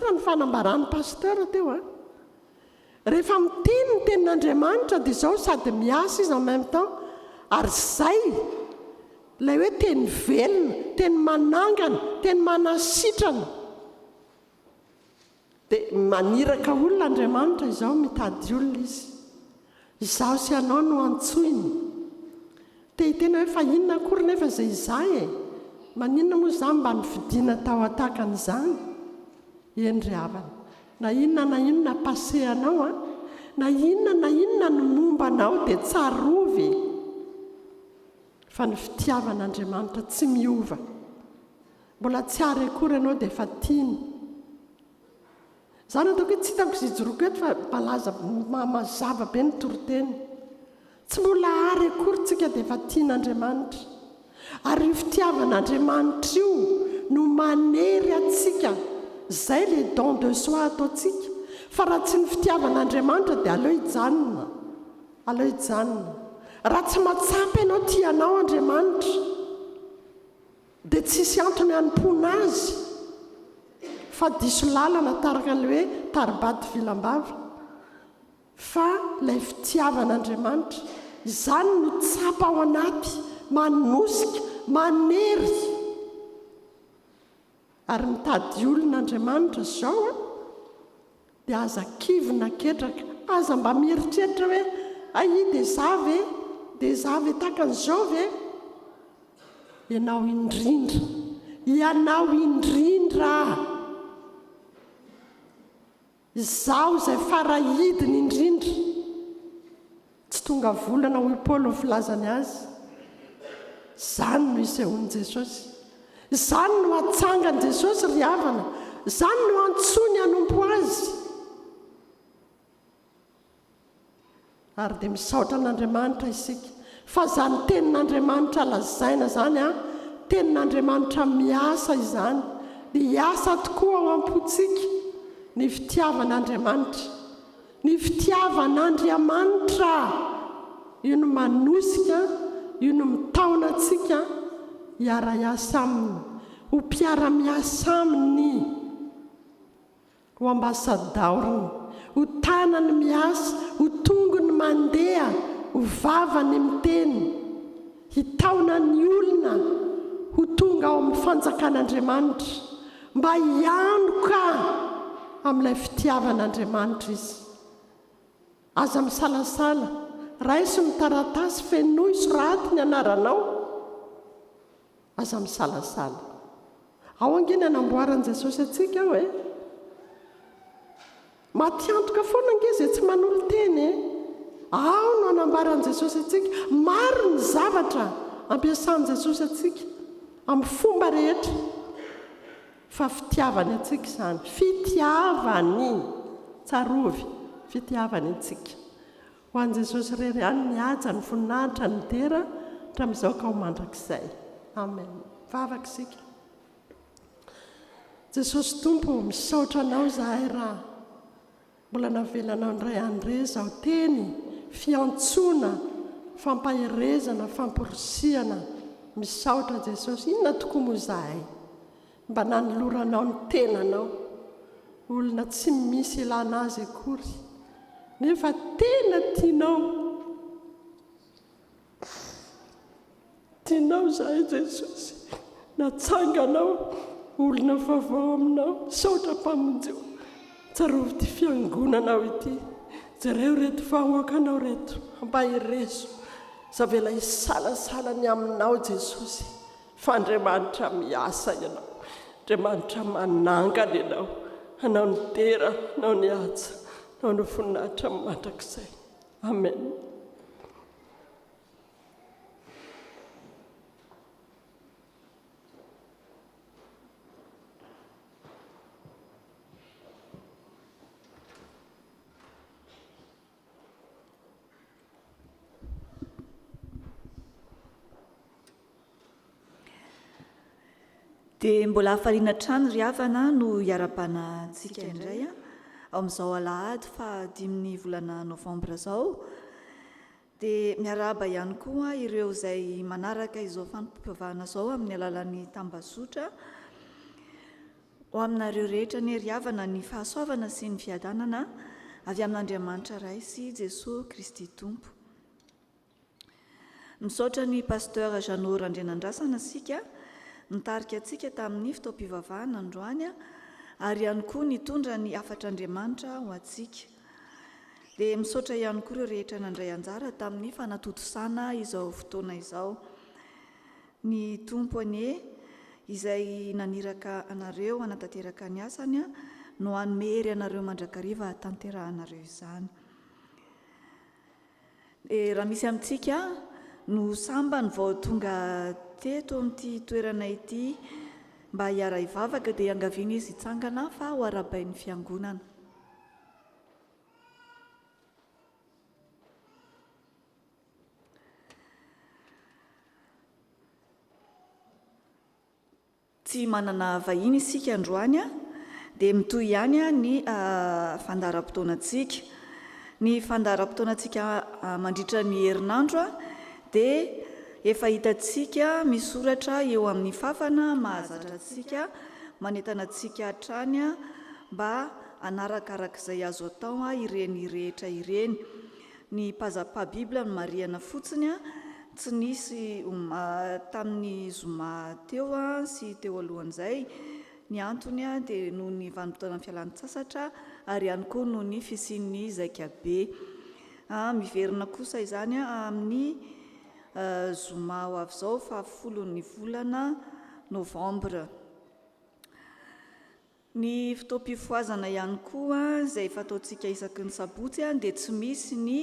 tsara ny fanambarany pasteur teo a rehefa miteny ny tenin'andriamanitra dia izao sady miasa izy en même temps ary zay ilay hoe teny velona teny manangana teny manasitrana dia maniraka olona andriamanitra izao mitady olona izy izaho sy anao no antsoiny tena hoe fa inona akory nefa izay izay maninona moa izany mba nividiana tao atakan'izany endry havana na inona paseanao a na inona no mombanao dia tsarovy fa ny fitiavan'andriamanitra tsy miova mbola tsy ary akory ianao dia efa tiany zany ataoko hoe tsy hitako zijoroako eto fa malaza mazava be ny toroteny tsy mbola ary akory tsika dia efa tian'andriamanitra ary io fitiavan'andriamanitra io no manery atsika zay le don de soi ataotsika fa raha tsy ny fitiavan'andriamanitra dia aleo hijanona raha tsy matsampy ianao tianao andriamanitra dia tsisy antony hanompoana azy fa diso lalana taraka an'le hoe taribady filambava fa ilay fitiavan'andriamanitra izany no tsapa ao anaty manosika manery ary mitady olon'andriamanitra zao a dia aza kivina ketraka aza mba mieritreritra hoe dia zavy takan'izao ve ianao indrindra izaho izay farahidiny indrindra tsy tonga volana hoy Paoly ny filazany azy zany no isehoan'i Jesosy zany no atsangan' Jesosy ry havana zany no antsony hanompo azy ary dia misaotra an'andriamanitra isika fa zany tenin'andriamanitra lazaina zany a tenin'andriamanitra miasa izany dia hiasa tokoa ao am-potsika ny fitiavan'andriamanitra io no manosika io no mitaona atsika hiara-iasa aminy ho mpiara-miasa aminy ho ambasadoriny ho tanany miasa ho tongony mandeha ho vavany miteny hitaona ny olona ho tonga ao amin'ny fanjakan'andriamanitra mba hianoka amin'ilay fitiavan'andriamanitra izy aza misalasala raisy ny taratasy fenoy soraty ny anaranao aza misalasala ao angeny anamboaran'i Jesosy atsika hoe matiantoka foana ange zay tsy manolo teny ao no anambaran'i Jesosy atsika maro ny zavatra ampiasan'i Jesosy atsika amin'ny fomba rehetra fa fitiavany atsika izany fitiavany tsarovy fitiavany atsika ho an'i Jesosy rery ihany ny haja ny voninahitra ny dera hatramin'izao ka ho mandrakizay amen vavaka isika Jesosy tompo misaotra anao zahay raha mbola navelanao indray andre zaho teny fiantsoana fampaherezana famporosiana misaotra Jesosy inona tokoa moa zahay mba nanoloranao ny tenanao olona tsy misy ilana azy akory nefa tena tianao zahay Jesosy natsanganao olona vaovao aminao saotra mpamonjeo tsarovy ty fiangonanao ity jereo reto vahoakanao reto ampaherezo zavela hisalasalany aminao Jesosy fa Andriamanitra miasa ianao Andriamanitra manangana ianao anao ny tera anao ny haja anao ny voninahitra mandrakizay amen dia mbola hafaliana trano ry havana no hiara-banantsika indray ao amin'izao alahady fa 5 volana novambra izao dia miarahaba ihany koa ireo izay manaraka izao fanompiavahana izao amin'ny alalan'ny tambazotra ho aminareo rehetra ny ry havana ny fahasoavana sy ny fiadanana avy amin'Andriamanitra ray sy Jesosy Kristy Tompo. Misaotra ny pasteur Jeannot Randrianandrasana sika nitarika antsika tamin'ny fitaom-pivavahana androany ary ihany koa nitondra ny afatr'Andriamanitra ho antsika. Dia misaotra ihany koa ireo rehetra nandray anjara tamin'ny fanatotosana izao fotoana izao. Ny tompo anie izay naniraka anareo hanatanteraka ny asany no hanome hery anareo mandrakariva tanterahanareo izany. Raha misy amintsika no sambany vao tonga teto amin'ity toerana ity mba hiara hivavaka dia angaviana izy hitsangana fa ho arabain'ny fiangonana. Tsy manana vahiny isika androany dia mitoy ihany ny fandaharam-potoanantsika. Ny fandaharam-potoanantsika mandritra ny herinandro dia efa hitantsika misoratra eo amin'ny fafana mahazatra antsika manentana antsika hatrany mba hanarakarak'izay azo atao ireny rehetra ireny. Ny mpazapa-biblia no marihana fotsiny tsy nisy tamin'ny zoma teo sy teo alohan'izay. Ny antony dia noho ny vanim-potoana fialan-tsasatra ary ihany koa noho ny fisian'ny zaikabe. Miverina kosa izany amin'ny zoma ho avy izao fa 10 volana novambra. Ny fotoam-pifoazana ihany koa izay fataontsika isaky ny sabotsy dia tsy misy ny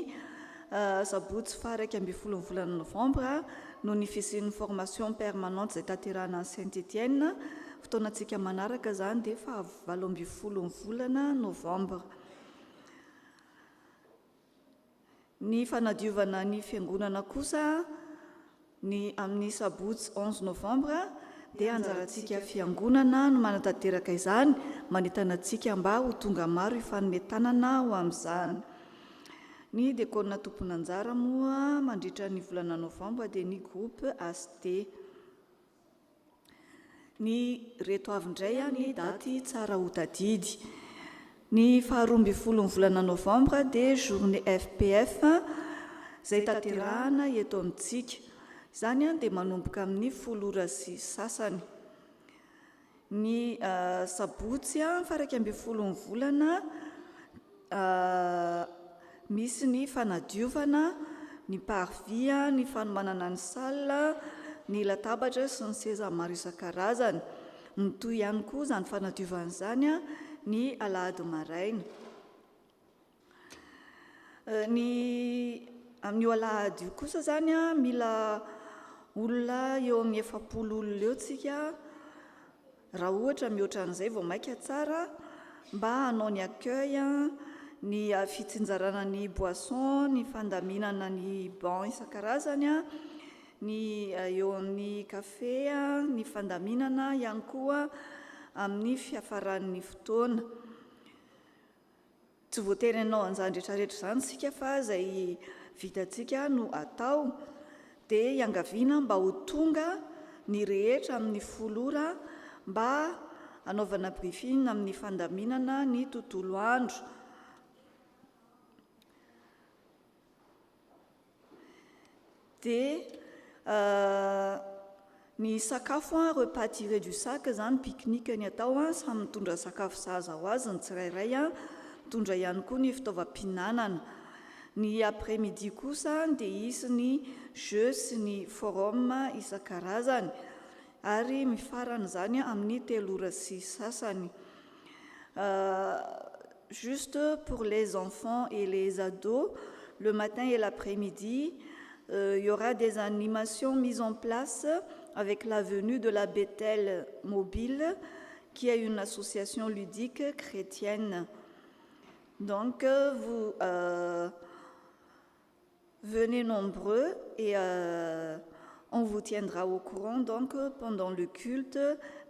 sabotsy faraika 12 volana novambra noho ny fisian'ny formation permanente izay tanterahana ny Saint-Étienne. Fotoanantsika manaraka izany dia fa 18 volana novambra. Ny fanadiovana ny fiangonana kosa ny amin'ny sabotsy 11 novambra dia anjarantsika fiangonana no manatanteraka izany manentana antsika mba ho tonga maro ifanometanana ho amin'izany. Ny dekona tompon'anjara moa mandritra ny volana novambra dia ny groupe AST. Ny reto avy indray ny daty tsara ho tadidy. Ny 12 volana novambra dia journée FPF izay tanterahana eto amintsika. Izany dia manomboka amin'ny 10 ora sy sasany. Ny sabotsy faraika 12 volana misy ny fanadiovana, ny parvis, ny fanomanana ny salle, ny latabatra sy ny seza maro isan-karazany. Mitoy ihany koa izany fanadiovana izany ny alahady maraina. Amin'io alahady io kosa izany mila olona eo amin'ny 7 olona eo tsika raha ohatra mihoatra an'izay vao maika tsara mba hanao ny accueil, ny fitsinjarana ny boisson, ny fandaminana ny banc isan-karazany, ny eo amin'ny kafe, ny fandaminana ihany koa amin'ny fiafaran'ny fotoana. Tsy voatery ianao an'izany rehetrarehetra izany sika fa izay vitantsika no atao dia iangaviana mba ho tonga ny rehetra amin'ny 10 ora mba hanaovana briefing amin'ny fandaminana ny tontolo andro. Dia ny sakafo repas tiré du sac izany pique-nique ny atao samy mitondra sakafo zaza ho azy ny tsirairay mitondra ihany koa ny fitaovam-pihinanana. Ny après-midi kosa dia isy ny jeu sy ny forum isan-karazany ary mifarana izany amin'ny 3 ora sy sasany. Juste pour les enfants et les ados, le matin et l'après-midi, il y aura des animations mises en place avec la venue de la Bethel Mobile, qui est une association ludique chrétienne. Donc, vous venez nombreux et on vous tiendra au courant donc pendant le culte,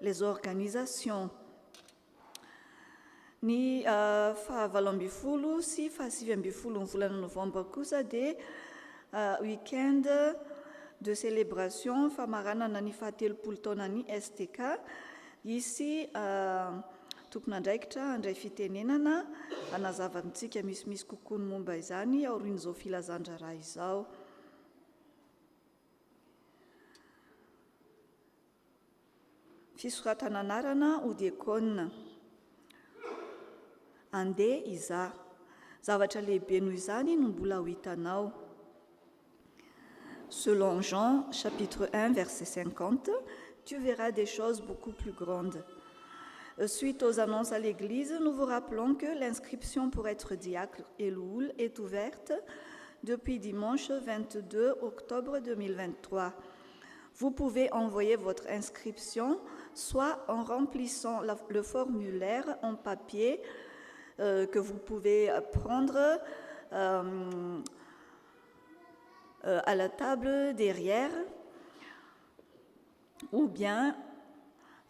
les organisations. Ny faha-20 sy faha-9 volana novambra kosa dia week-end de célébration famaranana ny 70 taona ny STK isy tompon'andraikitra andray fitenenana anazava amintsika misimisy kokoa ny momba izany aorian'izao filazandra raha izao. Fisoratana anarana ho diakona. Andeha izaho. Zavatra lehibe noho izany no mbola ho hitanao. Selon Jean, chapitre 1, verset 50, tu verras des choses beaucoup plus grandes. Suite aux annonces à l'Église, nous vous rappelons que l'inscription pour être diacre et Loul est ouverte depuis dimanche 22 octobre 2023. Vous pouvez envoyer votre inscription soit en remplissant le formulaire en papier que vous pouvez prendre à la table derrière, ou bien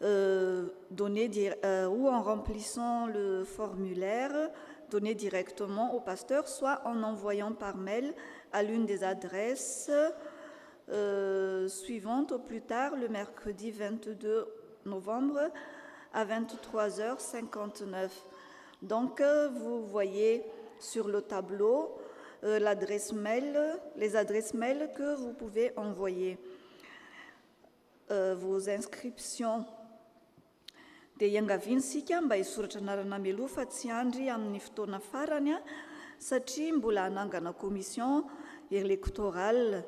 ou en remplissant le formulaire, donner directement au pasteur, soit en envoyant par mail à l'une des adresses suivantes au plus tard le mercredi 22 novembre à 23h59. Donc, vous voyez sur le tableau les adresses mail que vous pouvez envoyer. Vos inscriptions dia iangavinsika mba hisoratra anarana meloha fa tsy andry amin'ny fotoana farany satria mbola hanangana commission électorale.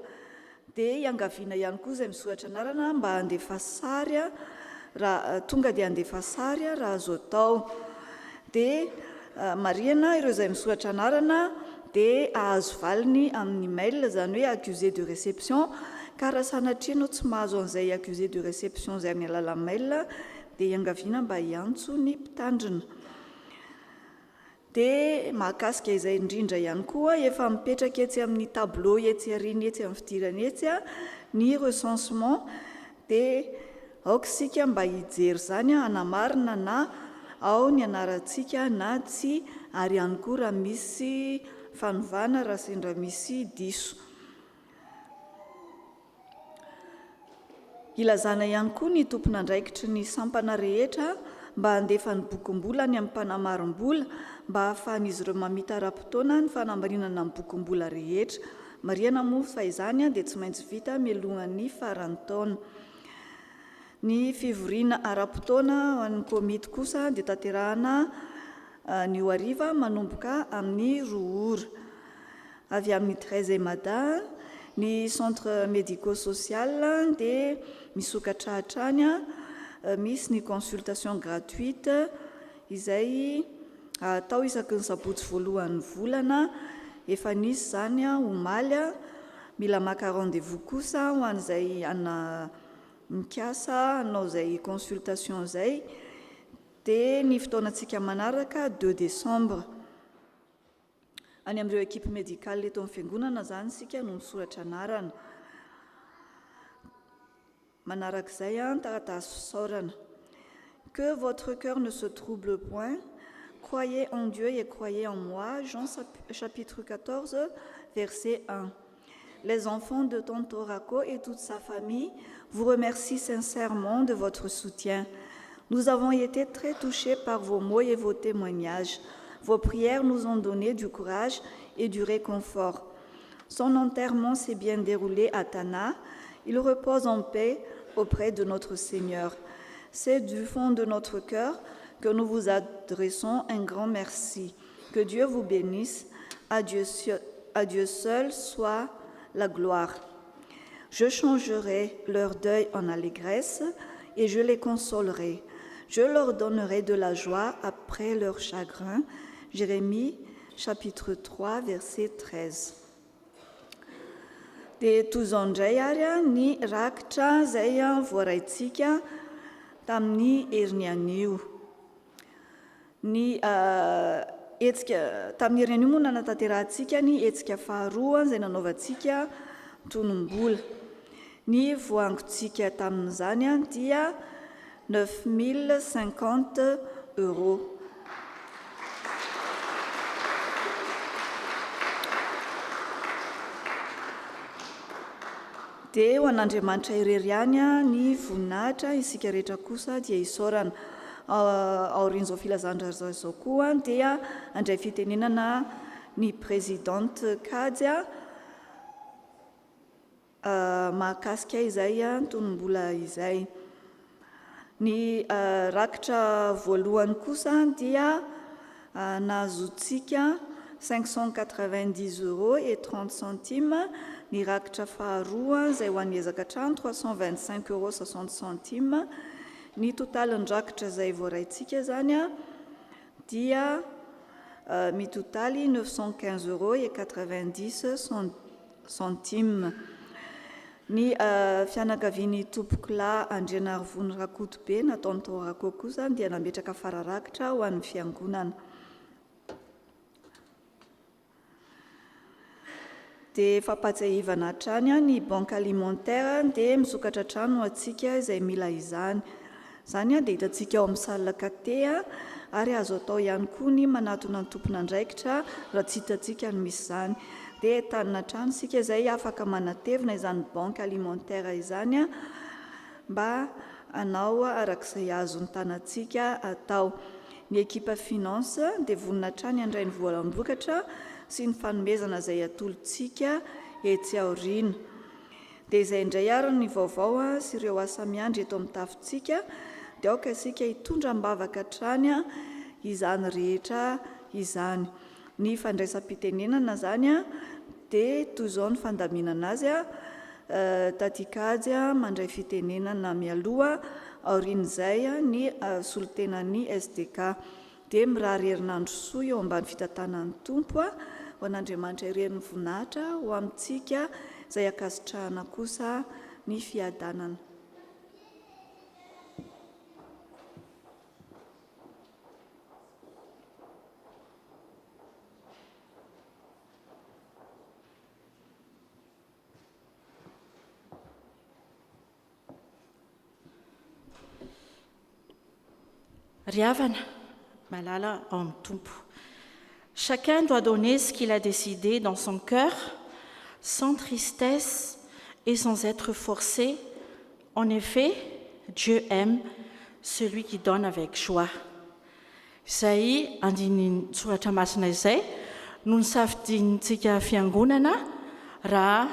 Dia iangaviana ihany koa izay misoratra anarana mba handefa sary raha tonga dia handefa sary raha azo atao. Dia mariana ireo izay misoratra anarana dia ahazo valiny amin'ny mail, zany hoe accusé de réception, ka raha sanatrianao tsy mahazo an'izay accusé de réception izay amin'ny alalan'ny mail dia iangaviana mba hiantso ny mpitandrina. Dia mahakasika izay indrindra ihany koa efa mipetraka etsy amin'ny tableau etsy ariny etsy amin'ny fidirana etsy ny recensement. Dia aoka isika mba hijery zany hanamarina na ao ny anarantsika na tsy, ary ihany koa raha misy fanovana raha sendra misy diso. Ilazana ihany koa ny tompon'andraikitry ny sampana rehetra mba handefa ny bokim-bola ny amin'ny mpanamarim-bola mba ahafahan'izy ireo mamita ara-potoana ny fanamarinana ny bokim-bola rehetra. Mariana moa fa izany dia tsy maintsy vita mialohan'ny faran'ny taona. Ny fivoriana ara-potoana ho an'ny komity kosa dia tanterahana ny ho hariva manomboka amin'ny 2 ora. Avy amin'ny 13 mada ny centre médico-social dia misokatra hatrany misy ny consultation gratuite izay atao isaky ny sabotsy voalohan'ny volana. Efa nisy zany omaly, mila maka rendez-vous kosa ho an'izay ana mikasa anao izay consultation izay. Dia ny fotoanantsika manaraka 2 décembre. Any amin'ireo équipe médicale eto amin'ny fiangonana zany sika no misoratra anarana. Manarak'izay taratasy fisaorana. Que votre cœur ne se trouble point. Croyez en Dieu et croyez en moi. Jean chapitre 14, verset 1. Les enfants de Tonton Rako et toute sa famille vous remercient sincèrement de votre soutien. Nous avons été très touchés par vos mots et vos témoignages. Vos prières nous ont donné du courage et du réconfort. Son enterrement s'est bien déroulé à Tana. Il repose en paix auprès de notre Seigneur. C'est du fond de notre cœur que nous vous adressons un grand merci. Que Dieu vous bénisse. À Dieu seul soit la gloire. Je changerai leur deuil en allégresse et je les consolerai. Je leur donnerai de la joie après leur chagrin. Jérémie, chapitre 3, verset 13. Dia tozandray ary ny rakitra izay voaraintsika tamin'ny heriny anio. Ny tamin'ny heriny anio moa nanatanterantsika ny hetsika faharoa izay nanaovantsika tonom-bola. Ny voangontsika tamin'izany dia 9 050 €. dia ho an'andriamanitra irery ihany a ny voninahitra, isika rehetra kosa dia isaorana. Aorian'izao filazandra zao koa dia andray fitenenana ny présidente Kadia mahakasika izay antonom-bola izay. Ny rakitra voalohany kosa dia nahazotsika 590,30 €. Ny rakitra faharoa izay ho an'ny ezaka trano 325,60 €. Ny totaliny rakitra izay voaraintsika zany dia mitotaly 915,90 €. Ny fianakaviany tompoklahy Andrianarivony Rakotobe nataony tao Rakoto kosa dia nametraka fararakitra ho an'ny fiangonana. Dia fampatsahivana hatrany ny banque alimentaire dia misokatra trano atsika izay mila izany. Zany dia hitantsika ao amin'ny salle kate ary azo atao ihany koa ny manatona ny tompon'andraikitra raha tsy hitantsika ny misy izany. Dia tanina trano sika izay afaka manatevina izany banque alimentaire izany mba hanao arak'izay azony tanantsika atao. Ny ekipa finance dia vonina trany handray ny voalam-bokatra sy ny fanomezana izay atolotsika etsy aoriana. Dia izay indray ary ny vaovao sy ireo asa miandry eto amin'ny tafontsika dia aoka isika hitondra mbavaka trany izany rehetra izany. Ny fandraisam-pitenenana zany dia toy izao ny fandaminana azy Tatikady mandray fitenenana mialoha aorian'izay ny solontenan'ny SDK. Dia mirary herinandro soa eo ambany fitantanan'ny tompo ho an'Andriamanitra irery ny voninahitra ho amintsika izay akasitrahana kosa ny fiadanana. Riavana, malala ao amin'ny tompo. Chacun doit donner ce qu'il a décidé dans son cœur, sans tristesse et sans être forcé. En effet, Dieu aime celui qui donne avec joie. Izay andiny soratra masina izay no nisafidintsika fiangonana raha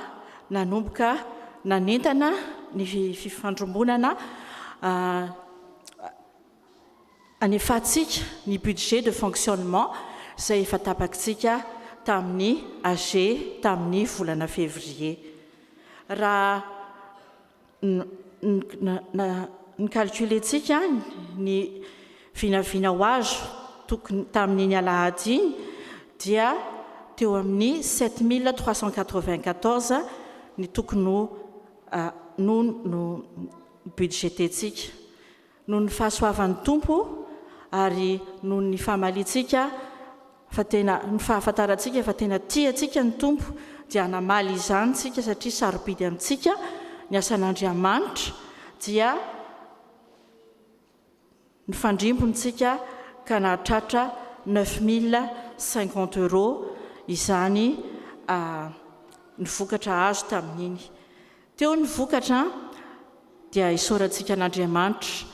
nanomboka nanentana ny fifandrombonana anefatsika ny budget de fonctionnement izay efa tapakitsika tamin'ny AG tamin'ny volana février. Raha ny calculentsika ny vinavina ho azo tokony tamin'iny alahady iny dia teo amin'ny 7394 ny tokony no budgetetsika. Noho ny fahasoavan'ny tompo ary noho ny fahamalitsika fa tena ny fahafantarantsika fa tena tiatsika ny tompo dia namaly izany tsika satria sarobidy amintsika ny asan'Andriamanitra dia ny fandrimbontsika ka nahatratra 9050 € izany ny vokatra azo tamin'iny. Teo ny vokatra dia isaorantsika an'Andriamanitra.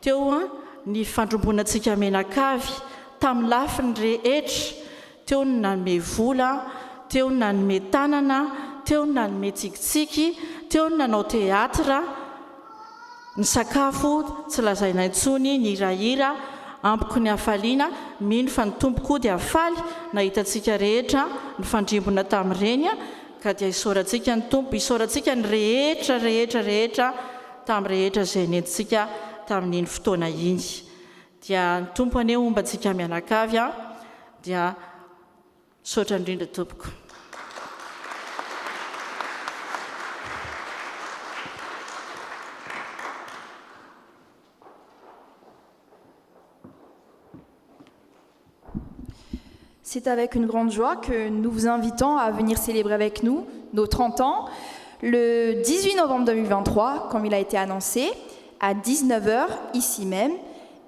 Teo ny fandrombonantsika menakavy tamin'ny lafiny rehetra, teo ny nanome vola, teo ny nanome tanana, teo ny nanome tsikitsiky, teo ny nanao teatra, ny sakafo tsy lazaina intsony ny hirahira, ampoko ny hafaliana, mino fa ny tompoko dia hafaly nahitantsika rehetra ny fandrimbona tamin'ireny ka dia isaorantsika ny tompo, isaorantsika ny rehetra tamin'ny rehetra izay nentsika tamin'iny fotoana iny. Dia ny tompo ane ombantsika mianakavy dia saotra indrindra tompoko. C'est avec une grande joie que nous vous invitons à venir célébrer avec nous nos 30 ans le 18 novembre 2023, comme il a été annoncé, à 19 h ici même.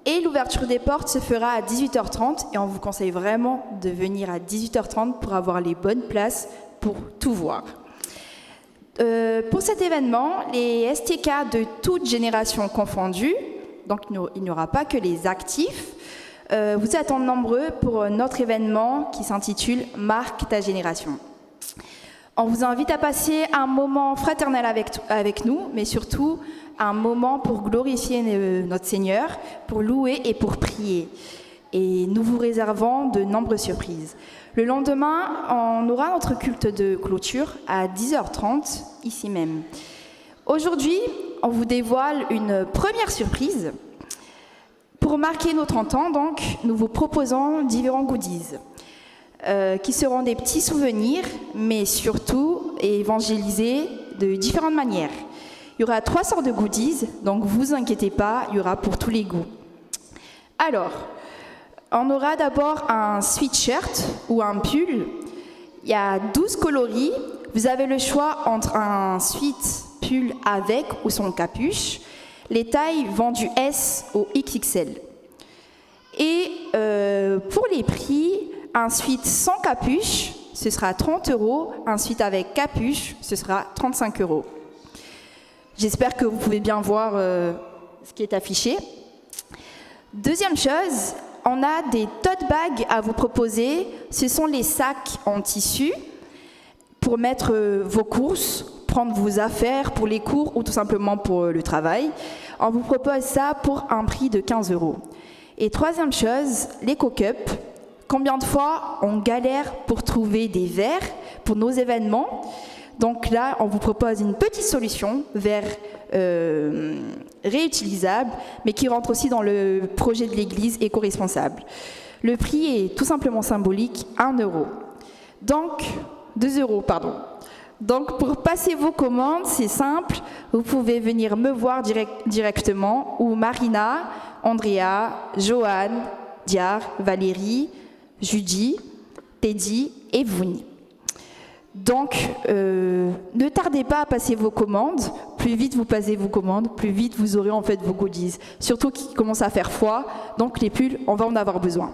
Et l'ouverture des portes se fera à 18 h 30 et on vous conseille vraiment de venir à 18 h 30 pour avoir les bonnes places pour tout voir. Pour cet événement, les STK de toutes générations confondues, donc il n'y aura pas que les actifs, vous attendent nombreux pour notre événement qui s'intitule « Marque ta génération ». On vous invite à passer un moment fraternel avec nous, mais surtout un moment pour glorifier notre Seigneur, pour louer et pour prier. Et nous vous réservons de nombreuses surprises. Le lendemain, on aura notre culte de clôture à 10h30, ici même. Aujourd'hui, on vous dévoile une première surprise. Pour marquer nos 30 ans, donc, nous vous proposons différents goodies, qui seront des petits souvenirs, mais surtout évangélisés de différentes manières. Il y aura 3 sortes de goodies, donc vous inquiétez pas, il y aura pour tous les goûts. Alors, on aura d'abord un sweatshirt ou un pull. Il y a 12 coloris. Vous avez le choix entre un sweat pull avec ou sans capuche. Les tailles vont du S au XXL. Et pour les prix, un sweat sans capuche, ce sera 30 €. Un sweat avec capuche, ce sera 35 €. J'espère que vous pouvez bien voir ce qui est affiché. Deuxième chose, on a des tote bags à vous proposer. Ce sont les sacs en tissu pour mettre vos courses, prendre vos affaires pour les cours ou tout simplement pour le travail. On vous propose ça pour un prix de 15 €. Et troisième chose, les co-cups. Combien de fois on galère pour trouver des verres pour nos événements? Donc là, on vous propose une petite solution, verre réutilisable, mais qui rentre aussi dans le projet de l'Église éco-responsable. Le prix est tout simplement symbolique, 1 €. Donc, 2 €, pardon. Donc, pour passer vos commandes, c'est simple. Vous pouvez venir me voir directement, ou Marina, Andrea, Joanne, Diar, Valérie, Judy, Teddy et Vouni. Donc, ne tardez pas à passer vos commandes. Plus vite vous passez vos commandes, plus vite vous aurez en fait vos goodies. Surtout qu'il commence à faire froid, donc les pulls, on va en avoir besoin.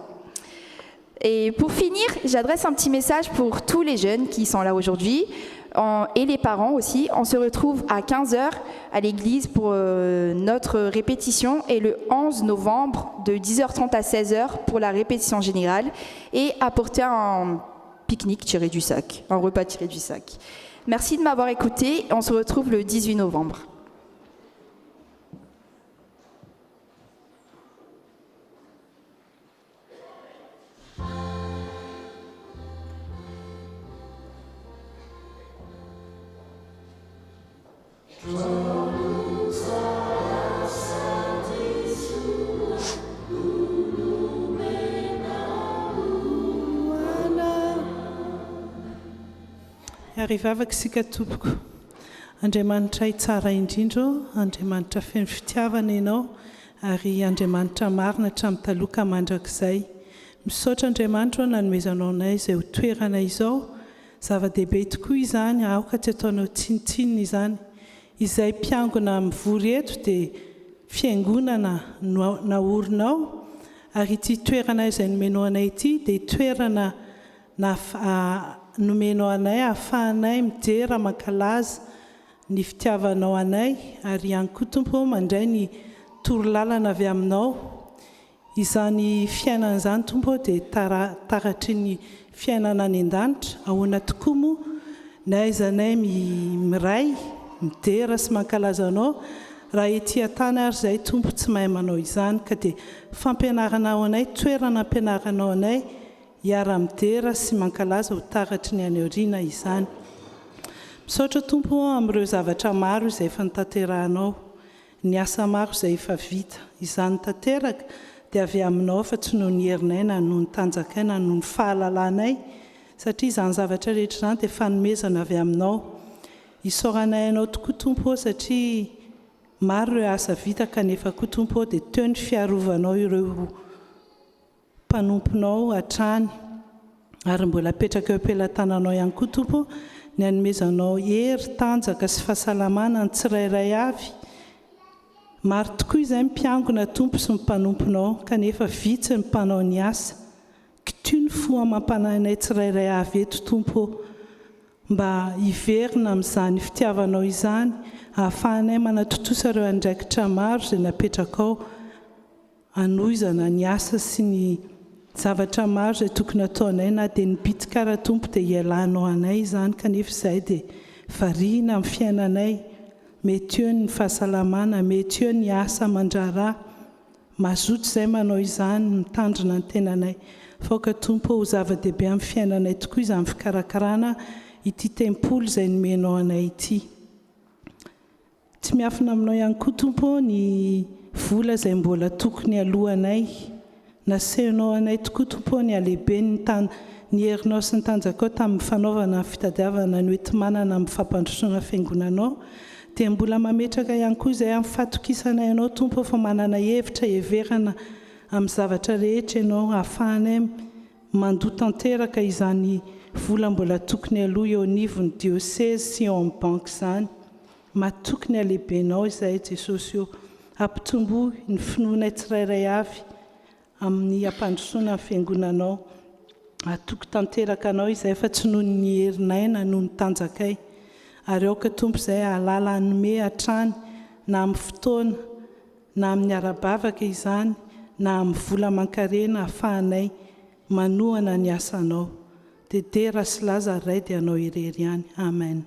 Et pour finir, j'adresse un petit message pour tous les jeunes qui sont là aujourd'hui et les parents aussi. On se retrouve à 15h à l'église pour notre répétition et le 11 novembre de 10h30 à 16h pour la répétition générale et apporter un pique-nique tiré du sac, un repas tiré du sac. Merci de m'avoir écouté. On se retrouve le 18 novembre. Arivavaka isika tompoko. Andriamanitra tsara indrindra, Andriamanitra feno fitiavana ianao ary Andriamanitra marina hatramin'ny taloha mandrakizay. Misaotra Andriamanitra nanomezanao anay izay ho toerana izao. Zava-dehibe tokoa izany, aoka tsy ataonao tsinitsinina izany. Izay mpiangona mivory eto dia fiangonana naorinao ary ity toerana izay nomenao anay ity dia toerana nomenao anay ahafahanay mijery mankalaza ny fitiavanao anay ary ihany koa Tompo mandray ny torolalana avy aminao. Izany fiainana izany Tompo dia taratry ny fiainana any an-danitra. Ahoana tokoa moa ny aizanay miray midera sy mankalaza anao raha ety an-tany ary izay Tompo tsy mahay manao izany ka dia fampianaranao anay, toerana ampianaranao anay hiara-midera sy mankalaza ho taratry ny any aoriana izany. Misaotra Tompo amin'ireo zavatra maro izay efa notanterahanao, ny asa maro izay efa vita. Izany tanteraka dia avy aminao fa tsy noho ny herinay na noho ny tanjakanay na noho ny fahalalànay satria izany zavatra rehetra izany dia fanomezana avy aminao. Isaoranay anao tokoa Tompo satria maro ireo asa vita kanefa koa Tompo dia teo ny fiarovanao ireo mpanomponao hatrany ary mbola apetraka eo am-pelantananao ihany koa Tompo ny hanomezanao hery, tanjaka sy fahasalamana ny tsirairay avy. Maro tokoa izay mpiangona Tompo sy mpanomponao kanefa vitsy ny mpanao ny asa. Kitoy ny fo amampananay tsirairay avy eto Tompo. mba hiverina amin'izany fitiavanao izany, ahafahanay manatotosa ireo andraikitra maro izay napetraka ao, anoizana ny asa sy ny zavatra maro izay tokony ataonay, na dia nibitika ara tompo dia ialanao anay izany, kanefa izay dia variana amin'ny fiainanay, mety eo ny fahasalamana, mety eo ny asa aman-draharaha, mazoto izay manao izany, mitandrina ny tenanay. Faoka tompo ho zava-dehibe amin'ny fiainanay tokoa izany fikarakarana ity tempolo izay nomenao anay ity. Tsy miafina aminao ihany koa tompo ny vola izay mbola tokony alohanay, nasehinao anay tokoa tompo ny alehibe ny herinao sy ny tanjakao tamin'ny fanaovana fitadiavana ny oety manana amin'ny fampandrosoana fiangonanao, dia mbola mametraka ihany koa izay amin'ny fatokisanay ianao tompo fa manana hevitra heverana amin'ny zavatra rehetra ianao, ahafahanay mandoa tanteraka izany vola mbola tokony aloha eo anivon'ny diosèse sy eo amin'ny banky izany. Matokony alehibenao izay Jesosy eo, ampitombo ny finoanay tsirairay avy amin'ny ampandrosoana ny fiangonanao, atoky tanteraka anao izay fa tsy noho ny herinay na noho ny tanjakay, ary aoka tompo izay ahalala hanome hatrany na amin'ny fotoana na amin'ny ara-bavaka izany na amin'ny vola aman-karena, ahafahanay manohana ny asanao. Dedera sy laza ray dia anao irery ihany. Amen.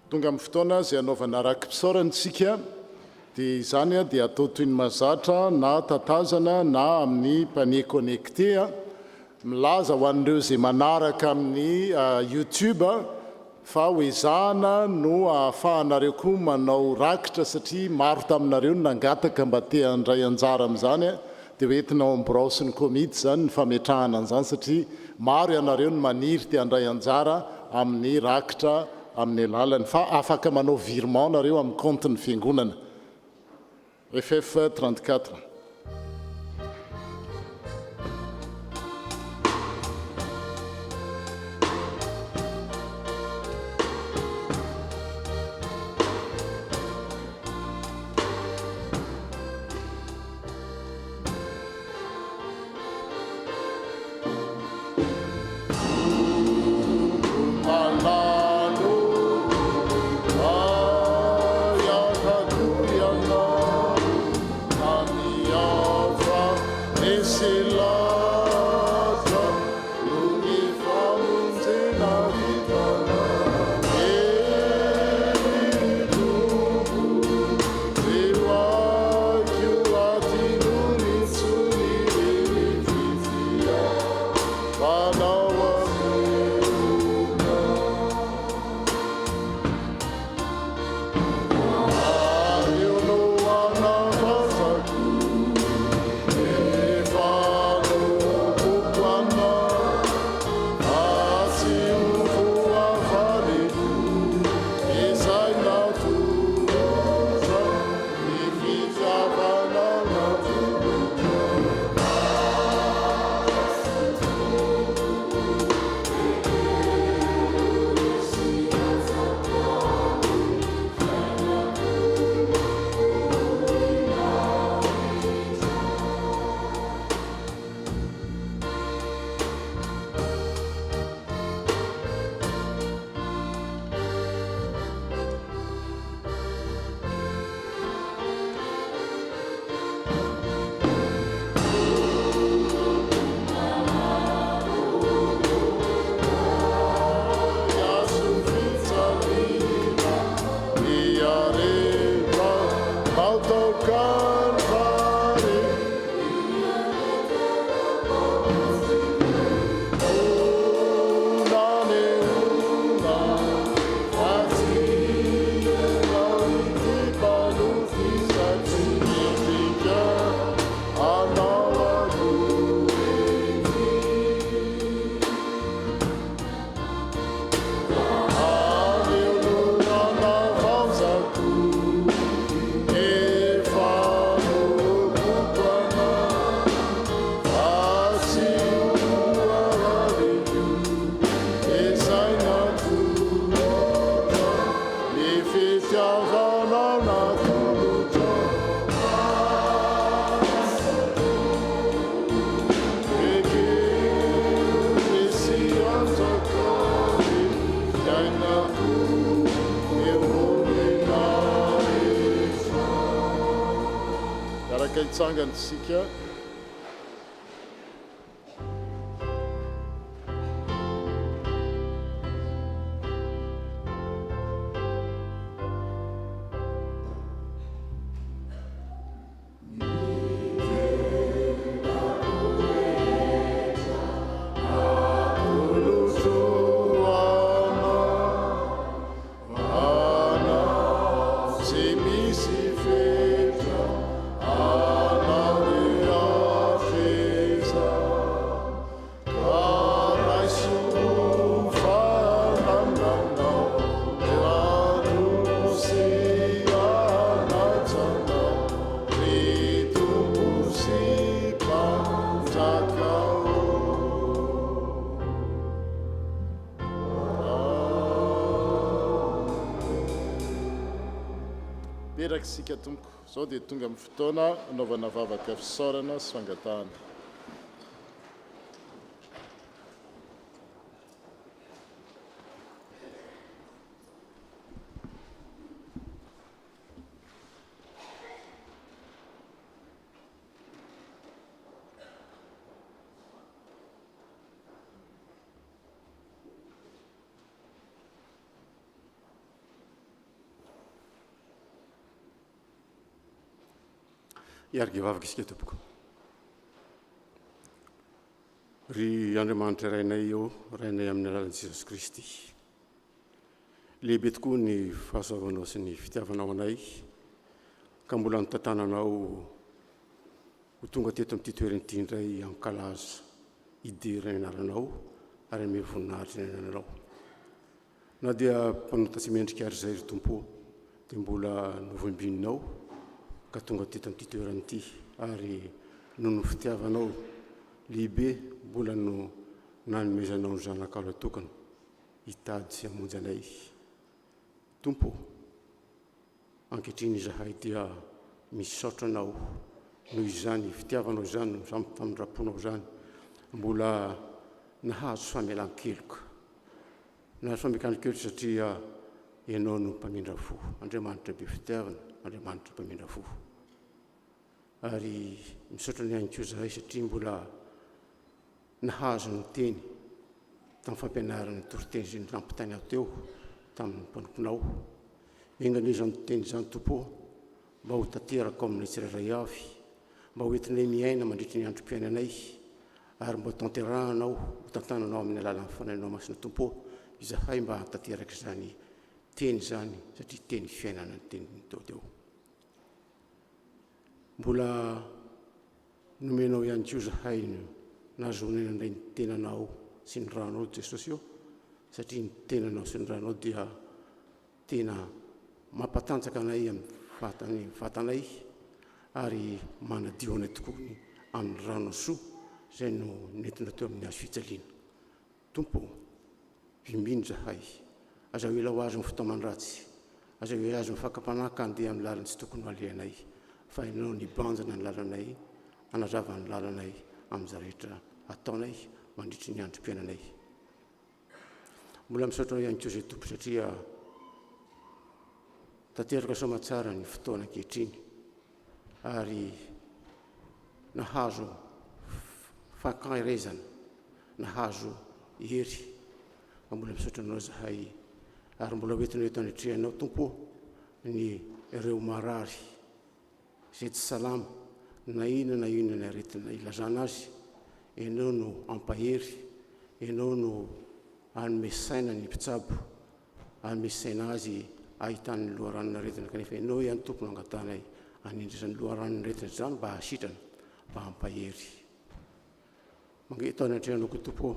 Tonga amin'ny fotoana izay anaovana rakim-pisaorantsika, dia izany dia atao toy ny mahazatra na tatazana na amin'ny panier connecté, milaza ho an'ireo izay manaraka amin'ny YouTube fa hoezahana no ahafahanareo koa manao rakitra, satria maro taminareo nangataka mba te handray anjara amin'izany, dia hoentinao am'braosy ny komity izany ny fametrahana an'izany, satria maro ianareo ny maniry te handray anjara amin'ny rakitra amin'ny alalany, fa afaka manao virement nareo amin'ny compte ny fiangonana. FF 34. Father. hitsangantsika sika tompoko zao dia tonga amin'ny fotoana anaovana vavaka fisaorana sy fangatahana. Iargy vavaka isika tompoko. Ry Andriamanitra rainay eo, rainay amin'ny alalan'i Jesosy Kristy. Lehibe tokoa ny fahasoavanao sy ny fitiavanao anay, ka mbola notantananao ho tonga teto amin'ity toerana ity indray ankalaza idera ny anaranao ary ame voninahitra ny anarao. Na dia mpanota tsy mendrika ary zay ry tompo, dia mbola novoambininao ka tonga teto amin'ity toerana ity ary noho ny fitiavanao lehibe mbola no nanomezanao ny zanakao tokana hitady sy hamonjy anay. Tompo, ankehitriny izahay dia misaotra anao noho izany fitiavanao izany, famindraponao izany, mbola nahazo famelan-keloka. Nahazo famelan-keloka satria ianao no mpamindra fo, Andriamanitra be fitiavana, Andriamanitra mpamindra fo. Ary misaotra ny ihany koa izahay satria mbola nahazo ny teny tamin'ny fampianarana ny toriteny izay nampitany aho teo tamin'ny mpanomponao. Engany izany teny izany tompo, mba ho tanteraka aminay tsirairay avy, mba ho entinay miaina mandritra ny androm-piainanay, ary mba tanterahanao, ho tantananao amin'ny alalan'ny fanahinao masina tompo, izahay mba tanteraka izany teny izany satria teny fiainana ny teny teo teo. Mbola nomenao ihany koa izahay nahazoana indray ny tenanao sy ny ranao Jesosy eo, satria ny tenanao sy ny ranao dia tena mampatanjaka anay amin'ny fatanay ary manadio anay tokoa amin'ny rano soa izay no nentina teo amin'ny hazo fijaliana. Tompo, vimbiny izahay, aza ho ela ho azo ny fotoana ratsy, aza ho azo ny fakapanaka andeha amin'ny lalany tsy tokony ho alehanay, fa ianao nibanjana ny lalanay, anazava ny lalanay amin'izay rehetra ataonay mandritry ny androm-piainanay. Mbola misaotra ihany koa izay tompo satria tanteraka soamatsara ny fotoana ankehitriny ary nahazo fankairezana, nahazo hery. Mbola misaotra anao izahay ary mbola hoentina eto anatrehanao tompo ny ireo marary izay tsy salama na inona ny aretina ilazana azy, ianao no ampahery, ianao no anome saina ny mpitsabo, anome saina azy ahitany loharanona aretina, kanefa ianao ihany tompony angatanay anindrizany loharanona aretina izany mba hasitrana, mba hampahery. Mangeto anatrehanao koa tompo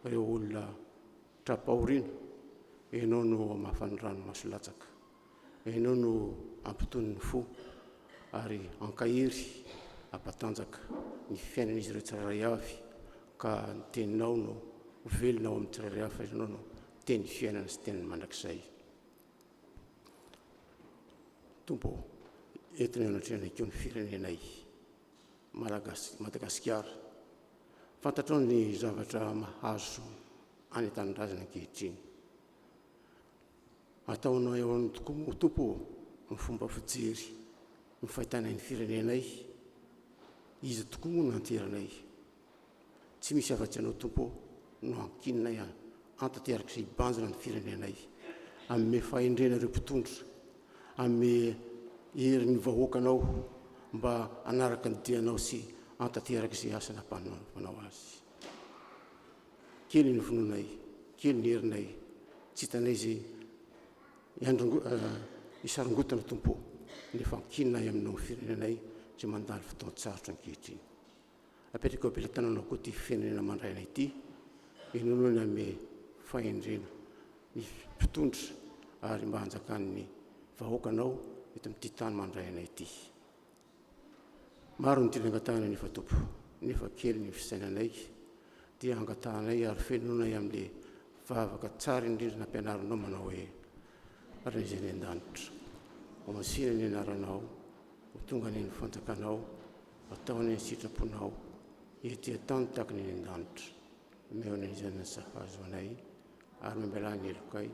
ireo olona trapahoriana, ianao no amafany rano masolatsaka, ianao no ampitony ny fo ary ankahery ampatanjaka ny fiainan'izy ireo tsirairay avy, ka ny teninao no velonao amin'ny tsirairay avy, fa ianao no teny fiainana sy teny mandrakizay. Tompo, entina anatrehanay koa ny firenenay Madagasikara, fantatrao ny zavatra mahazo any an-tanindrazana ankehitriny. Ataonao eo tokoa tompo ny fomba fijery ny fahitana ny firenenay izy tokoa nanteranay tsy misy afa-tsy anao tompo no ankininay antanteraka izay hibanjina ny firenenay amin'ny fahendrena ireo mpitondra amin'ny herin'ny vahoakanao mba anaraka ny dianao sy antanteraka izay asa napanao azy kely ny vononay kely ny herinay tsy hitanay izay isarongotana tompo nefa ankininay aminao ny firenenay tsy mandalo fotoan-tsarotra ankehitriny apetraka eo ampelantananao koa ty firenena mandraina ity inonoana ame fahendrena ny mpitondra ary mba hanjakan'ny vahoakanao eto amin'ity tany mandraina ity maro ny tily angatahana nefa tompo nefa kely ny fisainanay dia angatahanay ary fenonay amin'le vavaka tsara indrindra nampianarinao manao hoe raizay ny an-danitra ho masina ny anaranao ho tonga ny fanjakanao ataony ny sitraponao ety tany tahaka ny an-danitra meona izany ny sahazo anay ary mamelany elokay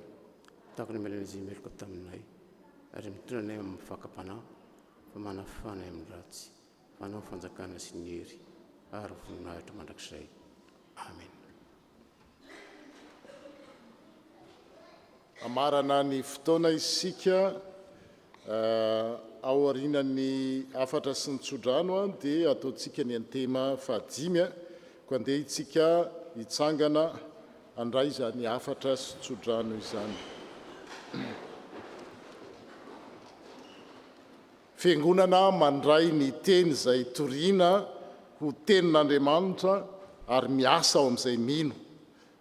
tahaka ny melana izay meloka taminay ary mitondranay amin'ny fakapanahy fa manafanay amin'ny ratsy manao fanjakana sy ny hery ary voninahitra mandrakizay amen. Amarana ny fotoana isika aorinan'ny afatra sy ny tsodrano dia ataontsika ny antema fahadimy ko andeha itsika hitsangana andray izany afatra sy tsodrano izany. Fiangonana mandray ny teny izay toriana ho tenin'Andriamanitra ary miasa ao amin'izay mino.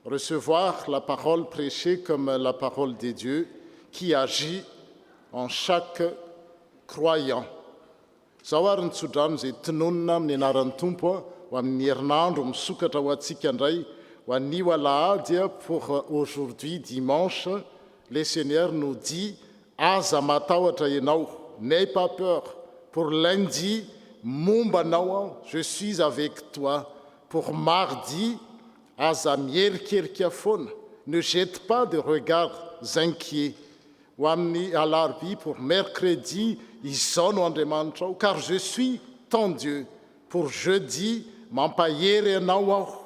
Recevoir la parole prêchée comme la parole de Dieu qui agit en chaque croyant. Zao ary ny tsodrano izay tononona amin'ny anaran'ny Tompo ho amin'ny herinandro misokatra ho antsika indray ho anio alahady pour aujourd'hui dimanche. Le Seigneur nous dit aza matahotra ianao, n'aie pas peur. Pour lundi momba anao je suis avec toi. Pour mardi aza mierikerika foana, ne jette pas de regards inquiets. Ho amin'ny alarobia pour mercredi izao no Andriamanitra ao car je suis ton Dieu. Pour jeudi mampahery anao aho,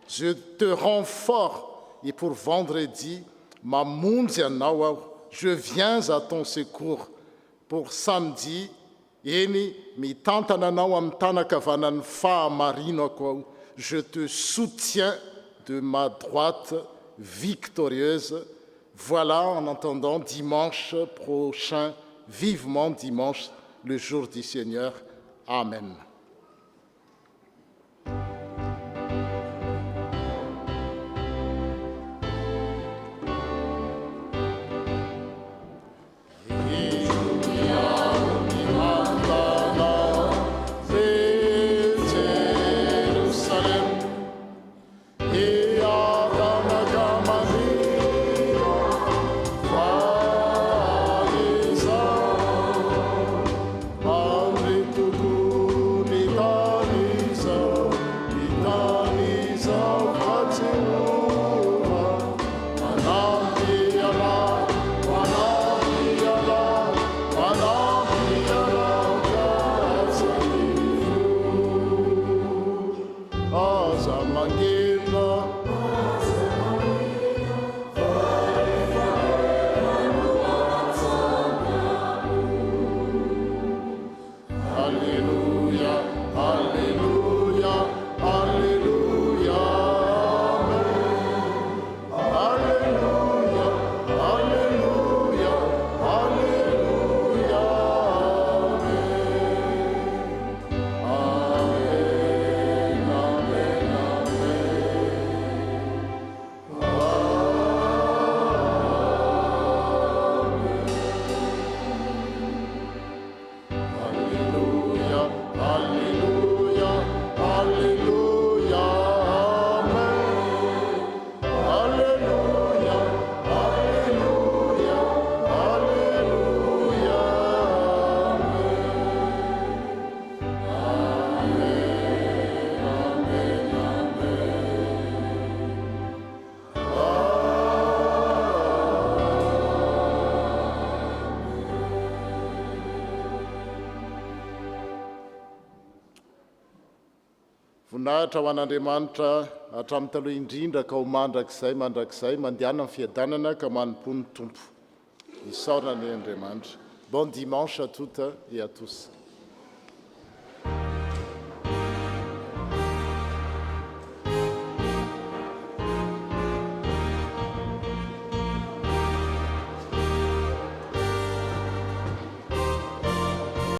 je te rends fort. Et pour vendredi mamonjy anao aho, je viens à ton secours. Pour samedi eny mitantana anao amin'ny tanakavanan'ny fahamarinako aho, je te soutiens de ma droite victorieuse. Voilà, en attendant dimanche prochain, vivement dimanche, le jour du Seigneur. Amen. voninahitra ho an'Andriamanitra hatramin'ny taloha indrindra ka ho mandrakizay mandehana amin'ny fiadanana ka manompo ny tompo. Isaorana ny Andriamanitra. Bon dimanche à toutes et à tous.